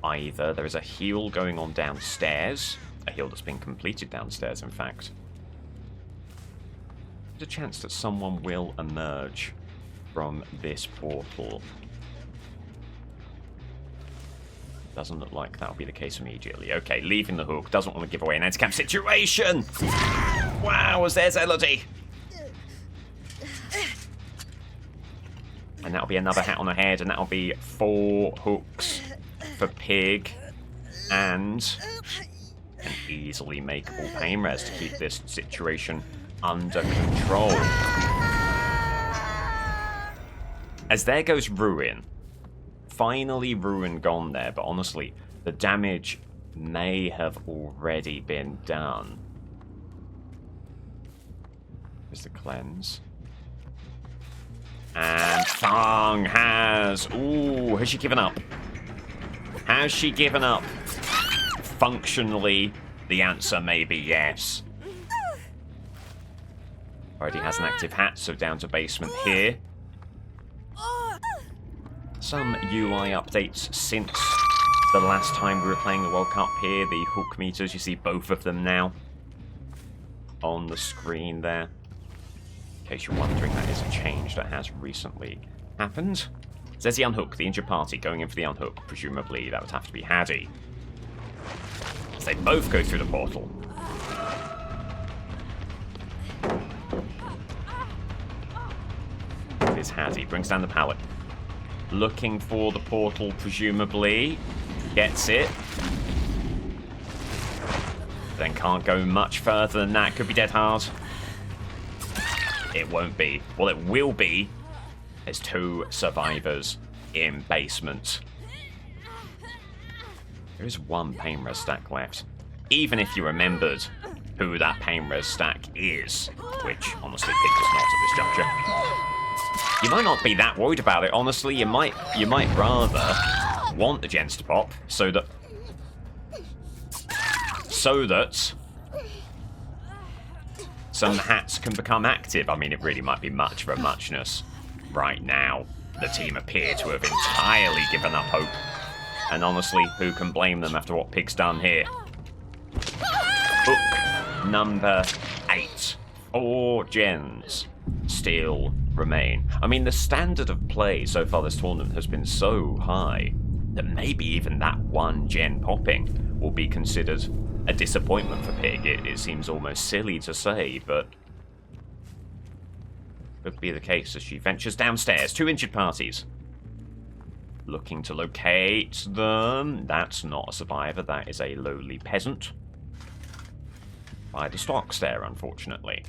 either. There is a heal going on downstairs. A heal that's been completed downstairs, in fact. There's a chance that someone will emerge from this portal. Doesn't look like that'll be the case immediately. Okay, leaving the hook. Doesn't want to give away an anti-camp situation. Wow, as there's Elodie. And that'll be another hat on the head, and that'll be 4 hooks for Pig. And an easily makeable pain res to keep this situation under control. As there goes Ruin. Finally Ruin gone there, but honestly, the damage may have already been done. There's the cleanse. And Fang has... Ooh, has she given up? Has she given up? Functionally, the answer may be yes. Already has an active hat, so down to basement here. Some UI updates since the last time we were playing the World Cup here. The hook meters, you see both of them now on the screen there. In case you're wondering, that is a change that has recently happened. There's the unhook, the injured party going in for the unhook. Presumably that would have to be Hattie. As they both go through the portal. Here's Hattie, brings down the pallet. Looking for the portal, presumably. Gets it. Then can't go much further than that. Could be dead hard. It won't be. Well, it will be. There's 2 survivors in basement. There is 1 pain res stack left. Even if you remembered who that pain res stack is, which honestly Pig does not at this juncture. You might not be that worried about it, honestly. You might rather want the gens to pop so that some hats can become active. I mean, it really might be much of a muchness right now. The team appear to have entirely given up hope. And honestly, who can blame them after what Pig's done here? Hook number 8. 4 gens still remain. I mean, the standard of play so far this tournament has been so high that maybe even that 1 gen popping will be considered a disappointment for Pig. It seems almost silly to say, but could be the case as she ventures downstairs. 2 injured parties. Looking to locate them. That's not a survivor, that is a lowly peasant. By the stocks there, unfortunately.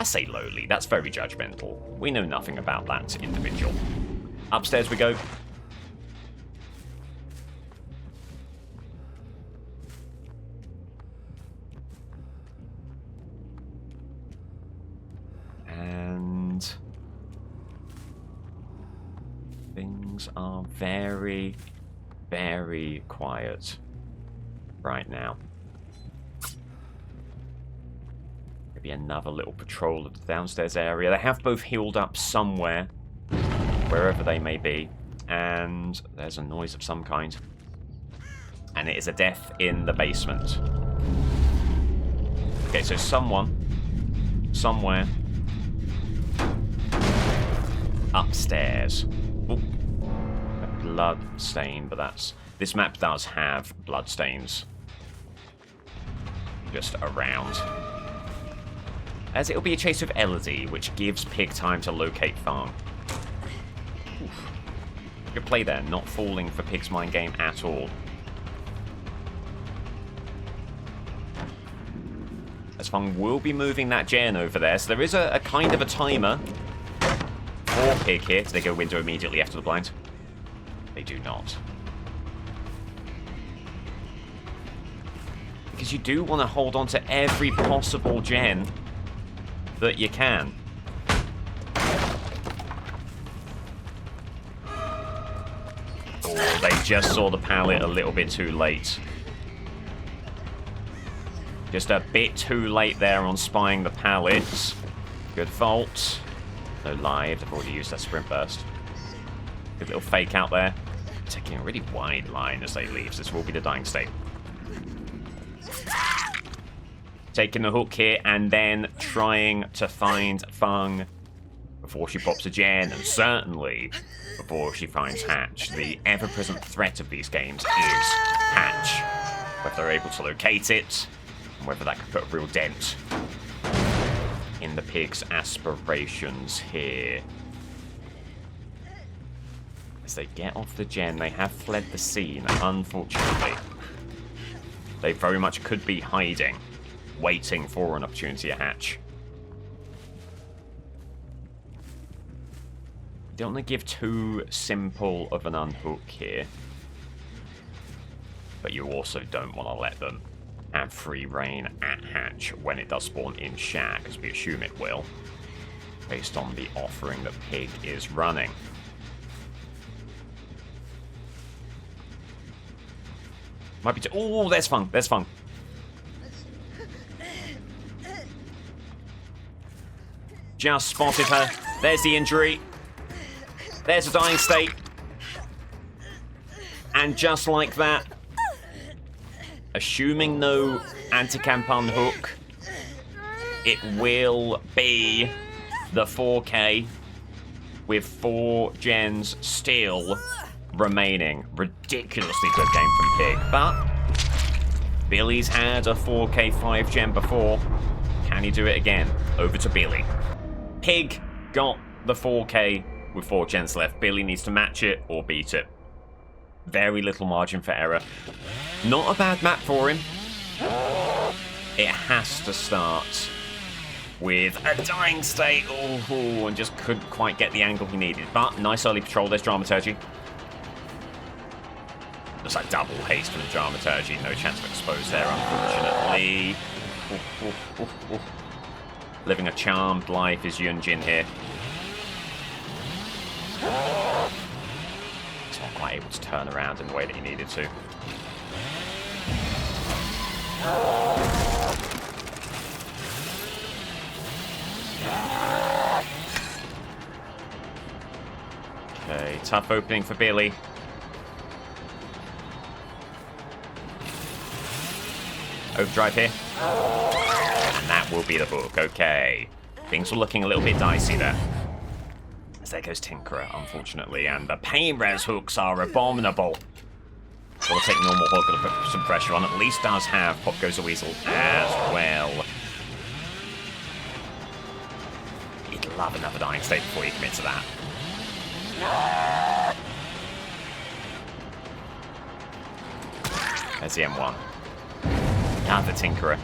I say lowly, that's very judgmental. We know nothing about that individual. Upstairs we go. And things are very, very quiet right now. Maybe another little patrol of the downstairs area. They have both healed up somewhere, wherever they may be. And there's a noise of some kind. And it is a death in the basement. Okay, so someone, somewhere, upstairs. Ooh, a blood stain, but that's... This map does have blood stains just around. As it'll be a chase of Elodie, which gives Pig time to locate Fang. Oof. Good play there, not falling for Pig's mind game at all. As Fung will be moving that gen over there, so there is a kind of a timer for Pig here. Do they go window immediately after the blind? They do not. Because you do want to hold on to every possible gen that you can. Oh, they just saw the pallet a little bit too late. Just a bit too late there on spying the pallets. Good fault. No live, they've already used their sprint burst. Good little fake out there. Taking a really wide line as they leave. This will be the dying state. Taking the hook here and then trying to find Fung before she pops a gen, and certainly before she finds Hatch. The ever-present threat of these games is Hatch. Whether they're able to locate it, and whether that could put a real dent in the Pig's aspirations here. As they get off the gen, they have fled the scene, unfortunately. They very much could be hiding, waiting for an opportunity to hatch. Don't want to give too simple of an unhook here. But you also don't want to let them have free reign at hatch when it does spawn in shack, as we assume it will, based on the offering that Pig is running. Might be oh, there's Fung. There's Fung. Just spotted her. There's the injury. There's a dying state. And just like that, assuming no anti-camp unhook, it will be the 4K with 4 gens still remaining. Ridiculously good game from Pig, but Billy's had a 4K 5 gen before. Can he do it again? Over to Billy. Pig got the 4K with 4 gens left. Billy needs to match it or beat it. Very little margin for error. Not a bad map for him. It has to start with a dying state. Oh, and just couldn't quite get the angle he needed. But nice early patrol. There's Dramaturgy. Looks like double haste from the Dramaturgy. No chance of expose there, unfortunately. Living a charmed life is Yunjin here. He's not quite able to turn around in the way that he needed to. Okay, tough opening for Billy. Overdrive here. And that will be the hook. Okay. Things were looking a little bit dicey there. As there goes Tinkerer, unfortunately. And the pain res hooks are abominable. We'll take normal hook, gonna put some pressure on. At least does have Pop Goes the Weasel as well. You'd love another dying state before you commit to that. There's the M1. Ah, the Tinkerer.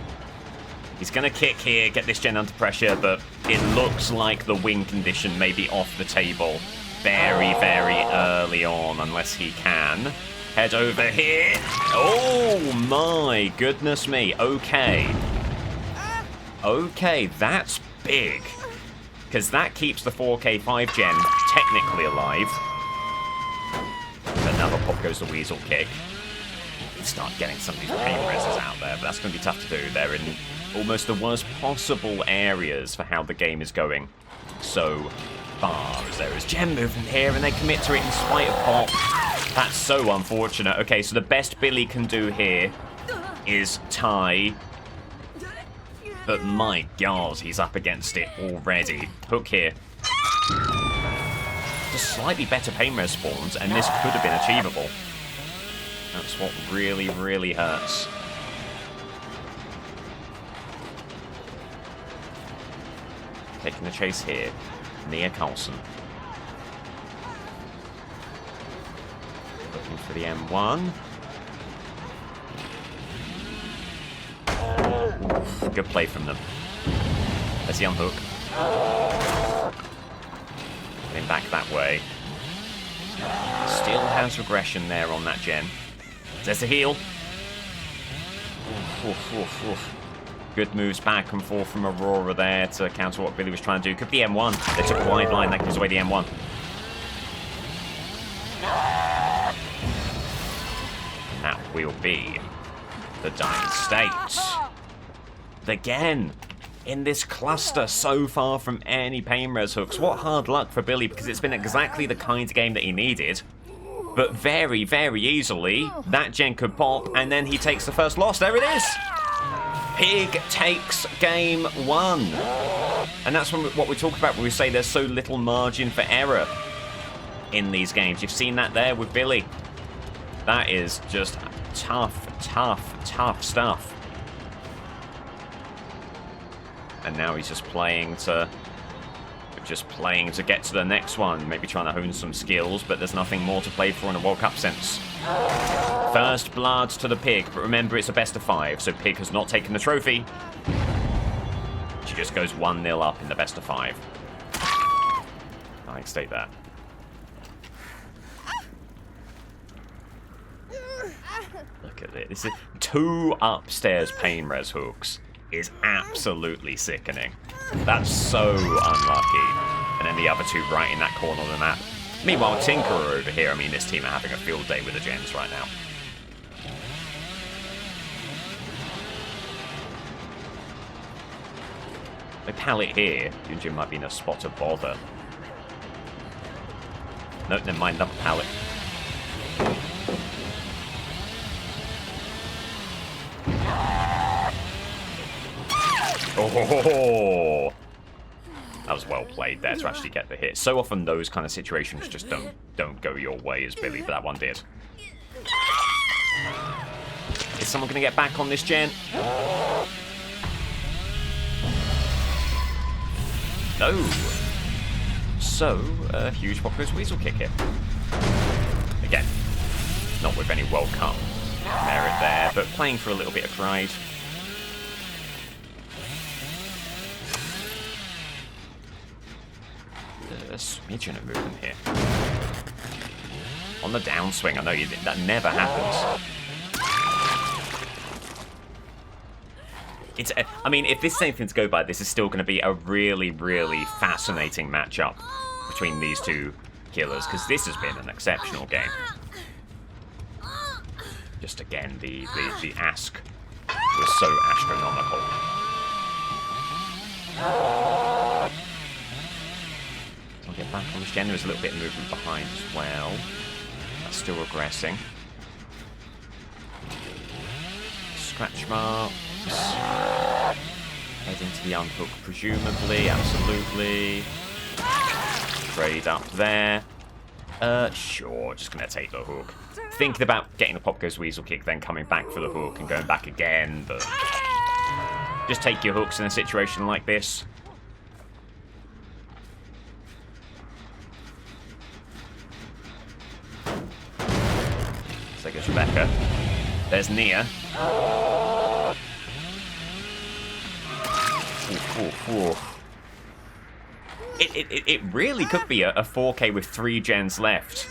He's going to kick here, get this gen under pressure, but it looks like the wing condition may be off the table very, very early on, unless he can. Head over here. Oh, my goodness me. Okay. Okay, that's big. Because that keeps the 4K 5 gen technically alive. Another Pop Goes the Weasel kick. Start getting some of these pain reses out there, but that's going to be tough to do. They're in almost the worst possible areas for how the game is going so far. As there is gem movement here, and they commit to it in spite of Pop. That's so unfortunate. Okay, so the best Billy can do here is tie. But my God, he's up against it already. Hook here. Just slightly better pain res spawns, and this could have been achievable. That's what really, really hurts. Taking the chase here. Nia Carlson. for the M1. Oof, good play from them. Let's see unhook. Getting back that way. Still has regression there on that gen. There's the heal. Oof, oof, oof. Good moves back and forth from Aurora there to counter what Billy was trying to do. Could be M1. They took a wide line. That gives away the M1. And that will be the dying state. Again, in this cluster so far from any pain res hooks. What hard luck for Billy, because it's been exactly the kind of game that he needed. But very, very easily, that gen could pop, and then he takes the first loss. There it is! Pig takes game 1. And that's what we talk about when we say there's so little margin for error in these games. You've seen that there with Billy. That is just tough, tough, tough stuff. And now he's just playing to get to the next one. Maybe trying to hone some skills, but there's nothing more to play for in a World Cup sense. First blood to the Pig, but remember it's a best of 5, so Pig has not taken the trophy. She just goes 1-0 up in the best of 5. I can state that. Look at it. This is 2 upstairs pain res hooks. Is absolutely sickening. That's so unlucky. And then the other 2 right in that corner of the map. Meanwhile, Tinkerer over here, I mean, this team are having a field day with the gens right now. The pallet here, Yunjin might be in a spot of bother. No, never mind, another pallet. Oh, that was well played there to actually get the hit. So often those kind of situations just don't go your way as Billy, but that one did. Is someone going to get back on this gen? No. So, a huge pop goes Weasel Kick here. Again, not with any World Cup merit there, but playing for a little bit of pride. A smidgen of movement here. On the downswing, I know that never happens. I mean, if this is anything to go by, this is still going to be a really, really fascinating matchup between these 2 killers, because this has been an exceptional game. Just again, the ask was so astronomical. I'll get back on this gen. There was a little bit of movement behind as well. That's still regressing. Scratch marks. Heading to the unhook, presumably. Absolutely. Trade up there. Sure. Just going to take the hook. Thinking about getting the pop goes Weasel Kick, then coming back for the hook and going back again, but just take your hooks in a situation like this. So goes Rebecca. There's Nia. It really could be a 4K with 3 gens left,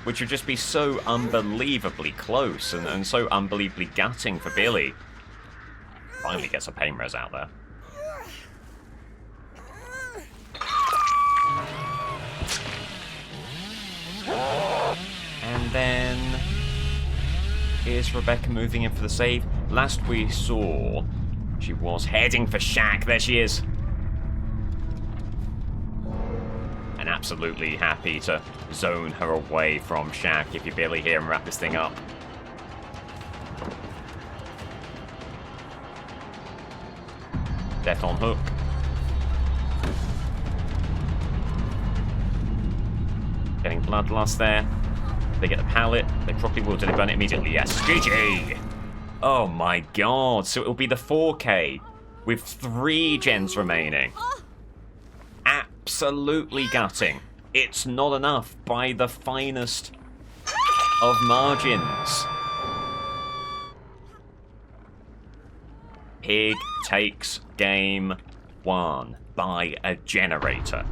which would just be so unbelievably close and so unbelievably gutting for Billy. Finally gets a pain res out there. And then is Rebecca moving in for the save? Last we saw, she was heading for Shaq. There she is. And absolutely happy to zone her away from Shaq. If you Billy here and wrap this thing up. Death on hook. Getting bloodlust there. They get the pallet. They probably will. Do they burn it immediately? Yes. GG! Oh my god. So it'll be the 4K with 3 gens remaining. Absolutely gutting. It's not enough by the finest of margins. Pig takes game 1 by a generator.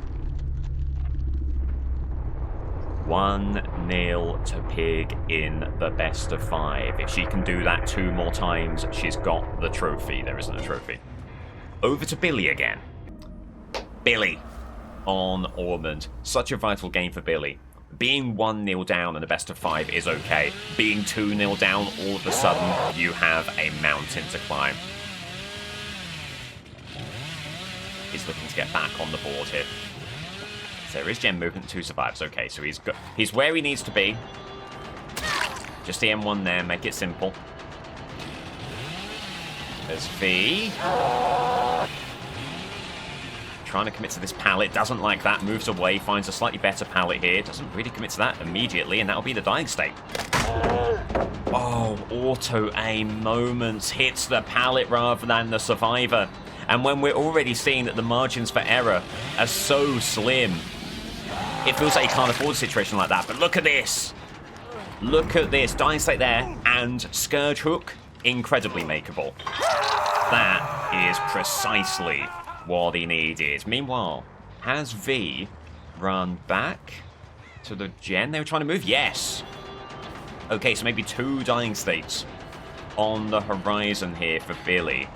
1-0 to Pig in the best of 5. If she can do that 2 more times, she's got the trophy. There isn't a trophy. Over to Billy again. Billy on Ormond. Such a vital game for Billy. Being 1-0 down in the best of 5 is okay. Being 2-0 down, all of a sudden, you have a mountain to climb. He's looking to get back on the board here. So there is gem movement, 2 survives. Okay, so he's where he needs to be. Just the M1 there, make it simple. There's V. Trying to commit to this pallet, doesn't like that, moves away, finds a slightly better pallet here. Doesn't really commit to that immediately, and that'll be the dying state. Oh, auto aim moments, hits the pallet rather than the survivor. And when we're already seeing that the margins for error are so slim, it feels like you can't afford a situation like that. But look at this. Look at this. Dying state there. And Scourge Hook, incredibly makeable. That is precisely what he needed. Meanwhile, has V run back to the gen they were trying to move? Yes. Okay, so maybe 2 dying states on the horizon here for Billy.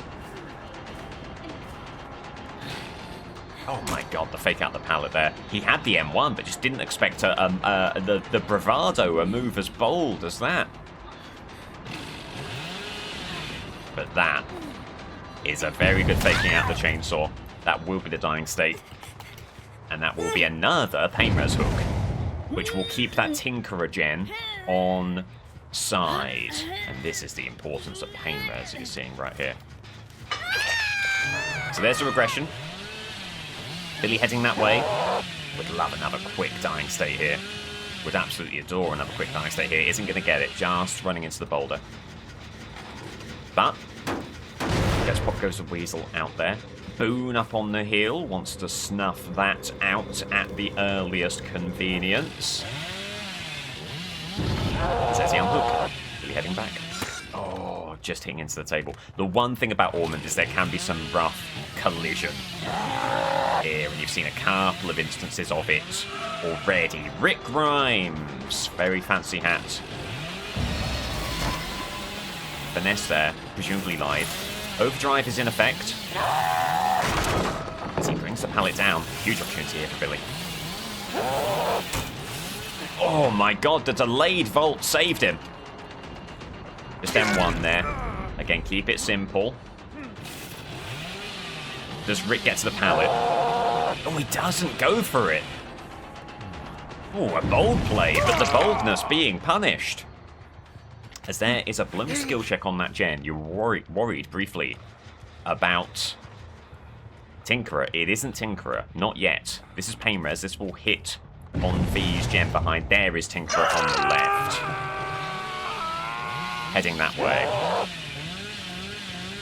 Oh my god, the fake out the pallet there. He had the M1, but just didn't expect the bravado, a move as bold as that. But that is a very good faking out the chainsaw. That will be the dying state. And that will be another pain res hook, which will keep that Tinkerer gen on side. And this is the importance of pain res that you're seeing right here. So there's the regression. Billy heading that way. Would love another quick dying state here. Would absolutely adore another quick dying state here. Isn't going to get it. Just running into the boulder. But guess Pop goes the Weasel out there. Boone up on the hill. Wants to snuff that out at the earliest convenience. Says he unhook. Billy heading back. Oh, just hitting into the table. The one thing about Ormond is there can be some rough collision here, and you've seen a couple of instances of it already. Rick Grimes, very fancy hat. Finesse there, presumably live. Overdrive is in effect. As he brings the pallet down, huge opportunity here for Billy. Oh my god, the delayed vault saved him. Just M1 there. Again, keep it simple. Does Rick get to the pallet? Oh, he doesn't go for it. Oh, a bold play, but the boldness being punished. As there is a blown skill check on that gen. You're worried briefly about Tinkerer. It isn't Tinkerer, not yet. This is pain res. This will hit on V's gen behind. There is Tinkerer on the left. Heading that way.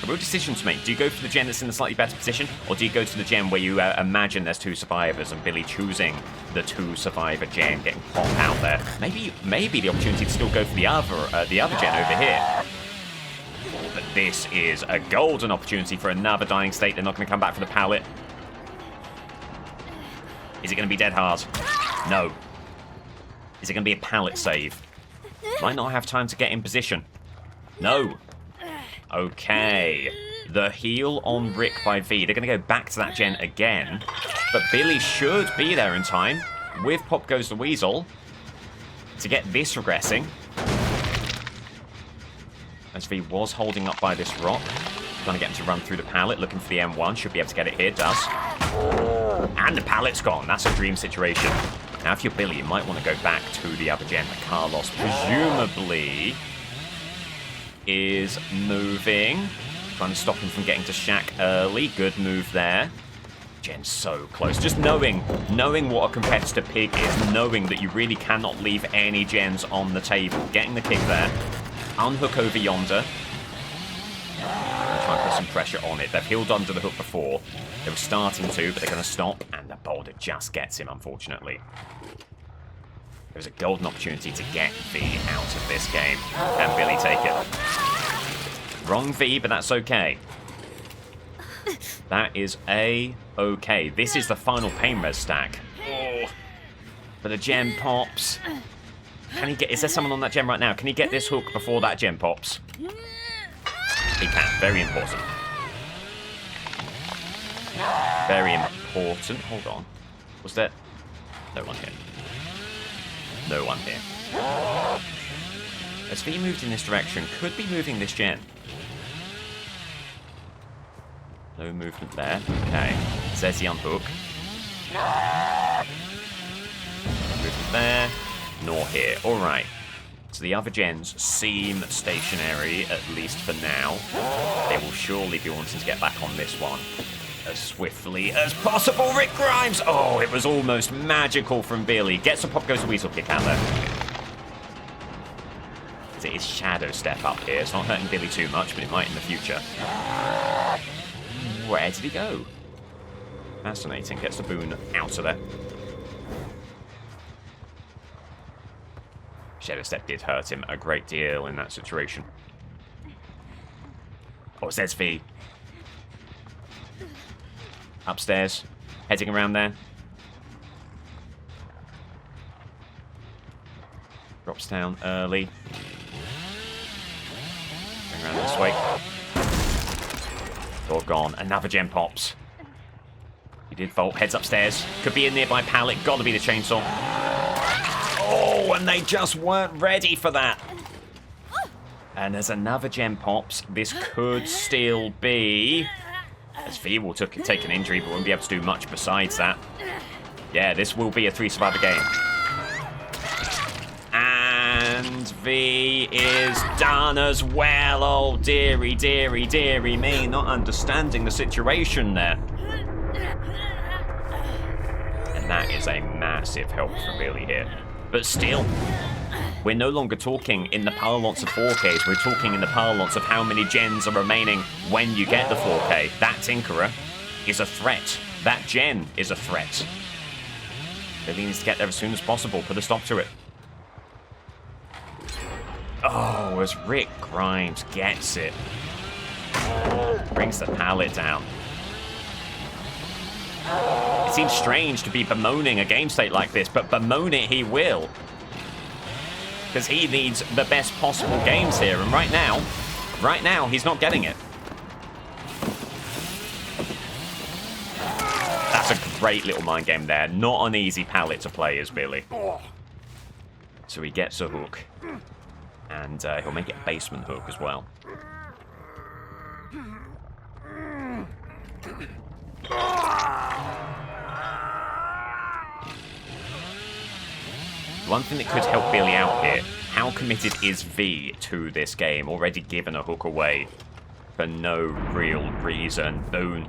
A real decision to make. Do you go for the gen that's in a slightly better position, or do you go to the gen where you imagine there's 2 survivors and Billy choosing the 2 survivor gen, getting Pop out there? Maybe the opportunity to still go for the other gen over here. But this is a golden opportunity for another dying state. They're not going to come back for the pallet. Is it going to be dead hard? No. Is it going to be a pallet save? Might not have time to get in position. No. Okay. The heal on Rick by V. They're going to go back to that gen again. But Billy should be there in time. With Pop Goes the Weasel. To get this regressing. As V was holding up by this rock. Trying to get him to run through the pallet. Looking for the M1. Should be able to get it here. Does. And the pallet's gone. That's a dream situation. Now, if you're Billy, you might want to go back to the other gen. Carlos presumably is moving. Trying to stop him from getting to Shack early. Good move there. Gen's so close. Just knowing what a competitor Pig is, knowing that you really cannot leave any gens on the table. Getting the kick there. Unhook over yonder. Try and put some pressure on it. They've healed under the hook before. They were starting to, but they're going to stop. And the boulder just gets him, unfortunately. There's a golden opportunity to get V out of this game. Can Billy take it? Wrong V, but that's okay. That is A-okay. This is the final pain res stack. Oh. But the gem pops. Can he get... Is there someone on that gem right now? Can he get this hook before that gem pops? He can. Very important. Very important. Hold on. Was there... No one here. No one here. As V moved in this direction, could be moving this gen. No movement there. Okay. Says the unhook. Movement there. Nor here. Alright. So the other gens seem stationary, at least for now. They will surely be wanting to get back on this one as swiftly as possible. Rick Grimes! Oh, it was almost magical from Billy. Gets a pop, goes a weasel kick out there. It is shadow step up here. It's not hurting Billy too much, but it might in the future. Where did he go? Fascinating. Gets the boon out of there. Shadow step did hurt him a great deal in that situation. Oh, it says V. Upstairs. Heading around there. Drops down early. Going around this way. Door gone. Another gem pops. He did vault. Heads upstairs. Could be a nearby pallet. Gotta be the chainsaw. Oh, and they just weren't ready for that. And there's another gem pops. This could still be... As V will take an injury, but won't be able to do much besides that. Yeah, this will be a 3-survivor game. And V is done as well. Oh, dearie, dearie, dearie me. Not understanding the situation there. And that is a massive help for Billy here. But still, we're no longer talking in the parlance of 4Ks. We're talking in the parlance of how many gens are remaining when you get the 4K. That Tinkerer is a threat. That gen is a threat. Billy needs to get there as soon as possible. Put a stop to it. Oh, as Rick Grimes gets it. Brings the pallet down. It seems strange to be bemoaning a game state like this, but bemoan it he will. Because he needs the best possible games here, and right now, he's not getting it. That's a great little mind game there. Not an easy pallet to play as Billy. So he gets a hook. And he'll make it a basement hook as well. One thing that could help Billy out here, how committed is V to this game? Already given a hook away for no real reason. Boone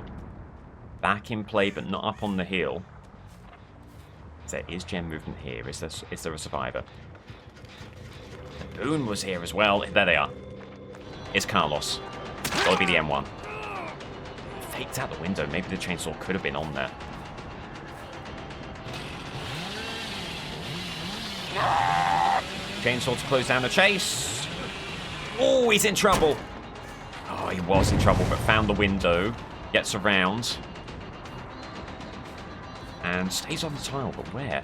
back in play, but not up on the hill. There is gem movement here. Is there a survivor? Boone was here as well. There they are. It's Carlos. Gotta be the M1. Faked out the window. Maybe the chainsaw could have been on there. Chainsaw to close down the chase. Oh, he's in trouble. Oh, he was in trouble, but found the window. Gets around. And stays on the tile, but where?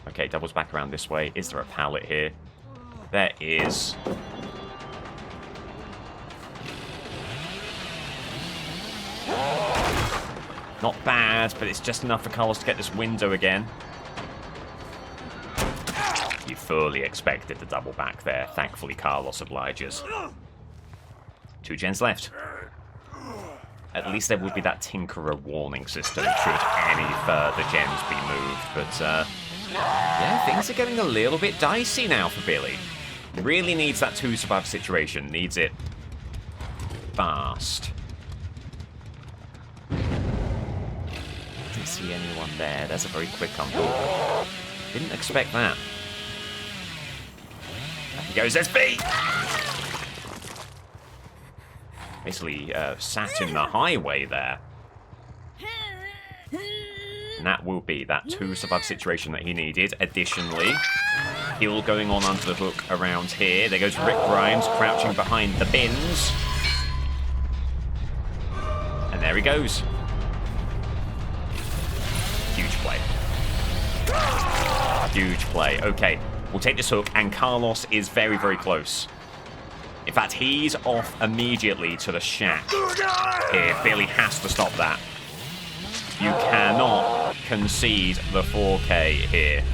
Okay, doubles back around this way. Is there a pallet here? There is. Not bad, but it's just enough for Carlos to get this window again. You fully expected the double back there. Thankfully, Carlos obliges. 2 gens left. At least there would be that Tinkerer warning system should any further gens be moved. But, yeah, things are getting a little bit dicey now for Billy. Really needs that 2-survivor situation. Needs it fast. Didn't see anyone there. There's a very quick unhook. Didn't expect that. There he goes, SB! Basically sat in the highway there. And that will be that 2 survive situation that he needed. Additionally, heal going on under the hook around here. There goes Rick Grimes crouching behind the bins. And there he goes. Huge play. Huge play. Okay, we'll take this hook, and Carlos is very, very close. In fact, he's off immediately to the shack here. Billy has to stop that. You cannot concede the 4K here.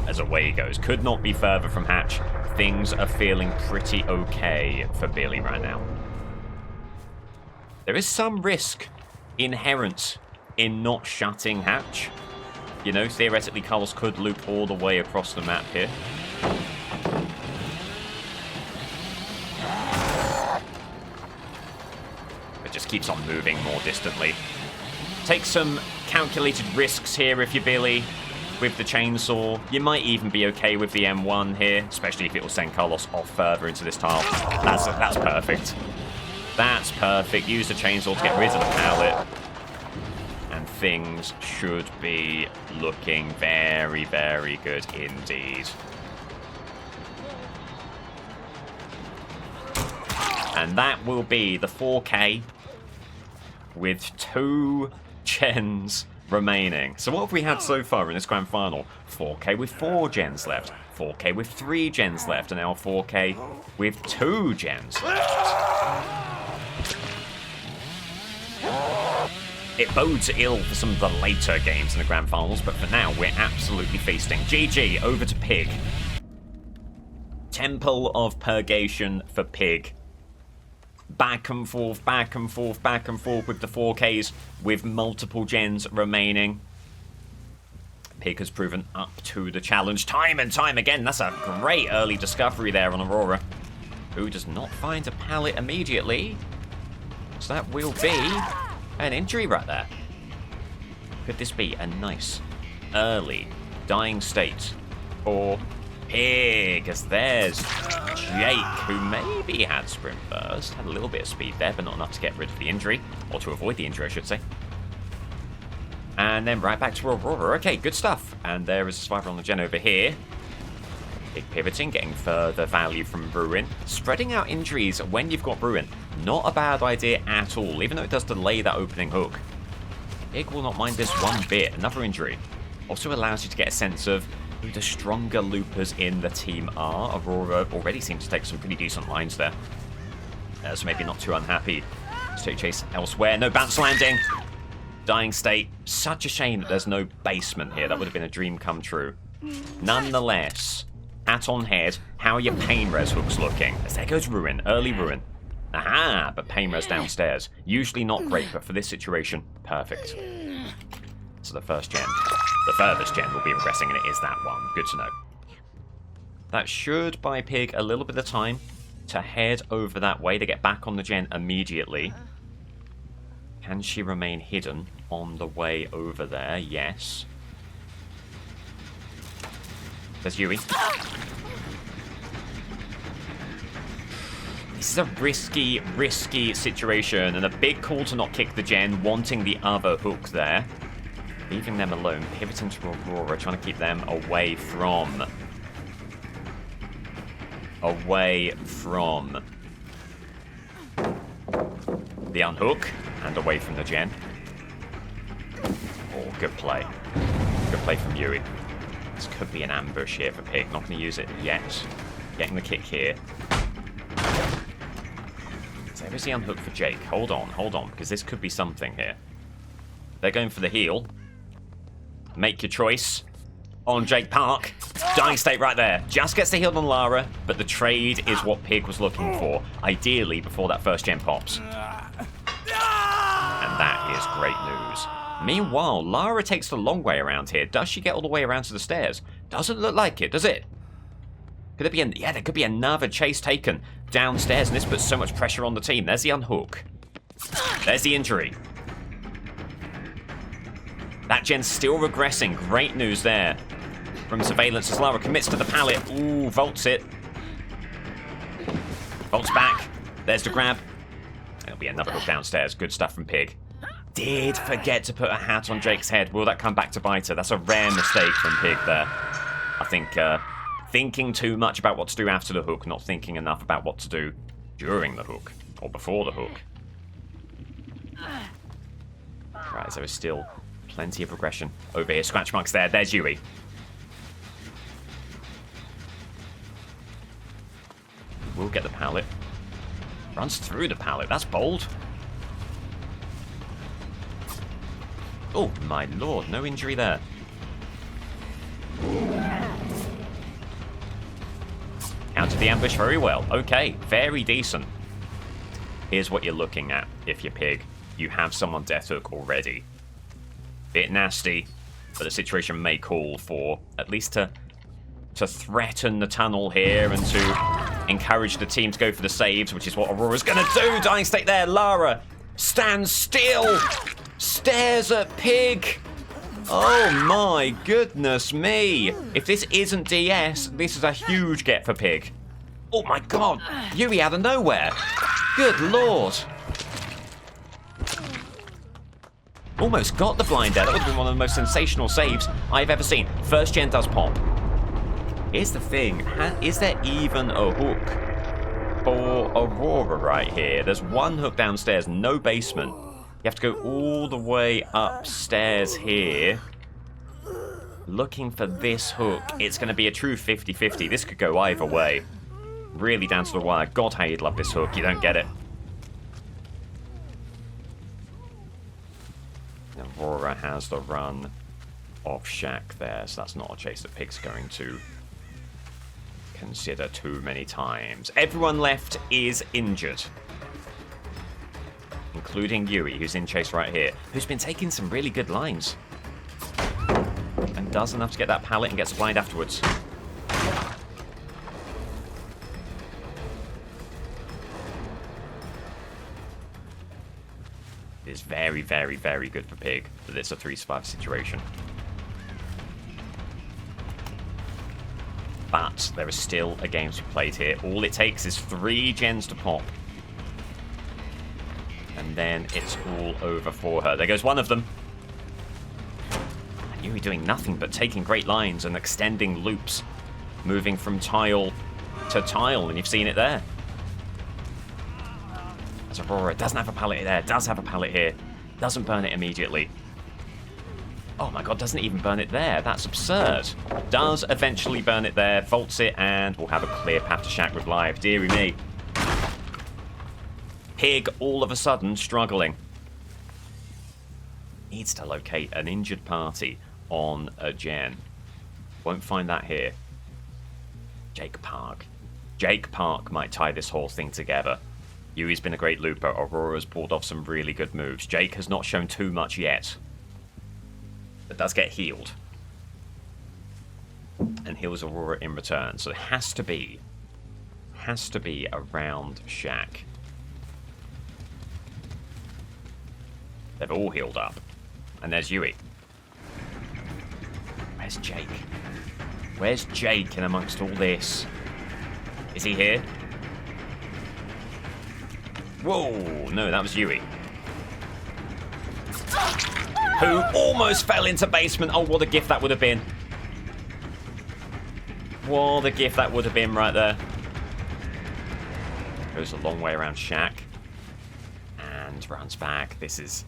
As away he goes. Could not be further from Hatch. Things are feeling pretty okay for Billy right now. There is some risk inherent in not shutting Hatch. You know, theoretically, Carlos could loop all the way across the map here. It just keeps on moving more distantly. Take some calculated risks here if you're Billy with the chainsaw. You might even be okay with the M1 here, especially if it will send Carlos off further into this tile. That's perfect. That's perfect. Use the chainsaw to get rid of the pallet. And things should be looking very, very good indeed. And that will be the 4K with 2 gens remaining. So what have we had so far in this grand final? 4K with 4 gens left. 4K with 3 gens left. And now 4K with 2 gens left. It bodes ill for some of the later games in the grand finals, but for now, we're absolutely feasting. GG, over to Pig. Temple of Purgation for Pig. Back and forth, back and forth, back and forth with the 4Ks, with multiple gens remaining. Pig has proven up to the challenge time and time again. That's a great early discovery there on Aurora, who does not find a pallet immediately. So that will be an injury right there. Could this be a nice early dying state for Pig? As there's Jake, who maybe had sprint burst, had a little bit of speed there, but not enough to get rid of the injury, or to avoid the injury, I should say. And then right back to Aurora. Okay, good stuff. And there is a survivor on the gen over here. Pig pivoting, getting further value from Ruin. Spreading out injuries when you've got Ruin, not a bad idea at all, even though it does delay that opening hook. Pig will not mind this one bit. Another injury. Also allows you to get a sense of who the stronger loopers in the team are. Aurora already seems to take some pretty decent lines there. So maybe not too unhappy to take chase elsewhere. No bounce landing. Dying state. Such a shame that there's no basement here. That would have been a dream come true. Nonetheless, hat on head, how are your pain res hooks looking? As there goes Ruin, early Ruin. Aha, but pain res downstairs. Usually not great, but for this situation, perfect. So the first gen, the furthest gen will be regressing, and it is that one. Good to know. That should buy Pig a little bit of time to head over that way to get back on the gen immediately. Can she remain hidden on the way over there? Yes. There's Yui. This is a risky, risky situation, and a big call to not kick the gen, wanting the other hook there. Leaving them alone, pivoting to Aurora, trying to keep them away from the unhook, and away from the gen. Oh, good play. Good play from Yui. This could be an ambush here for Pig. Not going to use it yet. Getting the kick here. So there's the unhook for Jake. Hold on, because this could be something here. They're going for the heal. Make your choice on Jake Park. Dying state right there. Just gets the heal on Lara, but the trade is what Pig was looking for. Ideally, before that first gen pops. And that is great news. Meanwhile, Lara takes the long way around here. Does she get all the way around to the stairs? Doesn't look like it, does it? Could it be yeah, there could be another chase taken downstairs, and this puts so much pressure on the team. There's the unhook. There's the injury. That gen's still regressing. Great news there from Surveillance as Lara commits to the pallet. Ooh, vaults it. Vaults back. There's the grab. There'll be another hook downstairs. Good stuff from Pig. did forget to put a hat on Jake's head. Will that come back to bite her? That's a rare mistake from Pig there. I think thinking too much about what to do after the hook, not thinking enough about what to do during the hook, or before the hook. Right, there is still plenty of progression over here. Scratch marks there. There's Yui. We'll get the pallet. Runs through the pallet. That's bold. Oh, my lord. No injury there. Countered the ambush very well. Okay, very decent. Here's what you're looking at if you're Pig. You have someone death hook already. Bit nasty, but the situation may call for at least to threaten the tunnel here and to encourage the team to go for the saves, which is what Aurora's going to do. Dying state there. Lara stands still, stares at Pig. Oh my goodness me. If this isn't DS, this is a huge get for Pig. Oh my god. Yui out of nowhere. Good lord. Almost got the blind there. That would have been one of the most sensational saves I've ever seen. First gen does pop. Here's the thing. Is there even a hook for Aurora right here? There's one hook downstairs, no basement. You have to go all the way upstairs here. Looking for this hook. It's going to be a true 50-50. This could go either way. Really down to the wire. God, how you'd love this hook. You don't get it. Aurora has the run of Shack there, so that's not a chase that Pig's going to consider too many times. Everyone left is injured, including Yui, who's in chase right here, who's been taking some really good lines and does enough to get that pallet and gets a blind afterwards. It is very, very, very good for Pig that it's a 3-5 situation. But there is still a game to be played here. All it takes is 3 gens to pop. And then it's all over for her. There goes one of them. And Yui doing nothing but taking great lines and extending loops. Moving from tile to tile, and you've seen it there. Aurora doesn't have a pallet there, does have a pallet here, doesn't burn it immediately. Oh my god, doesn't even burn it there. That's absurd. Does eventually burn it there, vaults it, and we'll have a clear path to Shack with live. Deary me. Pig all of a sudden struggling. Needs to locate an injured party on a gen. Won't find that here. Jake Park. Jake Park might tie this whole thing together. Yui's been a great looper. Aurora's pulled off some really good moves. Jake has not shown too much yet, but does get healed. And heals Aurora in return. So it has to be around Shack. They've all healed up. And there's Yui. Where's Jake? Where's Jake in amongst all this? Is he here? Whoa, no, that was Yui. Who almost fell into basement. Oh, what a gift that would have been. What a gift that would have been right there. Goes a long way around Shack. And runs back. This is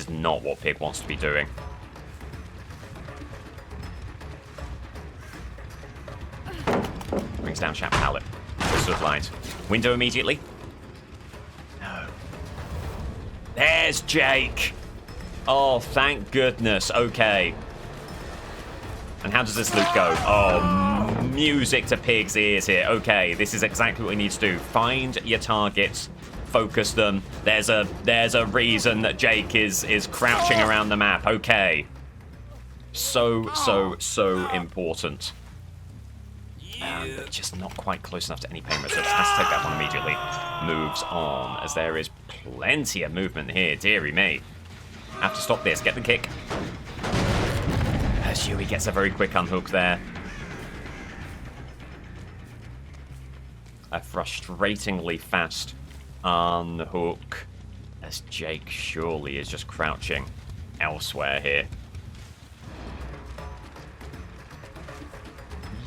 not what Pig wants to be doing. Brings down Shack pallet. Stood lines. Window immediately. There's Jake. Oh, thank goodness. Okay. And how does this loop go? Oh, music to Pig's ears here. Okay, this is exactly what we need to do. Find your targets, focus them. There's a reason that Jake is crouching around the map. Okay. So important. But just not quite close enough to any pain resistance. Has to take that one immediately. Moves on, as there is plenty of movement here. Deary me. Have to stop this. Get the kick. As Yui gets a very quick unhook there. A frustratingly fast unhook. As Jake surely is just crouching elsewhere here.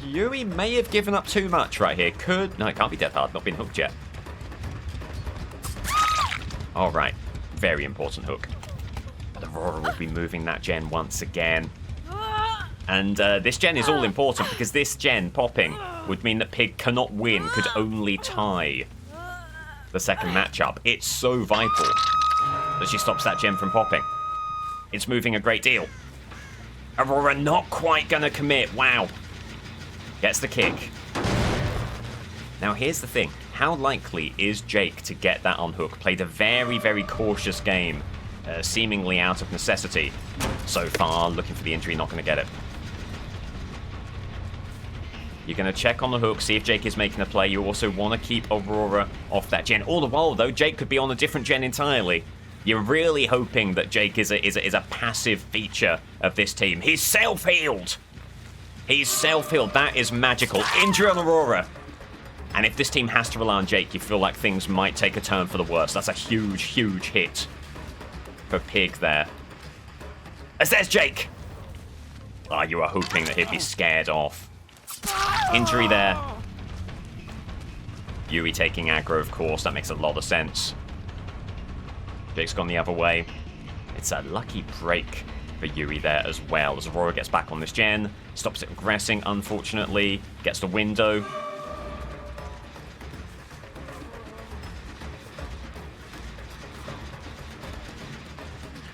Yuri may have given up too much right here. No, it can't be death hard. Not been hooked yet. Alright. Very important hook. But Aurora will be moving that gen once again. And this gen is all important because this gen popping would mean that Pig cannot win, could only tie the second matchup. It's so vital that she stops that gen from popping. It's moving a great deal. Aurora not quite gonna commit. Wow. Gets the kick. Now here's the thing. How likely is Jake to get that unhook? Played a very, very cautious game, seemingly out of necessity. So far, looking for the injury, not gonna get it. You're going to check on the hook, see if Jake is making a play. You also want to keep Aurora off that gen. All the while, though, Jake could be on a different gen entirely. You're really hoping that Jake is a passive feature of this team. He's self-healed. He's self-healed. That is magical. Injury on Aurora. And if this team has to rely on Jake, you feel like things might take a turn for the worse. That's a huge, huge hit for Pig there. As there's Jake. Ah, you are hoping that he'd be scared off. Injury there. Yuri taking aggro, of course. That makes a lot of sense. Jake's gone the other way. It's a lucky break for Yuri there as well. As Aurora gets back on this gen. Stops it aggressing, unfortunately. Gets the window.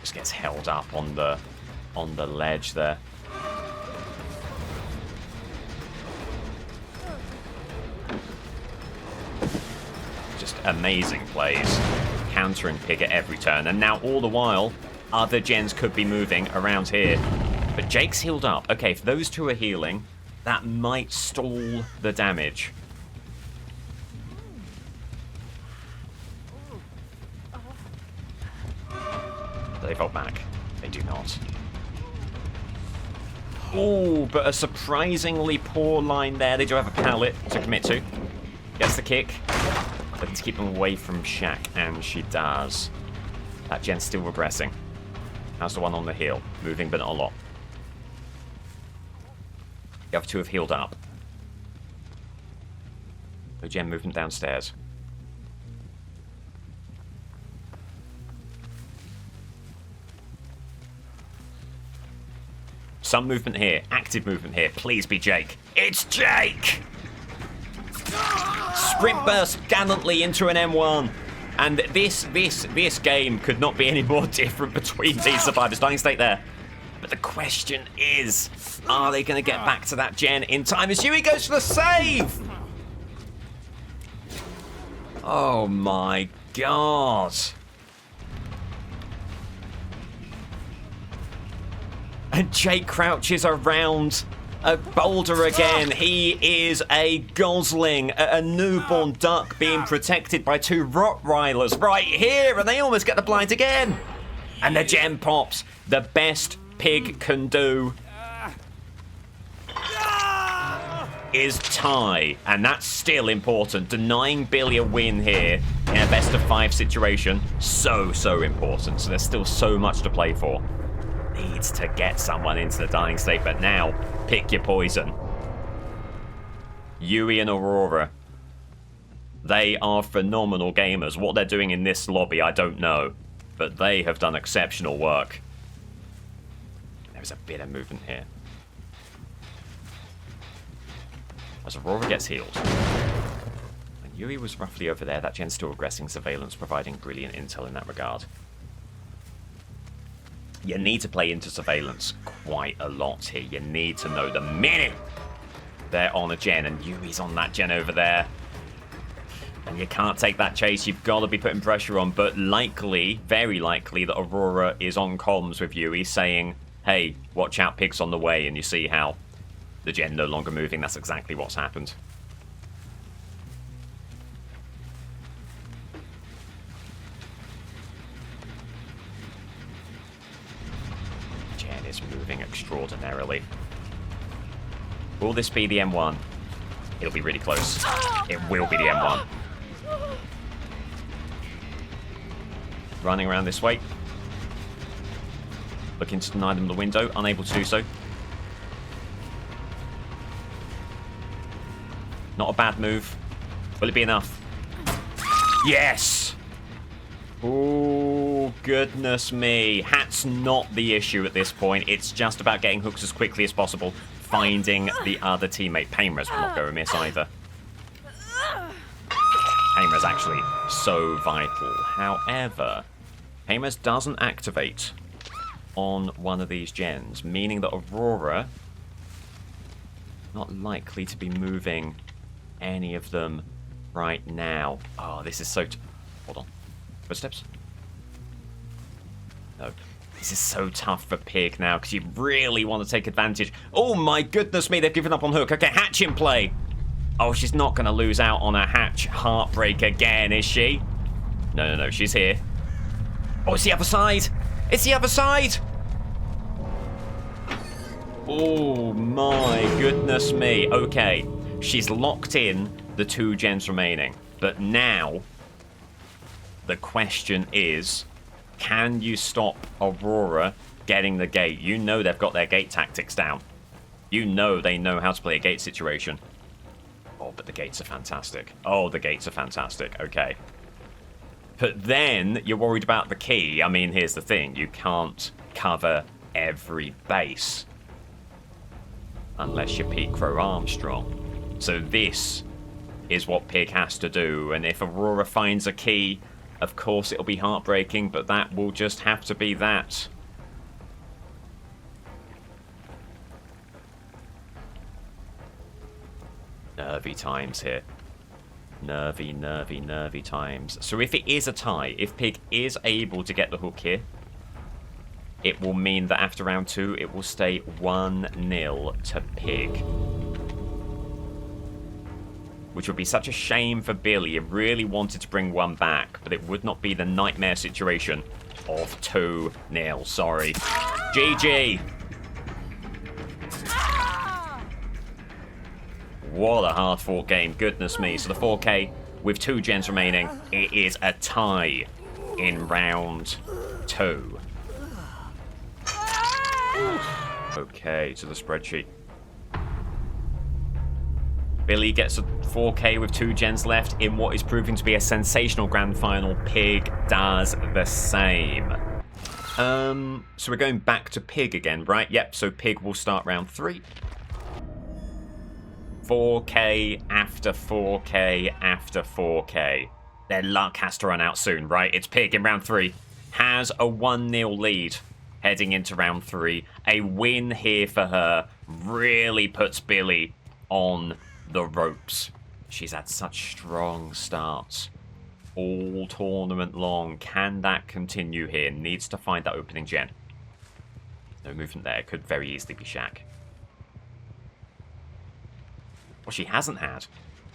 Just gets held up on the ledge there. Amazing plays, countering Pig at every turn, and now all the while other gens could be moving around here, but Jake's healed up. Okay, if those two are healing, that might stall the damage. Do they vault back? They do not. Oh, but a surprisingly poor line there. They do have a pallet to commit to. Gets the kick. Looking to keep them away from Shaq, and she does. That gen's still regressing. How's the one on the heel? Moving, but not a lot. The other two have healed up. The gen movement downstairs. Some movement here. Active movement here. Please be Jake. It's Jake! Sprint burst gallantly into an M1. And this game could not be any more different between these survivors. Dying state there. But the question is, are they going to get back to that gen in time? As Yui goes for the save! Oh my god. And Jake crouches around a boulder again. He is a gosling, a newborn duck being protected by two Rottweilers right here, and they almost get the blind again. And the gem pops. The best Pig can do is tie, and that's still important. Denying Billy a win here in a best-of-5 situation, so important. So there's still so much to play for. Needs to get someone into the dying state, but now pick your poison. Yui and Aurora, they are phenomenal gamers. What they're doing in this lobby, I don't know, but they have done exceptional work. There's a bit of movement here. As Aurora gets healed. And Yui was roughly over there. That gen's still regressing. Surveillance providing brilliant intel in that regard. You need to play into surveillance quite a lot here. You need to know the minute they're on a gen, and Yui's on that gen over there. And you can't take that chase. You've got to be putting pressure on, but likely, very likely, that Aurora is on comms with Yui saying, hey, watch out, Pig's on the way, and you see how the gen no longer moving. That's exactly what's happened. Is moving extraordinarily. Will this be the M1? It'll be really close. It will be the M1. running around this way. Looking to deny them the window, unable to do so. Not a bad move. Will it be enough? Yes! Oh, goodness me. Hat's not the issue at this point. It's just about getting hooks as quickly as possible, finding the other teammate. Painrez will not go amiss either. Painrez actually so vital. However, Painrez doesn't activate on one of these gens, meaning that Aurora not likely to be moving any of them right now. Oh, this is so... Hold on. Footsteps? No. This is so tough for Pig now, because you really want to take advantage. Oh my goodness me, they've given up on Hook. Okay, Hatch in play. Oh, she's not going to lose out on a Hatch heartbreak again, is she? No, she's here. Oh, it's the other side. It's the other side. Oh my goodness me. Okay, she's locked in the 2 gens remaining. But now, the question is, can you stop Aurora getting the gate? You know they've got their gate tactics down. You know they know how to play a gate situation. Oh, but the gates are fantastic. Oh, the gates are fantastic. Okay. But then you're worried about the key. I mean, here's the thing. You can't cover every base unless you're Pete Crow Armstrong. So this is what Pig has to do. And if Aurora finds a key, of course it'll be heartbreaking, but that will just have to be that. Nervy times here. Nervy times. So if it is a tie, if Pig is able to get the hook here, it will mean that after round 2, it will stay 1-0 to Pig. Which would be such a shame for Billy. He really wanted to bring one back, but it would not be the nightmare situation of 2-0. Sorry. GG! What a hard-fought game. Goodness me. So the 4K with 2 gens remaining. It is a tie in round 2. Okay, to the spreadsheet. Billy gets a 4K with 2 gens left in what is proving to be a sensational grand final. Pig does the same. So we're going back to Pig again, right? Yep, so Pig will start round 3. 4K after 4K after 4K. Their luck has to run out soon, right? It's Pig in round 3. Has a 1-0 lead heading into round 3. A win here for her really puts Billy on the ropes. She's had such strong starts all tournament long. Can that continue here? Needs to find that opening gen. No movement there. Could very easily be Shaq. What she hasn't had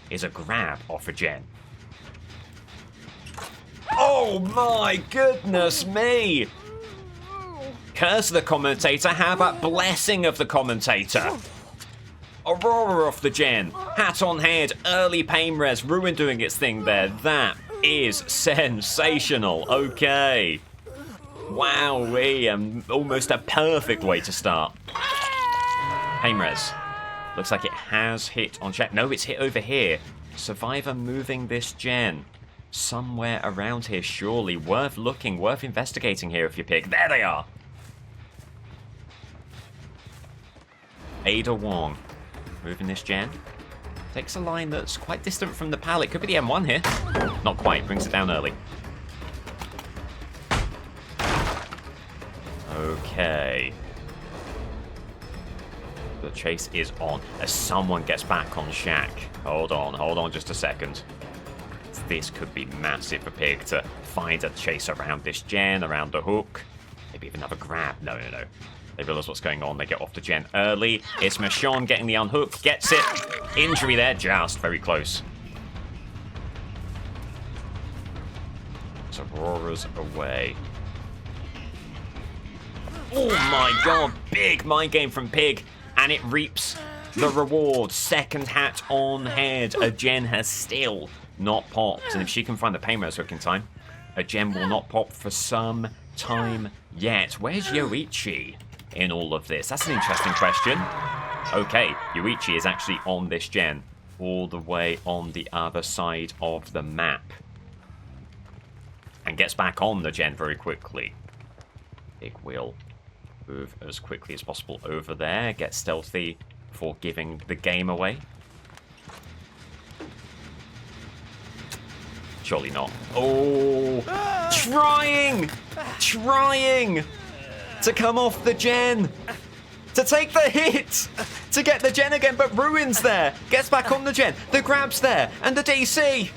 is a grab off a gen. Oh my goodness me! Curse of the commentator. How about blessing of the commentator? Aurora off the gen. Hat on head. Early Painrez. Ruin doing its thing there. That is sensational. Okay. Wowee. Almost a perfect way to start. Painrez. Looks like it has hit on check. No, it's hit over here. Survivor moving this gen somewhere around here, surely. Worth looking, worth investigating here if you Pig. There they are. Ada Wong moving this gen. Takes a line that's quite distant from the pallet. Could be the M1 here. Not quite. Brings it down early. Okay. The chase is on as someone gets back on Shaq. Hold on just a second. This could be massive for Pig to find a chase around this gen, around the hook. Maybe even have a grab. No. They realize what's going on. They get off the gen early. It's Michonne getting the unhook. Gets it. Injury there. Just very close. So Aurora's away. Oh my god. Big mind game from Pig. And it reaps the reward. Second hat on head. A gen has still not popped. And if she can find the Painrez hook in time, A gem will not pop for some time yet. Where's Yoichi in all of this? That's an interesting question. Okay, Yoichi is actually on this gen, all the way on the other side of the map. And gets back on the gen very quickly. Pig will move as quickly as possible over there, get stealthy before giving the game away. Surely not. Oh, trying to come off the gen, to take the hit, to get the gen again, but Ruin's there, gets back on the gen, the grab's there, and the DC.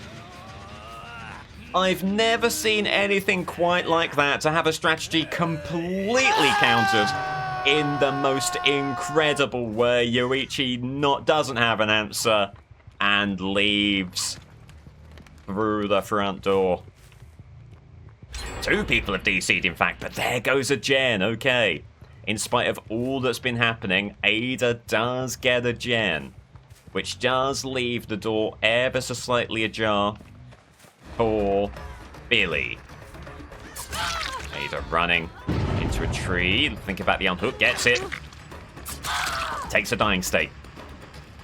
I've never seen anything quite like that, to have a strategy completely countered in the most incredible way. Yoichi doesn't have an answer and leaves through the front door. 2 people have DC'd, in fact, but there goes a gen. Okay. In spite of all that's been happening, Ada does get a gen, which does leave the door ever so slightly ajar for Billy. Ada running into a tree. Think about the unhook. Gets it. Takes a dying state.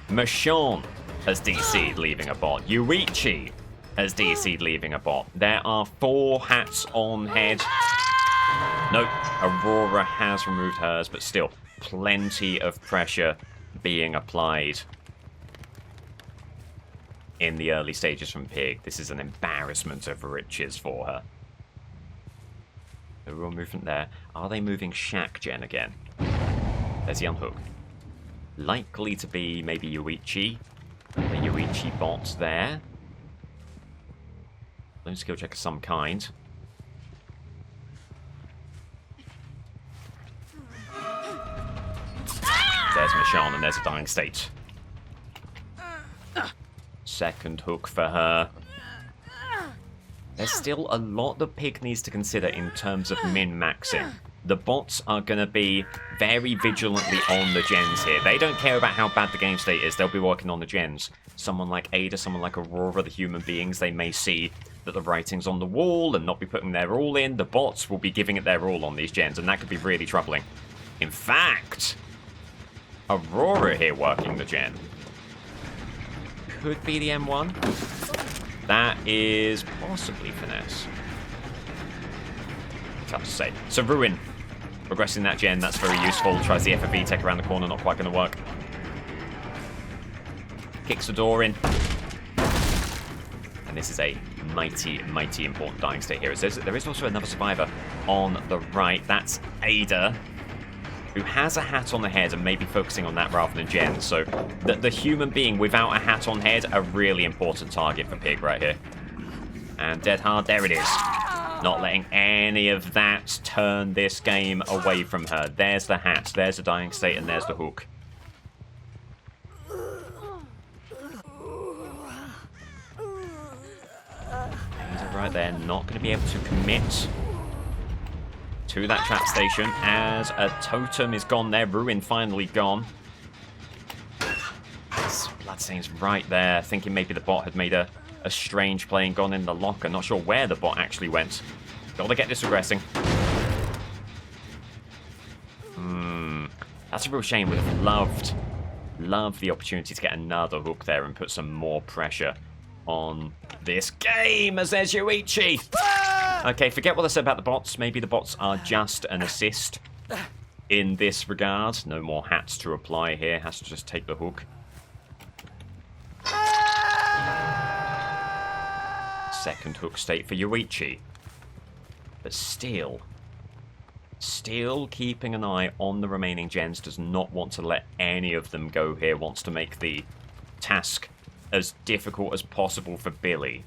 Michonne has DC'd, leaving a bot. Yoichi has DC'd, leaving a bot. There are 4 hats on head. Nope, Aurora has removed hers, but still, plenty of pressure being applied in the early stages from Pig. This is an embarrassment of riches for her. The real movement there. Are they moving Shaq Gen again? There's the unhook. Likely to be maybe Yoichi. The Yoichi bot there. Lone skill check of some kind. There's Michonne, and there's a dying state. Second hook for her. There's still a lot that Pig needs to consider in terms of min-maxing. The bots are going to be very vigilantly on the gens here. They don't care about how bad the game state is. They'll be working on the gens. Someone like Ada, someone like Aurora, the human beings, they may see that the writing's on the wall and not be putting their all in. The bots will be giving it their all on these gens, and that could be really troubling. In fact, Aurora here working the gen. Could be the M1. That is possibly finesse. Tough to say. So Ruin progressing that gen, that's very useful. Tries the FFV tech around the corner, not quite going to work. Kicks the door in. And this is a mighty, mighty important dying state here. It says that there is also another survivor on the right. That's Ada, who has a hat on the head and may be focusing on that rather than Jen. So the human being without a hat on head, a really important target for Pig right here. And dead hard, there it is. Not letting any of that turn this game away from her. There's the hat, there's the dying state, and there's the hook. Ada right there, not going to be able to commit to that trap station as a totem is gone there. Ruin finally gone. Bloodstain's right there, thinking maybe the bot had made a strange play and gone in the locker. Not sure where the bot actually went. Gotta get this regressing. That's a real shame. Would have loved the opportunity to get another hook there and put some more pressure on this game as there's Yoichi. Okay, forget what I said about the bots. Maybe the bots are just an assist in this regard. No more hats to apply here. Has to just take the hook. Second hook state for Yoichi. But still keeping an eye on the remaining gens. Does not want to let any of them go here. Wants to make the task as difficult as possible for Billy.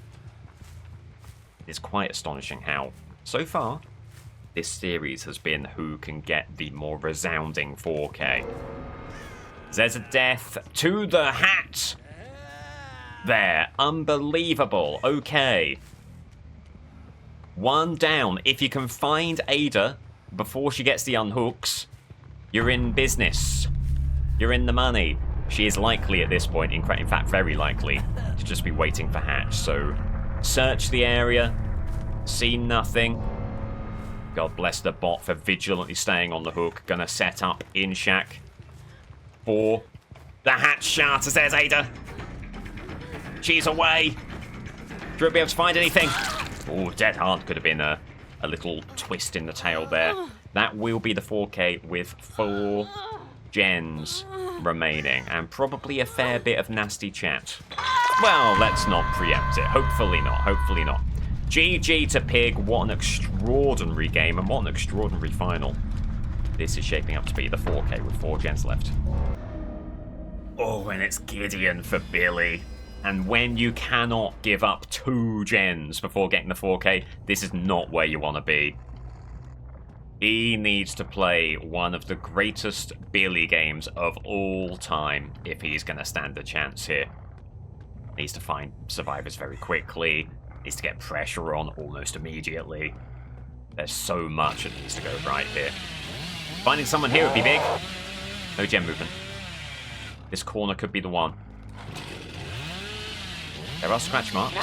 It's quite astonishing how, so far, this series has been who can get the more resounding 4K. There's a death to the hat! There, unbelievable. Okay. One down. If you can find Ada before she gets the unhooks, you're in business. You're in the money. She is likely at this point, in fact very likely, to just be waiting for Hatch. So search the area, See nothing. God bless the bot for vigilantly staying on the hook. Gonna set up in shack for the hatch shot. As there's Ada. She's away. She won't be able to find anything. Oh, dead hard. Could have been a little twist in the tail there. That will be the 4K with 4 gens remaining. And probably a fair bit of nasty chat. Well, let's not preempt it. Hopefully not. Hopefully not. GG to Pig. What an extraordinary game and what an extraordinary final. This is shaping up to be the 4K with 4 gens left. Oh, and it's Gideon for Billy. And when you cannot give up 2 gens before getting the 4K, this is not where you want to be. He needs to play one of the greatest Billy games of all time if he's going to stand a chance here. Needs to find survivors very quickly. Needs to get pressure on almost immediately. There's so much that needs to go right here. Finding someone here would be big. No gen movement. This corner could be the one. There are scratch marks.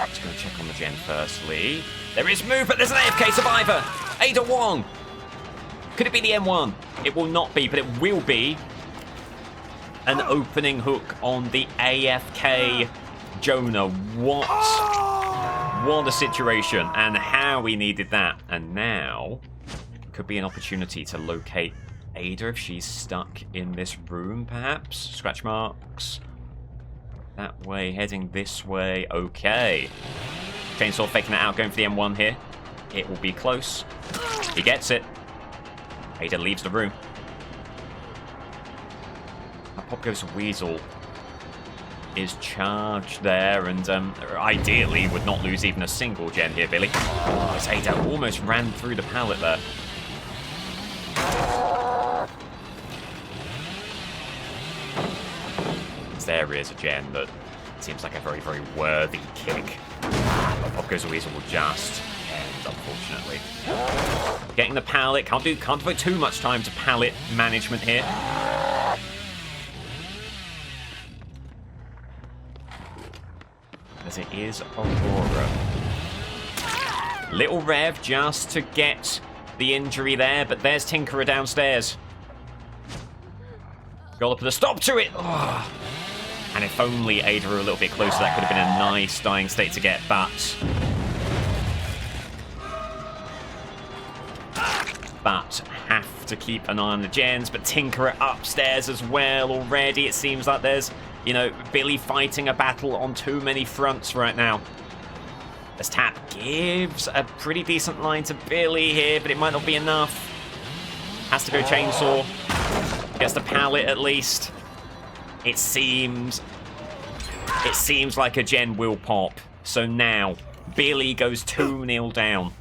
Just going to check on the gen firstly. There is movement. There's an AFK survivor. Ada Wong. Could it be the M1? It will not be, but it will be an opening hook on the AFK Jonah. What a situation, and how we needed that. And now could be an opportunity to locate Ada if she's stuck in this room, perhaps. Scratch marks. That way, heading this way. Okay. Chainsaw faking it out, going for the M1 here. It will be close. He gets it. Ada leaves the room. That Pop Goes Weasel is charged there, and ideally would not lose even a single gen here, Billy. Oh, it's Ada almost ran through the pallet there. There is a gen that seems like a very, very worthy kick. But Pop Goes the Weasel will just end, unfortunately. Getting the pallet. Can't devote too much time to pallet management here. As it is Aurora. Little Rev just to get the injury there, but there's Tinkerer downstairs. Gotta put a stop to it. Oh. And if only Ada were a little bit closer, that could have been a nice dying state to get, but have to keep an eye on the gens. But Tinkerer upstairs as well already. It seems like there's, you know, Billy fighting a battle on too many fronts right now. As Tap gives a pretty decent line to Billy here, but it might not be enough. Has to go Chainsaw. Gets the pallet at least. It seems like a gen will pop. So now, Billy goes 2-0 down.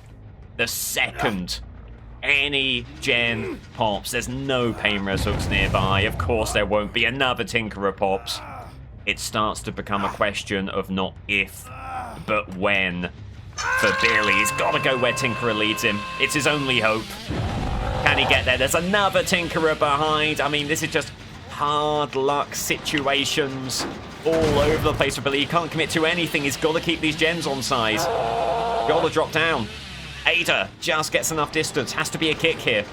The second any gen pops, there's no pain res hooks nearby. Of course there won't be. Another Tinkerer pops. It starts to become a question of not if, but when. For Billy, he's got to go where Tinkerer leads him. It's his only hope. Can he get there? There's another Tinkerer behind. I mean, this is just hard luck situations all over the place for Billy. He can't commit to anything. He's got to keep these gens on size. Got to drop down. Ada just gets enough distance. Has to be a kick here.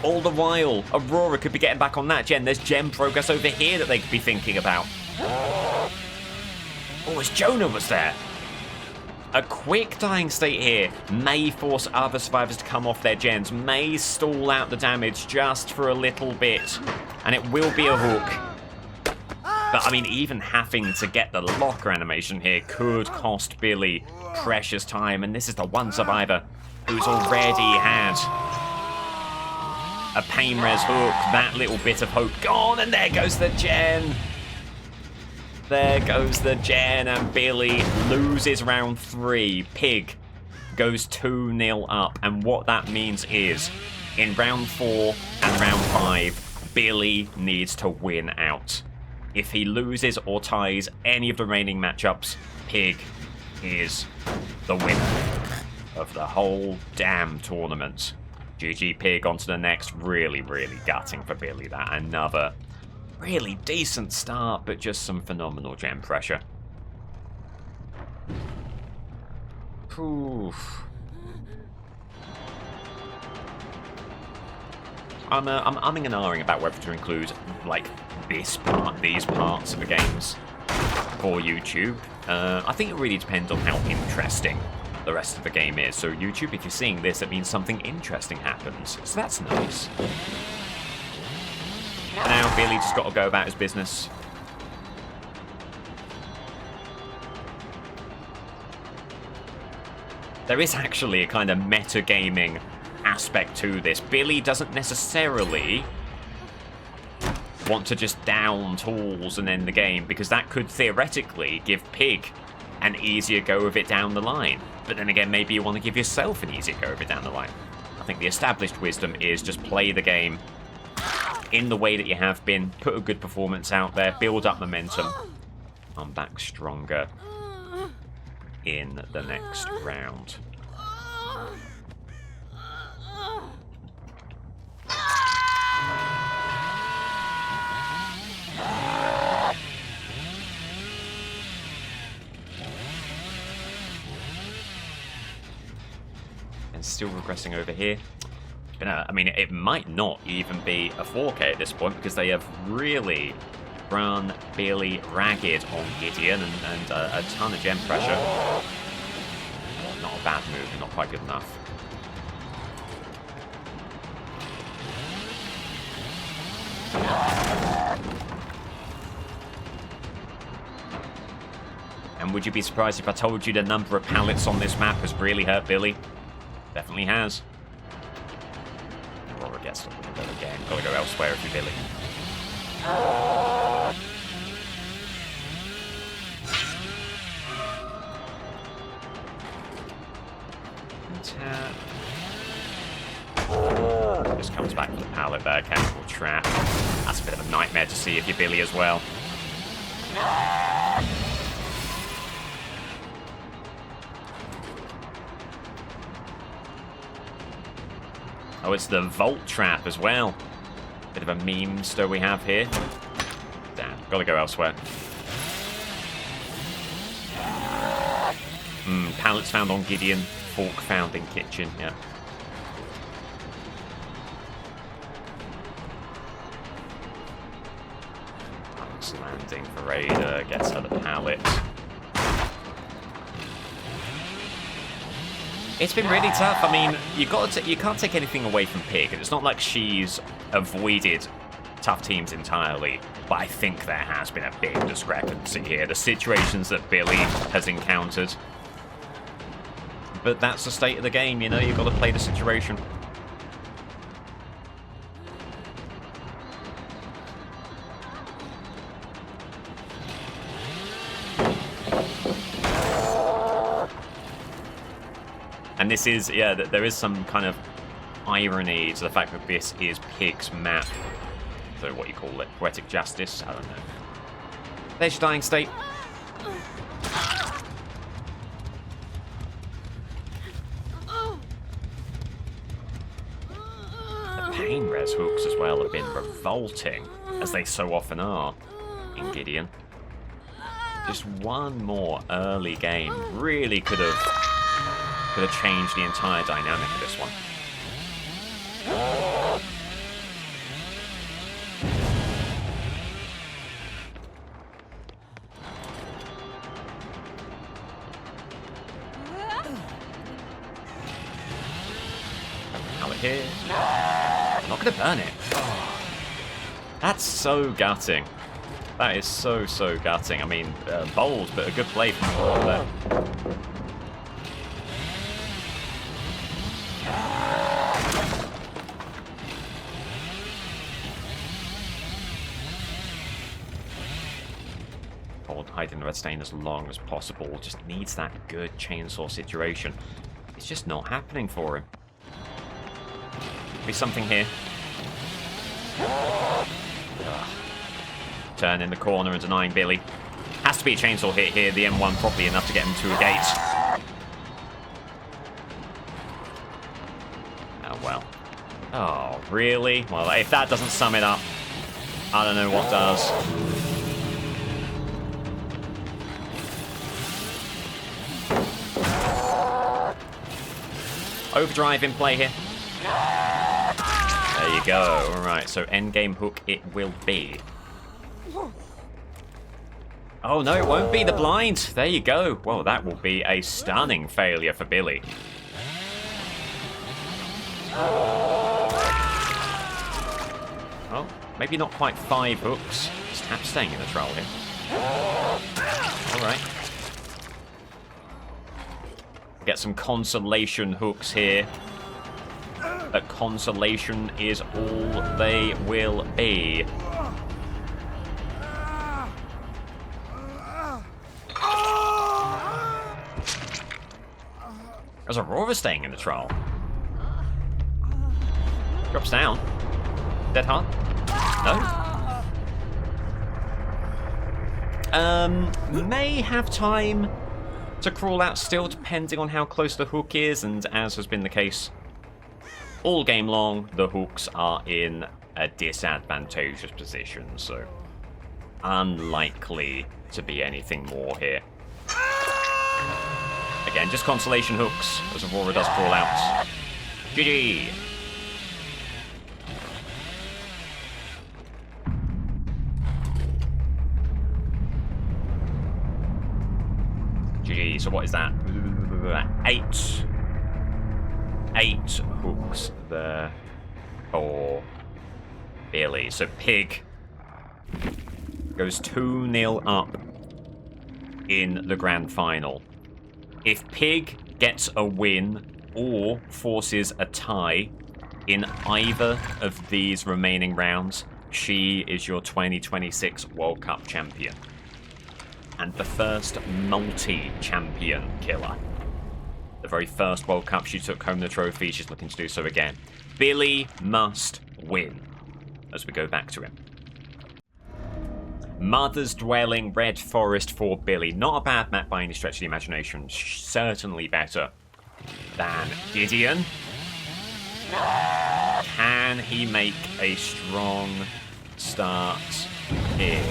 All the while, Aurora could be getting back on that gen. There's gen progress over here that they could be thinking about. Oh, it's Jonah was there. A quick dying state here may force other survivors to come off their gens, may stall out the damage just for a little bit, and it will be a hook. But, I mean, even having to get the locker animation here could cost Billy precious time, and this is the one survivor who's already had a pain res hook, that little bit of hope gone, and there goes the gen. There goes the gen, and Billy loses round 3. Pig goes 2-0 up, and what that means is, in round 4 and round 5, Billy needs to win out. If he loses or ties any of the remaining matchups, Pig is the winner of the whole damn tournament. GG Pig, on to the next. Really, really gutting for Billy that. Another really decent start, but just some phenomenal gen pressure. Oof. I'm umming and ahhing about whether to include, like, these parts of the games for YouTube. I think it really depends on how interesting the rest of the game is. So YouTube, if you're seeing this, it means something interesting happens. So that's nice. Now Billy just got to go about his business. There is actually a kind of metagaming aspect to this. Billy doesn't necessarily want to just down tools and end the game, because that could theoretically give Pig an easier go of it down the line. But then again, maybe you want to give yourself an easier go of it down the line. I think the established wisdom is just play the game in the way that you have been, put a good performance out there, build up momentum. I'm back stronger in the next round. And still regressing over here. I mean, it might not even be a 4K at this point, because they have really run Billy ragged on Gideon and a ton of gem pressure. Not a bad move, not quite good enough. And would you be surprised if I told you the number of pallets on this map has really hurt Billy? Definitely has. Aurora gets a little bit again. Gotta go elsewhere if you're Billy. Just comes back with the pallet there. Chemical trap. That's a bit of a nightmare to see if you're Billy as well. Oh, it's the Vault Trap as well. Bit of a meme-ster we have here. Damn, gotta go elsewhere. Pallets found on Gideon. Fork found in kitchen, yeah. Nice landing for Raider. Gets her the pallet. It's been really tough. I mean, you can't take anything away from Pig, and it's not like she's avoided tough teams entirely, but I think there has been a big discrepancy here. The situations that Billy has encountered. But that's the state of the game, you know, you've got to play the situation. And this is, yeah, there is some kind of irony to the fact that this is Pig's map. So what you call it, poetic justice? I don't know. There's your dying state. The pain res hooks as well have been revolting, as they so often are in Gideon. Just one more early game really could have changed the entire dynamic of this one. Pallet here. I'm not going to burn it. That's so gutting. That is so gutting. I mean, bold, but a good play from all there. Hiding the red stain as long as possible. Just needs that good chainsaw situation. It's just not happening for him. Be something here. Turn in the corner and denying Billy. Has to be a chainsaw hit here. The M1 probably enough to get him to a gate. Oh, well. Oh, really? Well, if that doesn't sum it up, I don't know what does. Overdrive in play here. There you go. Alright, so endgame hook it will be. Oh no, it won't be the blind. There you go. Well, that will be a stunning failure for Billy. Well, maybe not quite 5 hooks. Just Tap staying in the trowel here. Alright. Get some consolation hooks here. But consolation is all they will be. There's Aurora staying in the trowel. Drops down. Dead hard? No? May have time to crawl out still, depending on how close the hook is, and as has been the case all game long, the hooks are in a disadvantageous position, so unlikely to be anything more here. Again, just consolation hooks as Aurora does crawl out. GG! GG, so what is that? 8 hooks there for Billy. So Pig goes 2-0 up in the grand final. If Pig gets a win or forces a tie in either of these remaining rounds, she is your 2026 World Cup champion. And the first multi-champion killer. The very first World Cup she took home the trophy, she's looking to do so again. Billy must win, as we go back to him. Mother's Dwelling, Red Forest for Billy. Not a bad map by any stretch of the imagination. Certainly better than Gideon. Can he make a strong start here?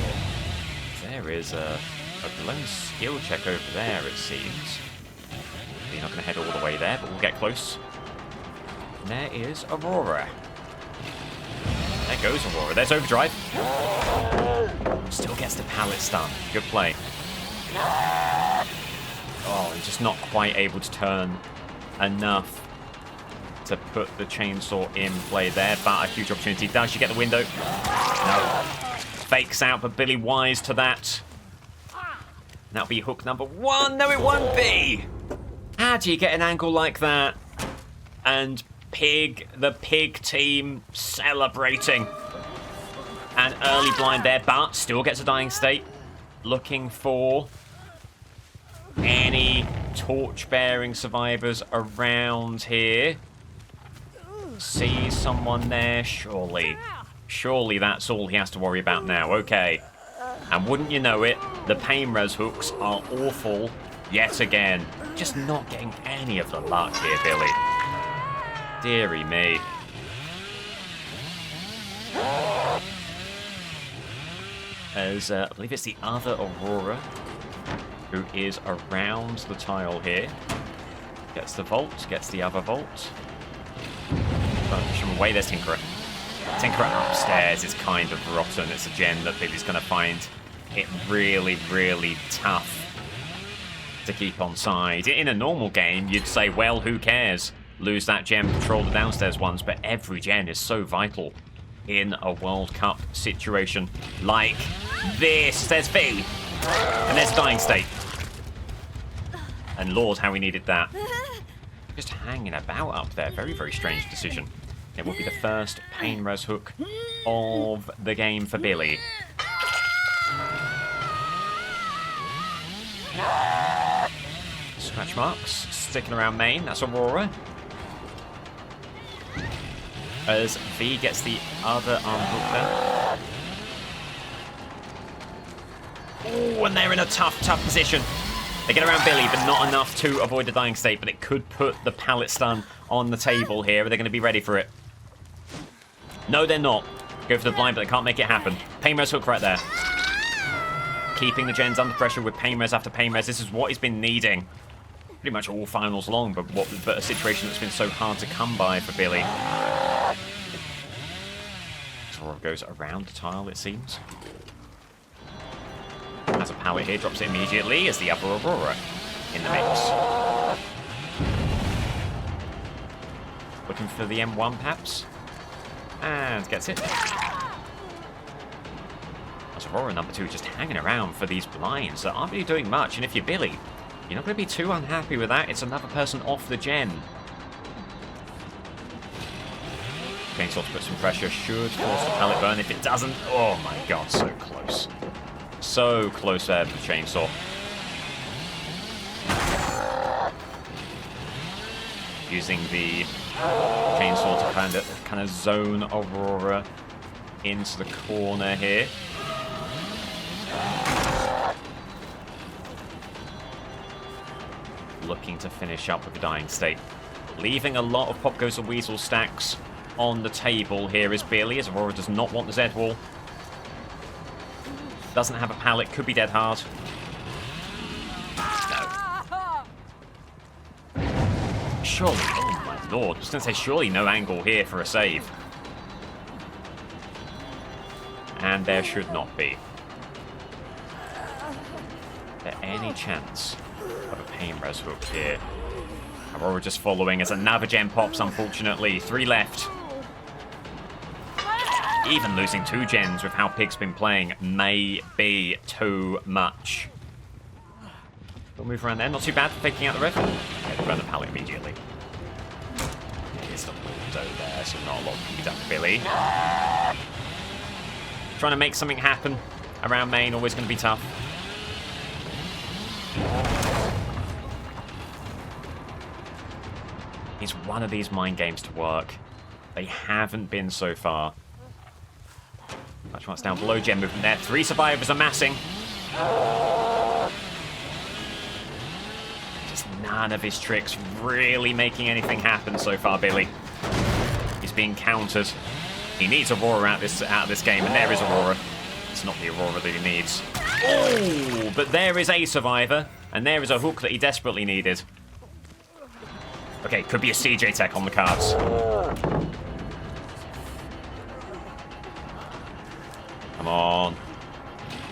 There is a blown skill check over there, it seems. You're not going to head all the way there, but we'll get close. And there is Aurora. There goes Aurora. There's Overdrive. Still gets the pallet stun. Good play. Oh, and just not quite able to turn enough to put the chainsaw in play there, but a huge opportunity. Does she get the window? No. Fakes out, but Billy wise to that. That'll be hook number 1. No, it won't be. How do you get an angle like that? And Pig, the Pig team, celebrating. An early blind there, but still gets a dying state. Looking for any torch-bearing survivors around here. See someone there, surely. Surely that's all he has to worry about now. Okay. And wouldn't you know it, the pain res hooks are awful yet again. Just not getting any of the luck here, Billy. Dearie me. As I believe it's the other Aurora who is around the tile here. Gets the vault, gets the other vault. Push him away, there's Tinkerer. Tinkerer upstairs is kind of rotten. It's a gem that Billy's going to find it really, really tough to keep on side. In a normal game, you'd say, well, who cares? Lose that gem, control the downstairs ones, but every gem is so vital in a World Cup situation like this. There's V, and there's Dying State. And Lord, how we needed that. Just hanging about up there. Very, very strange decision. It will be the first pain res hook of the game for Billy. Scratch marks sticking around main. That's Aurora. As V gets the other arm hook there. Oh, and they're in a tough position. They get around Billy, but not enough to avoid the dying state, but it could put the pallet stun on the table here. Are they going to be ready for it? No, they're not. Go for the blind, but they can't make it happen. Pain res hook right there. Keeping the gens under pressure with pain res after pain res. This is what he's been needing. pretty much all finals long, but a situation that's been so hard to come by for Billy. Aurora goes around the tile, it seems. Has a pallet here, drops it immediately as the other Aurora in the mix. Looking for the M1 perhaps. And gets it. That's Aurora number 2 just hanging around for these blinds that aren't really doing much. And if you're Billy, you're not going to be too unhappy with that. It's another person off the gen. Chainsaw to put some pressure. Should force the pallet burn. If it doesn't, oh my god, so close. So close there with the chainsaw. Using the chainsaw to kind of zone Aurora into the corner here. Looking to finish up with the dying state. Leaving a lot of Pop Goes the Weasel stacks on the table here is Billy, as Aurora does not want the Z wall. Doesn't have a pallet, could be dead hard. No. Surely, oh my lord, I was going to say surely no angle here for a save. And there should not be. Is there any chance of a pain res hook here? Aurora just following as another gem pops, unfortunately. 3 left. Even losing 2 gens with how Pig's been playing may be too much. We'll move around there. Not too bad for faking out the rift. Okay, burn the pallet immediately. Here's the window there, so not a lot can be done for Billy. Trying to make something happen around main, always going to be tough. It's one of these mind games to work. They haven't been so far. Much marks down below, gem movement there. 3 survivors amassing. Just none of his tricks really making anything happen so far, Billy. He's being countered. He needs Aurora out of this game, and there is Aurora. It's not the Aurora that he needs. Oh, but there is a survivor, and there is a hook that he desperately needed. Okay, could be a CJ tech on the cards. Come on.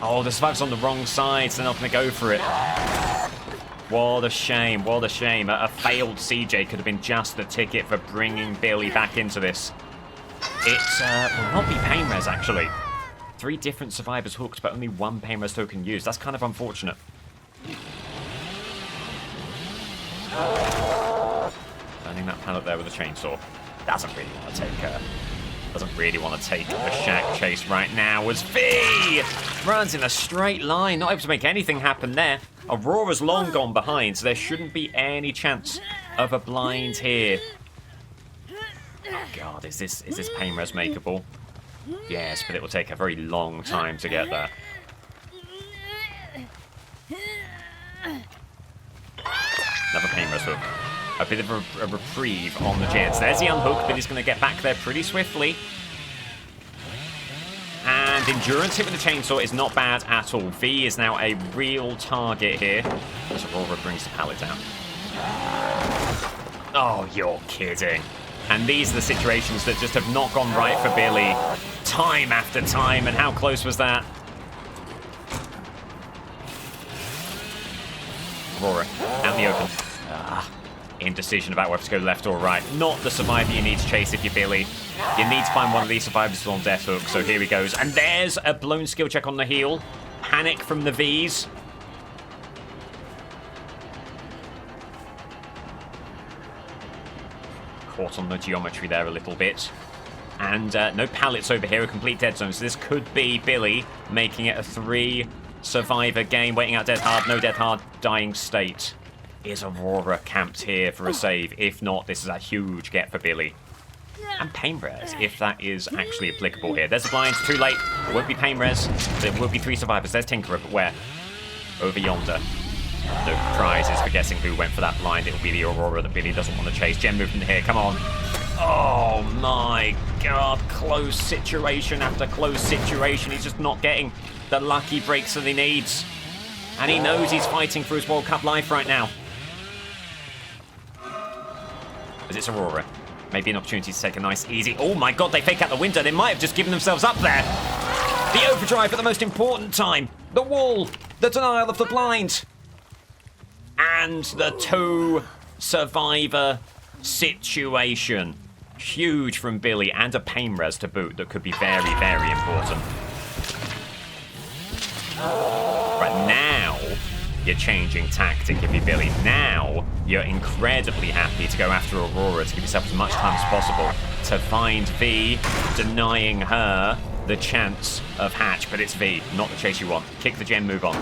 Oh, the survivor's on the wrong side, so they're not going to go for it. What a shame, what a shame. A failed CJ could have been just the ticket for bringing Billy back into this. It will not be pain res, actually. 3 different survivors hooked, but only 1 pain res token used. That's kind of unfortunate. Burning that pallet there with a chainsaw. Doesn't really want to take a shack chase right now as V runs in a straight line, not able to make anything happen there. Aurora's long gone behind, so there shouldn't be any chance of a blind here. Oh god, is this pain res makeable? Yes, but it will take a very long time to get there. Another pain res hook. A bit of a reprieve on the Jets. There's the unhook, but he's going to get back there pretty swiftly. And endurance hit with the chainsaw is not bad at all. V is now a real target here. As Aurora brings the pallet down. Oh, you're kidding. And these are the situations that just have not gone right for Billy. Time after time, and how close was that? Aurora, out in the open. Indecision about whether to go left or right. Not the survivor you need to chase if you're Billy. You need to find one of these survivors on death hook, so here he goes. And there's a blown skill check on the heel. Panic from the Vs. Caught on the geometry there a little bit. And no pallets over here, a complete dead zone. So this could be Billy making it a 3 survivor game. Waiting out dead hard, no dead hard, dying state. Is Aurora camped here for a save? If not, this is a huge get for Billy. And pain res, if that is actually applicable here. There's a blind, too late. It won't be pain res. There will be 3 survivors. There's Tinkerer, but where? Over yonder. No prizes for guessing who went for that blind. It will be the Aurora that Billy doesn't want to chase. Gem movement here, come on. Oh my god, close situation after close situation. He's just not getting the lucky breaks that he needs. And he knows he's fighting for his World Cup life right now. But it's Aurora. Maybe an opportunity to take a nice, easy... Oh my god, they fake out the window. They might have just given themselves up there. The overdrive at the most important time. The wall. The denial of the blind. And the 2 survivor situation. Huge from Billy, and a pain res to boot that could be very, very important. Right now, you're changing tactic if you're Billy. Now, you're incredibly happy to go after Aurora to give yourself as much time as possible to find V, denying her the chance of hatch. But it's V, not the chase you want. Kick the gen, move on.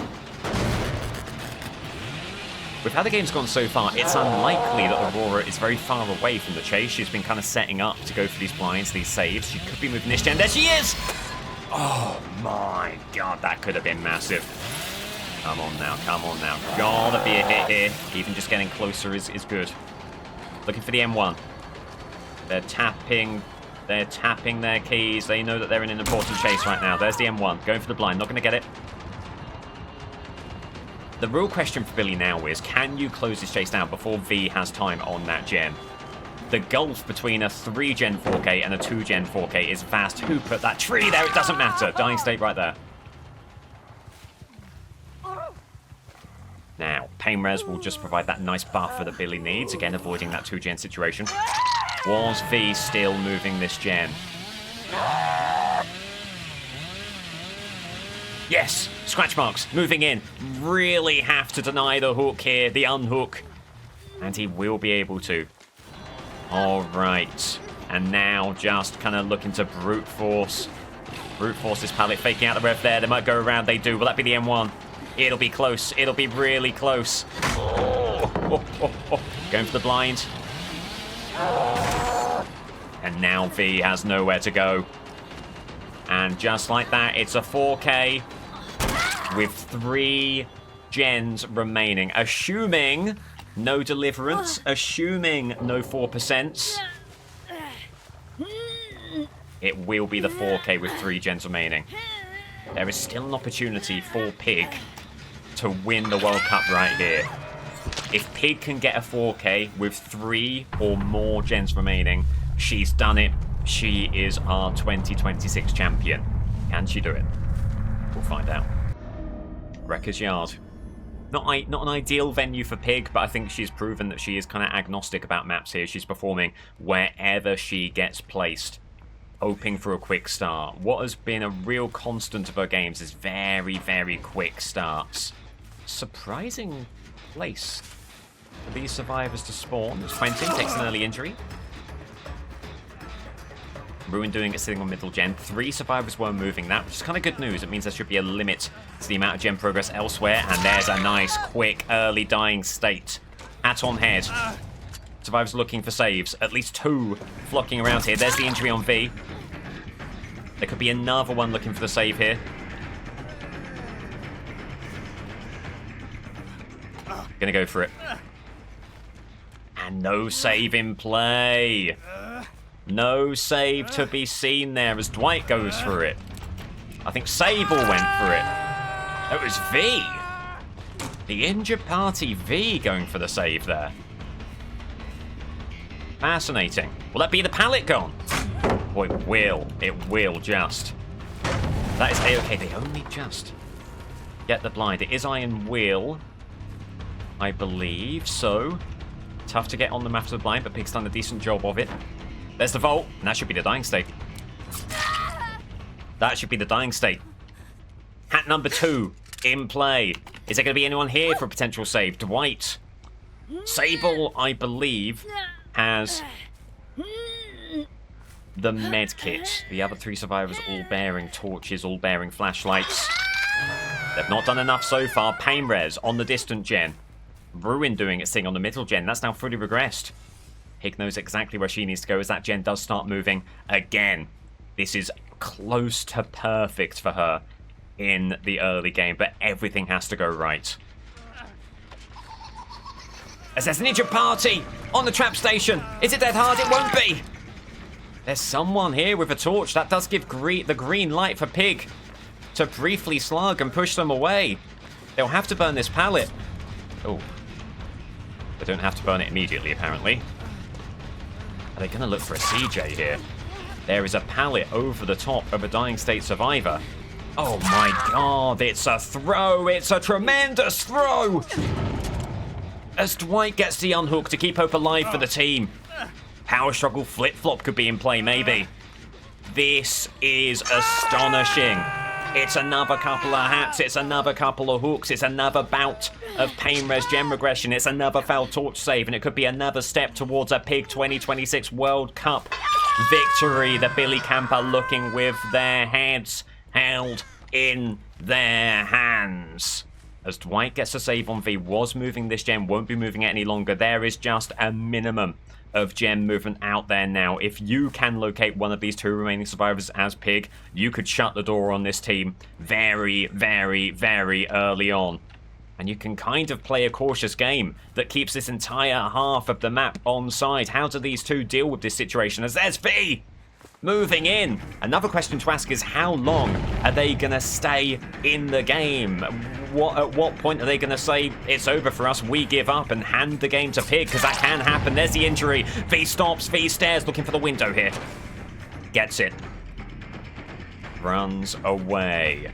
With how the game's gone so far, it's unlikely that Aurora is very far away from the chase. She's been kind of setting up to go for these blinds, these saves. She could be moving this gen. There she is! Oh my god, that could have been massive. Come on now, come on now. Gotta be a hit here. Even just getting closer is good. Looking for the M1. They're tapping their keys. They know that they're in an important chase right now. There's the M1. Going for the blind. Not going to get it. The real question for Billy now is, can you close this chase down before V has time on that gen? The gulf between a 3-gen 4K and a 2-gen 4K is vast. Who put that tree there? It doesn't matter. Dying state right there. Now, Pain Res will just provide that nice buffer that Billy needs. Again, avoiding that 2-gen situation. Was V still moving this gen? Yes! Scratch marks, moving in. Really have to deny the hook here, the unhook. And he will be able to. Alright. And now just kind of looking to brute force. Brute force this pallet, faking out the rev there. They might go around, they do. Will that be the M1? It'll be close. It'll be really close. Going for the blind. And now V has nowhere to go. And just like that, it's a 4K with 3 gens remaining. Assuming no deliverance, assuming no 4%, it will be the 4K with 3 gens remaining. There is still an opportunity for Pig to win the World Cup right here. If Pig can get a 4K with 3 or more gens remaining, she's done it. She is our 2026 champion. Can she do it? We'll find out. Wrecker's Yard. Not an ideal venue for Pig, but I think she's proven that she is kind of agnostic about maps here. She's performing wherever she gets placed, hoping for a quick start. What has been a real constant of her games is very, very quick starts. Surprising place for these survivors to spawn. Quentin takes an early injury. Ruin doing it sitting on middle gen. 3 survivors were moving that, which is kind of good news. It means there should be a limit to the amount of gen progress elsewhere. And there's a nice, quick, early dying state. Hat on head. Survivors looking for saves. At least 2 flocking around here. There's the injury on V. There could be another one looking for the save here. Gonna go for it. And no save in play. No save to be seen there as Dwight goes for it. I think Sable went for it. It was V. The injured party V going for the save there. Fascinating. Will that be the pallet gone? Oh, it will. It will just. That is A-okay. They only just get the blind. It is Iron Wheel, I believe. So, tough to get on them after the blind, but Pig's done a decent job of it. There's the vault, and that should be the dying state. That should be the dying state. Hat number 2 in play. Is there going to be anyone here for a potential save? Dwight. Sable, I believe, has the med kit. The other 3 survivors all bearing torches, all bearing flashlights. They've not done enough so far. Pain Res on the distant gen. Ruin doing its thing on the middle gen. That's now fully regressed. Pig knows exactly where she needs to go as that gen does start moving again. This is close to perfect for her in the early game, but everything has to go right. As there's an injured party on the trap station. Is it dead hard? It won't be. There's someone here with a torch. That does give the green light for Pig to briefly slug and push them away. They'll have to burn this pallet. Oh. They don't have to burn it immediately, apparently. Are they going to look for a CJ here? There is a pallet over the top of a Dying State survivor. Oh my god, it's a throw! It's a tremendous throw! As Dwight gets the unhook to keep hope alive for the team. Power struggle flip-flop could be in play, maybe. This is astonishing. It's another couple of hats, it's another couple of hooks, it's another bout of pain res gem regression, it's another foul torch save, and it could be another step towards a Pig 2026 World Cup victory. The Billy Camper looking with their heads held in their hands. As Dwight gets a save on V, was moving this gem, won't be moving it any longer. There is just a minimum of gem movement out there now. If you can locate one of these two remaining survivors as Pig, you could shut the door on this team very, very, very early on. And you can kind of play a cautious game that keeps this entire half of the map on side. How do these two deal with this situation? As there's V moving in. Another question to ask is, how long are they going to stay in the game? At what point are they going to say, it's over for us, we give up, and hand the game to Pig? Because that can happen. There's the injury. V stops, V stares, looking for the window here. Gets it. Runs away.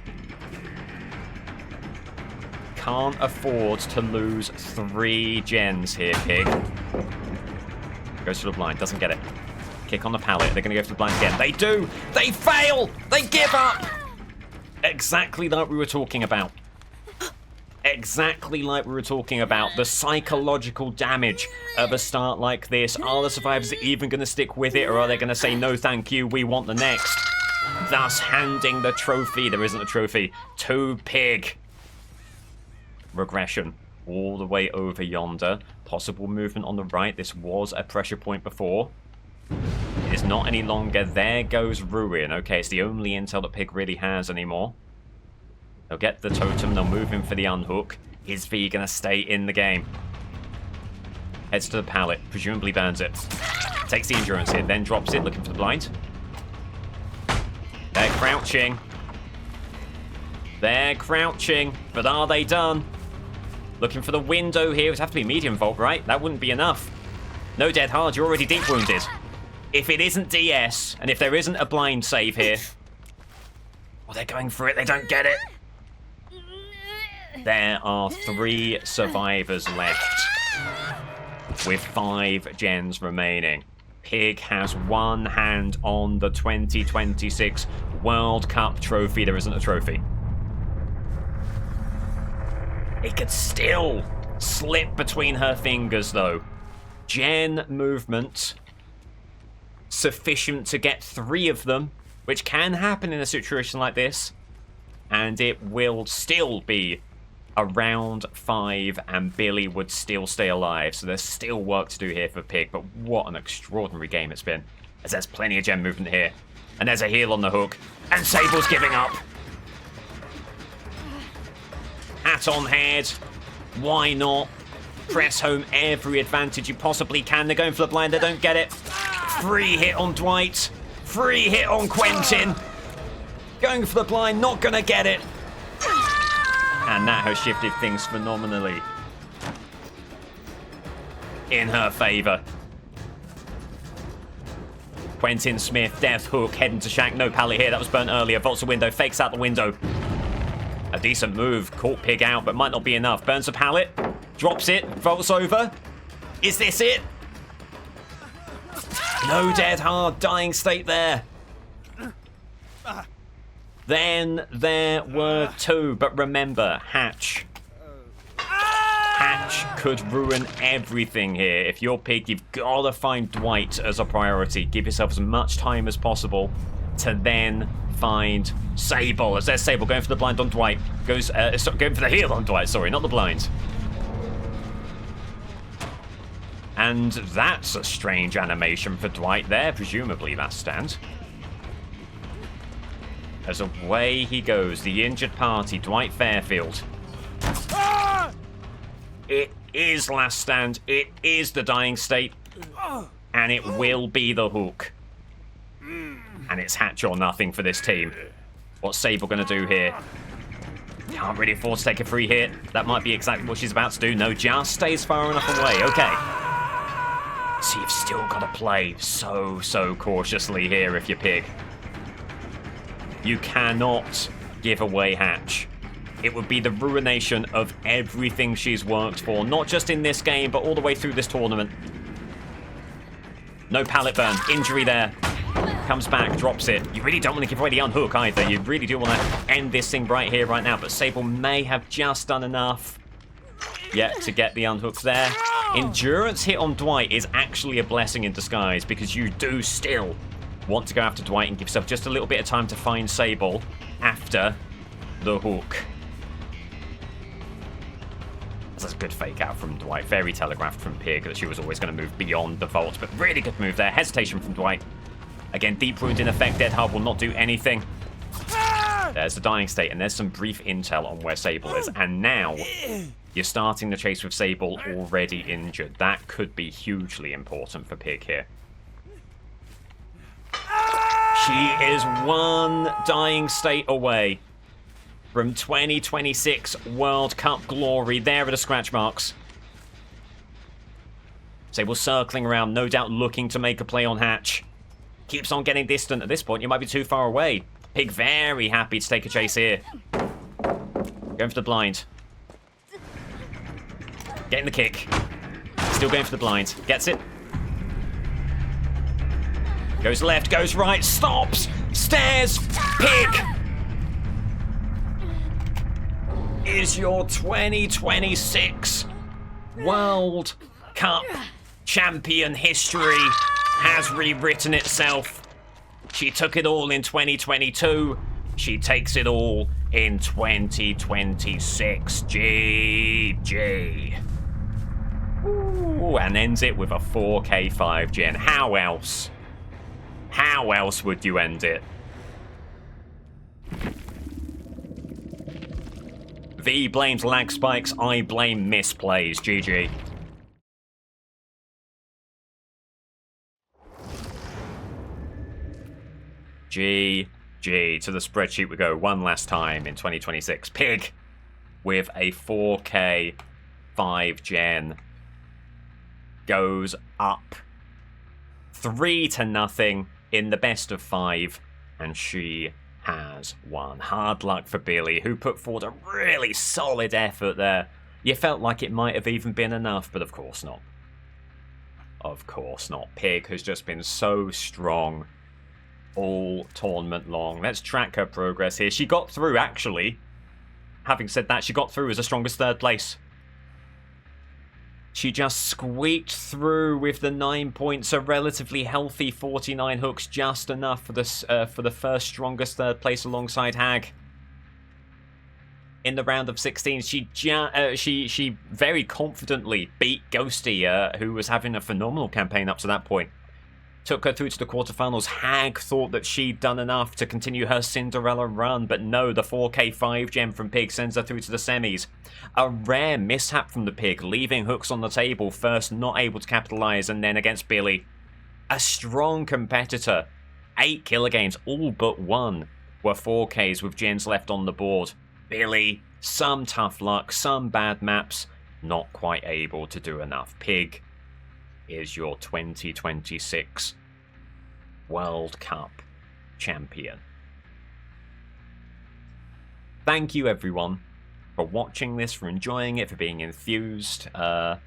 Can't afford to lose 3 gens here, Pig. Goes to the blind, doesn't get it. Kick on the pallet. They're going to go for the blind again. They do! They fail! They give up! Exactly like we were talking about. Exactly like we were talking about. The psychological damage of a start like this. Are the survivors even going to stick with it, or are they going to say, no thank you, we want the next? Thus handing the trophy, there isn't a trophy, to Pig. Regression all the way over yonder. Possible movement on the right. This was a pressure point before. It is not any longer. There goes Ruin. Okay, it's the only intel that Pig really has anymore. They'll get the totem. They'll move in for the unhook. Is V going to stay in the game? Heads to the pallet. Presumably burns it. Takes the endurance hit. Then drops it. Looking for the blind. They're crouching. They're crouching. But are they done? Looking for the window here. It would have to be medium vault, right? That wouldn't be enough. No dead hard. You're already deep wounded. If it isn't DS, and if there isn't a blind save here... Well, they're going for it. They don't get it. There are 3 survivors left, with 5 gens remaining. Pig has one hand on the 2026 World Cup trophy. There isn't a trophy. It could still slip between her fingers, though. Gen movement sufficient to get 3 of them, which can happen in a situation like this, and it will still be around 5, and Billy would still stay alive. So there's still work to do here for Pig, but what an extraordinary game it's been, as there's plenty of gem movement here, and there's a heal on the hook, and Sable's giving up. Hat on head, why not? Press home every advantage you possibly can. They're going for the blind, they don't get it. Free hit on Dwight, free hit on Quentin. Going for the blind, not gonna get it. And that has shifted things phenomenally in her favour. Quentin Smith, death hook, heading to Shank. No pallet here, that was burnt earlier. Vaults the window, fakes out the window. A decent move, caught Pig out, but might not be enough. Burns a pallet, drops it, vaults over. Is this it? No dead hard, dying state there. Then there were 2, but remember, Hatch. Hatch could ruin everything here. If you're Pig, you've got to find Dwight as a priority. Give yourself as much time as possible to then find Sable. As there's Sable going for the blind on Dwight. Going for the heal on Dwight, sorry, not the blind. And that's a strange animation for Dwight there, presumably last stand. As away he goes, the injured party, Dwight Fairfield. It is last stand, it is the dying state, and it will be the hook. And it's Hatch or nothing for this team. What's Sable going to do here? Can't really afford to take a free hit. That might be exactly what she's about to do. No, just stays far enough away. Okay. So you've still got to play so cautiously here if you're Pig. You cannot give away Hatch. It would be the ruination of everything she's worked for, not just in this game, but all the way through this tournament. No pallet burn. Injury there. Comes back, drops it. You really don't want to give away the unhook either. You really do want to end this thing right here, right now. But Sable may have just done enough yet to get the unhooks there. Endurance hit on Dwight is actually a blessing in disguise because you do still want to go after Dwight and give yourself just a little bit of time to find Sable after the hook. That's a good fake out from Dwight. Very telegraphed from Pig that she was always going to move beyond the vault, but really good move there. Hesitation from Dwight. Again, Deep Wound in effect. Dead Hard will not do anything. There's the dying state, and there's some brief intel on where Sable is. And now you're starting the chase with Sable already injured. That could be hugely important for Pig here. She is one dying state away from 2026 World Cup glory. There are the scratch marks. Sable circling around, no doubt looking to make a play on Hatch. Keeps on getting distant. At this point, you might be too far away. Pig very happy to take a chase here. Going for the blind. Getting the kick. Still going for the blind. Gets it. Goes left, goes right, stops, stairs, Pig is your 2026 World Cup champion. History has rewritten itself. She took it all in 2022. She takes it all in 2026. GG. Ooh, and ends it with a 4K 5 gen. How else? How else would you end it? V blames lag spikes, I blame misplays. GG. GG. To the spreadsheet we go one last time in 2026. Pig with a 4K 5 gen goes up 3-0 in the best of 5, and she has won. Hard luck for Billy, who put forward a really solid effort there. You felt like it might have even been enough, but of course not. Of course not. Pig has just been so strong all tournament long. Let's track her progress here. She got through, actually. Having said that, she got through as the strongest third place. She just squeaked through with the 9 points, a relatively healthy 49 hooks, just enough for the first strongest third place alongside Hag. In the round of 16, she very confidently beat Ghosty, who was having a phenomenal campaign up to that point. Took her through to the quarterfinals. Hag thought that she'd done enough to continue her Cinderella run, but no, the 4K 5 gem from Pig sends her through to the semis. A rare mishap from the Pig, leaving hooks on the table, first not able to capitalise, and then against Billy. A strong competitor. 8 killer games, all but 1 were 4Ks with gens left on the board. Billy, some tough luck, some bad maps, not quite able to do enough. Pig is your 2026 World Cup champion. Thank you everyone for watching this, for enjoying it, for being enthused. I'm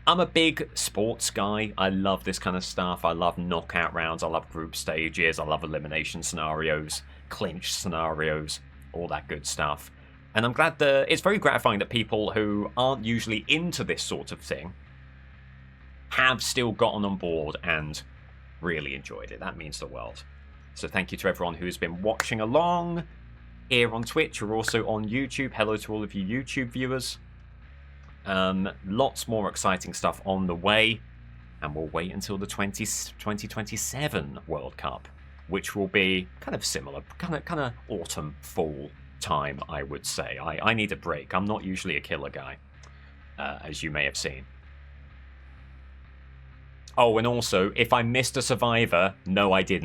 a big sports guy. I love this kind of stuff. I love knockout rounds. I love group stages. I love elimination scenarios, clinch scenarios, all that good stuff. And I'm glad that it's very gratifying that people who aren't usually into this sort of thing have still gotten on board and really enjoyed it. That means the world. So thank you to everyone who's been watching along here on Twitch. We're also on YouTube. Hello to all of you YouTube viewers. Lots more exciting stuff on the way, and we'll wait until the 2027 World Cup, which will be kind of similar, kind of autumn, fall time, I would say. I need a break. I'm not usually a killer guy, as you may have seen. Oh, and also, if I missed a survivor, no, I didn't.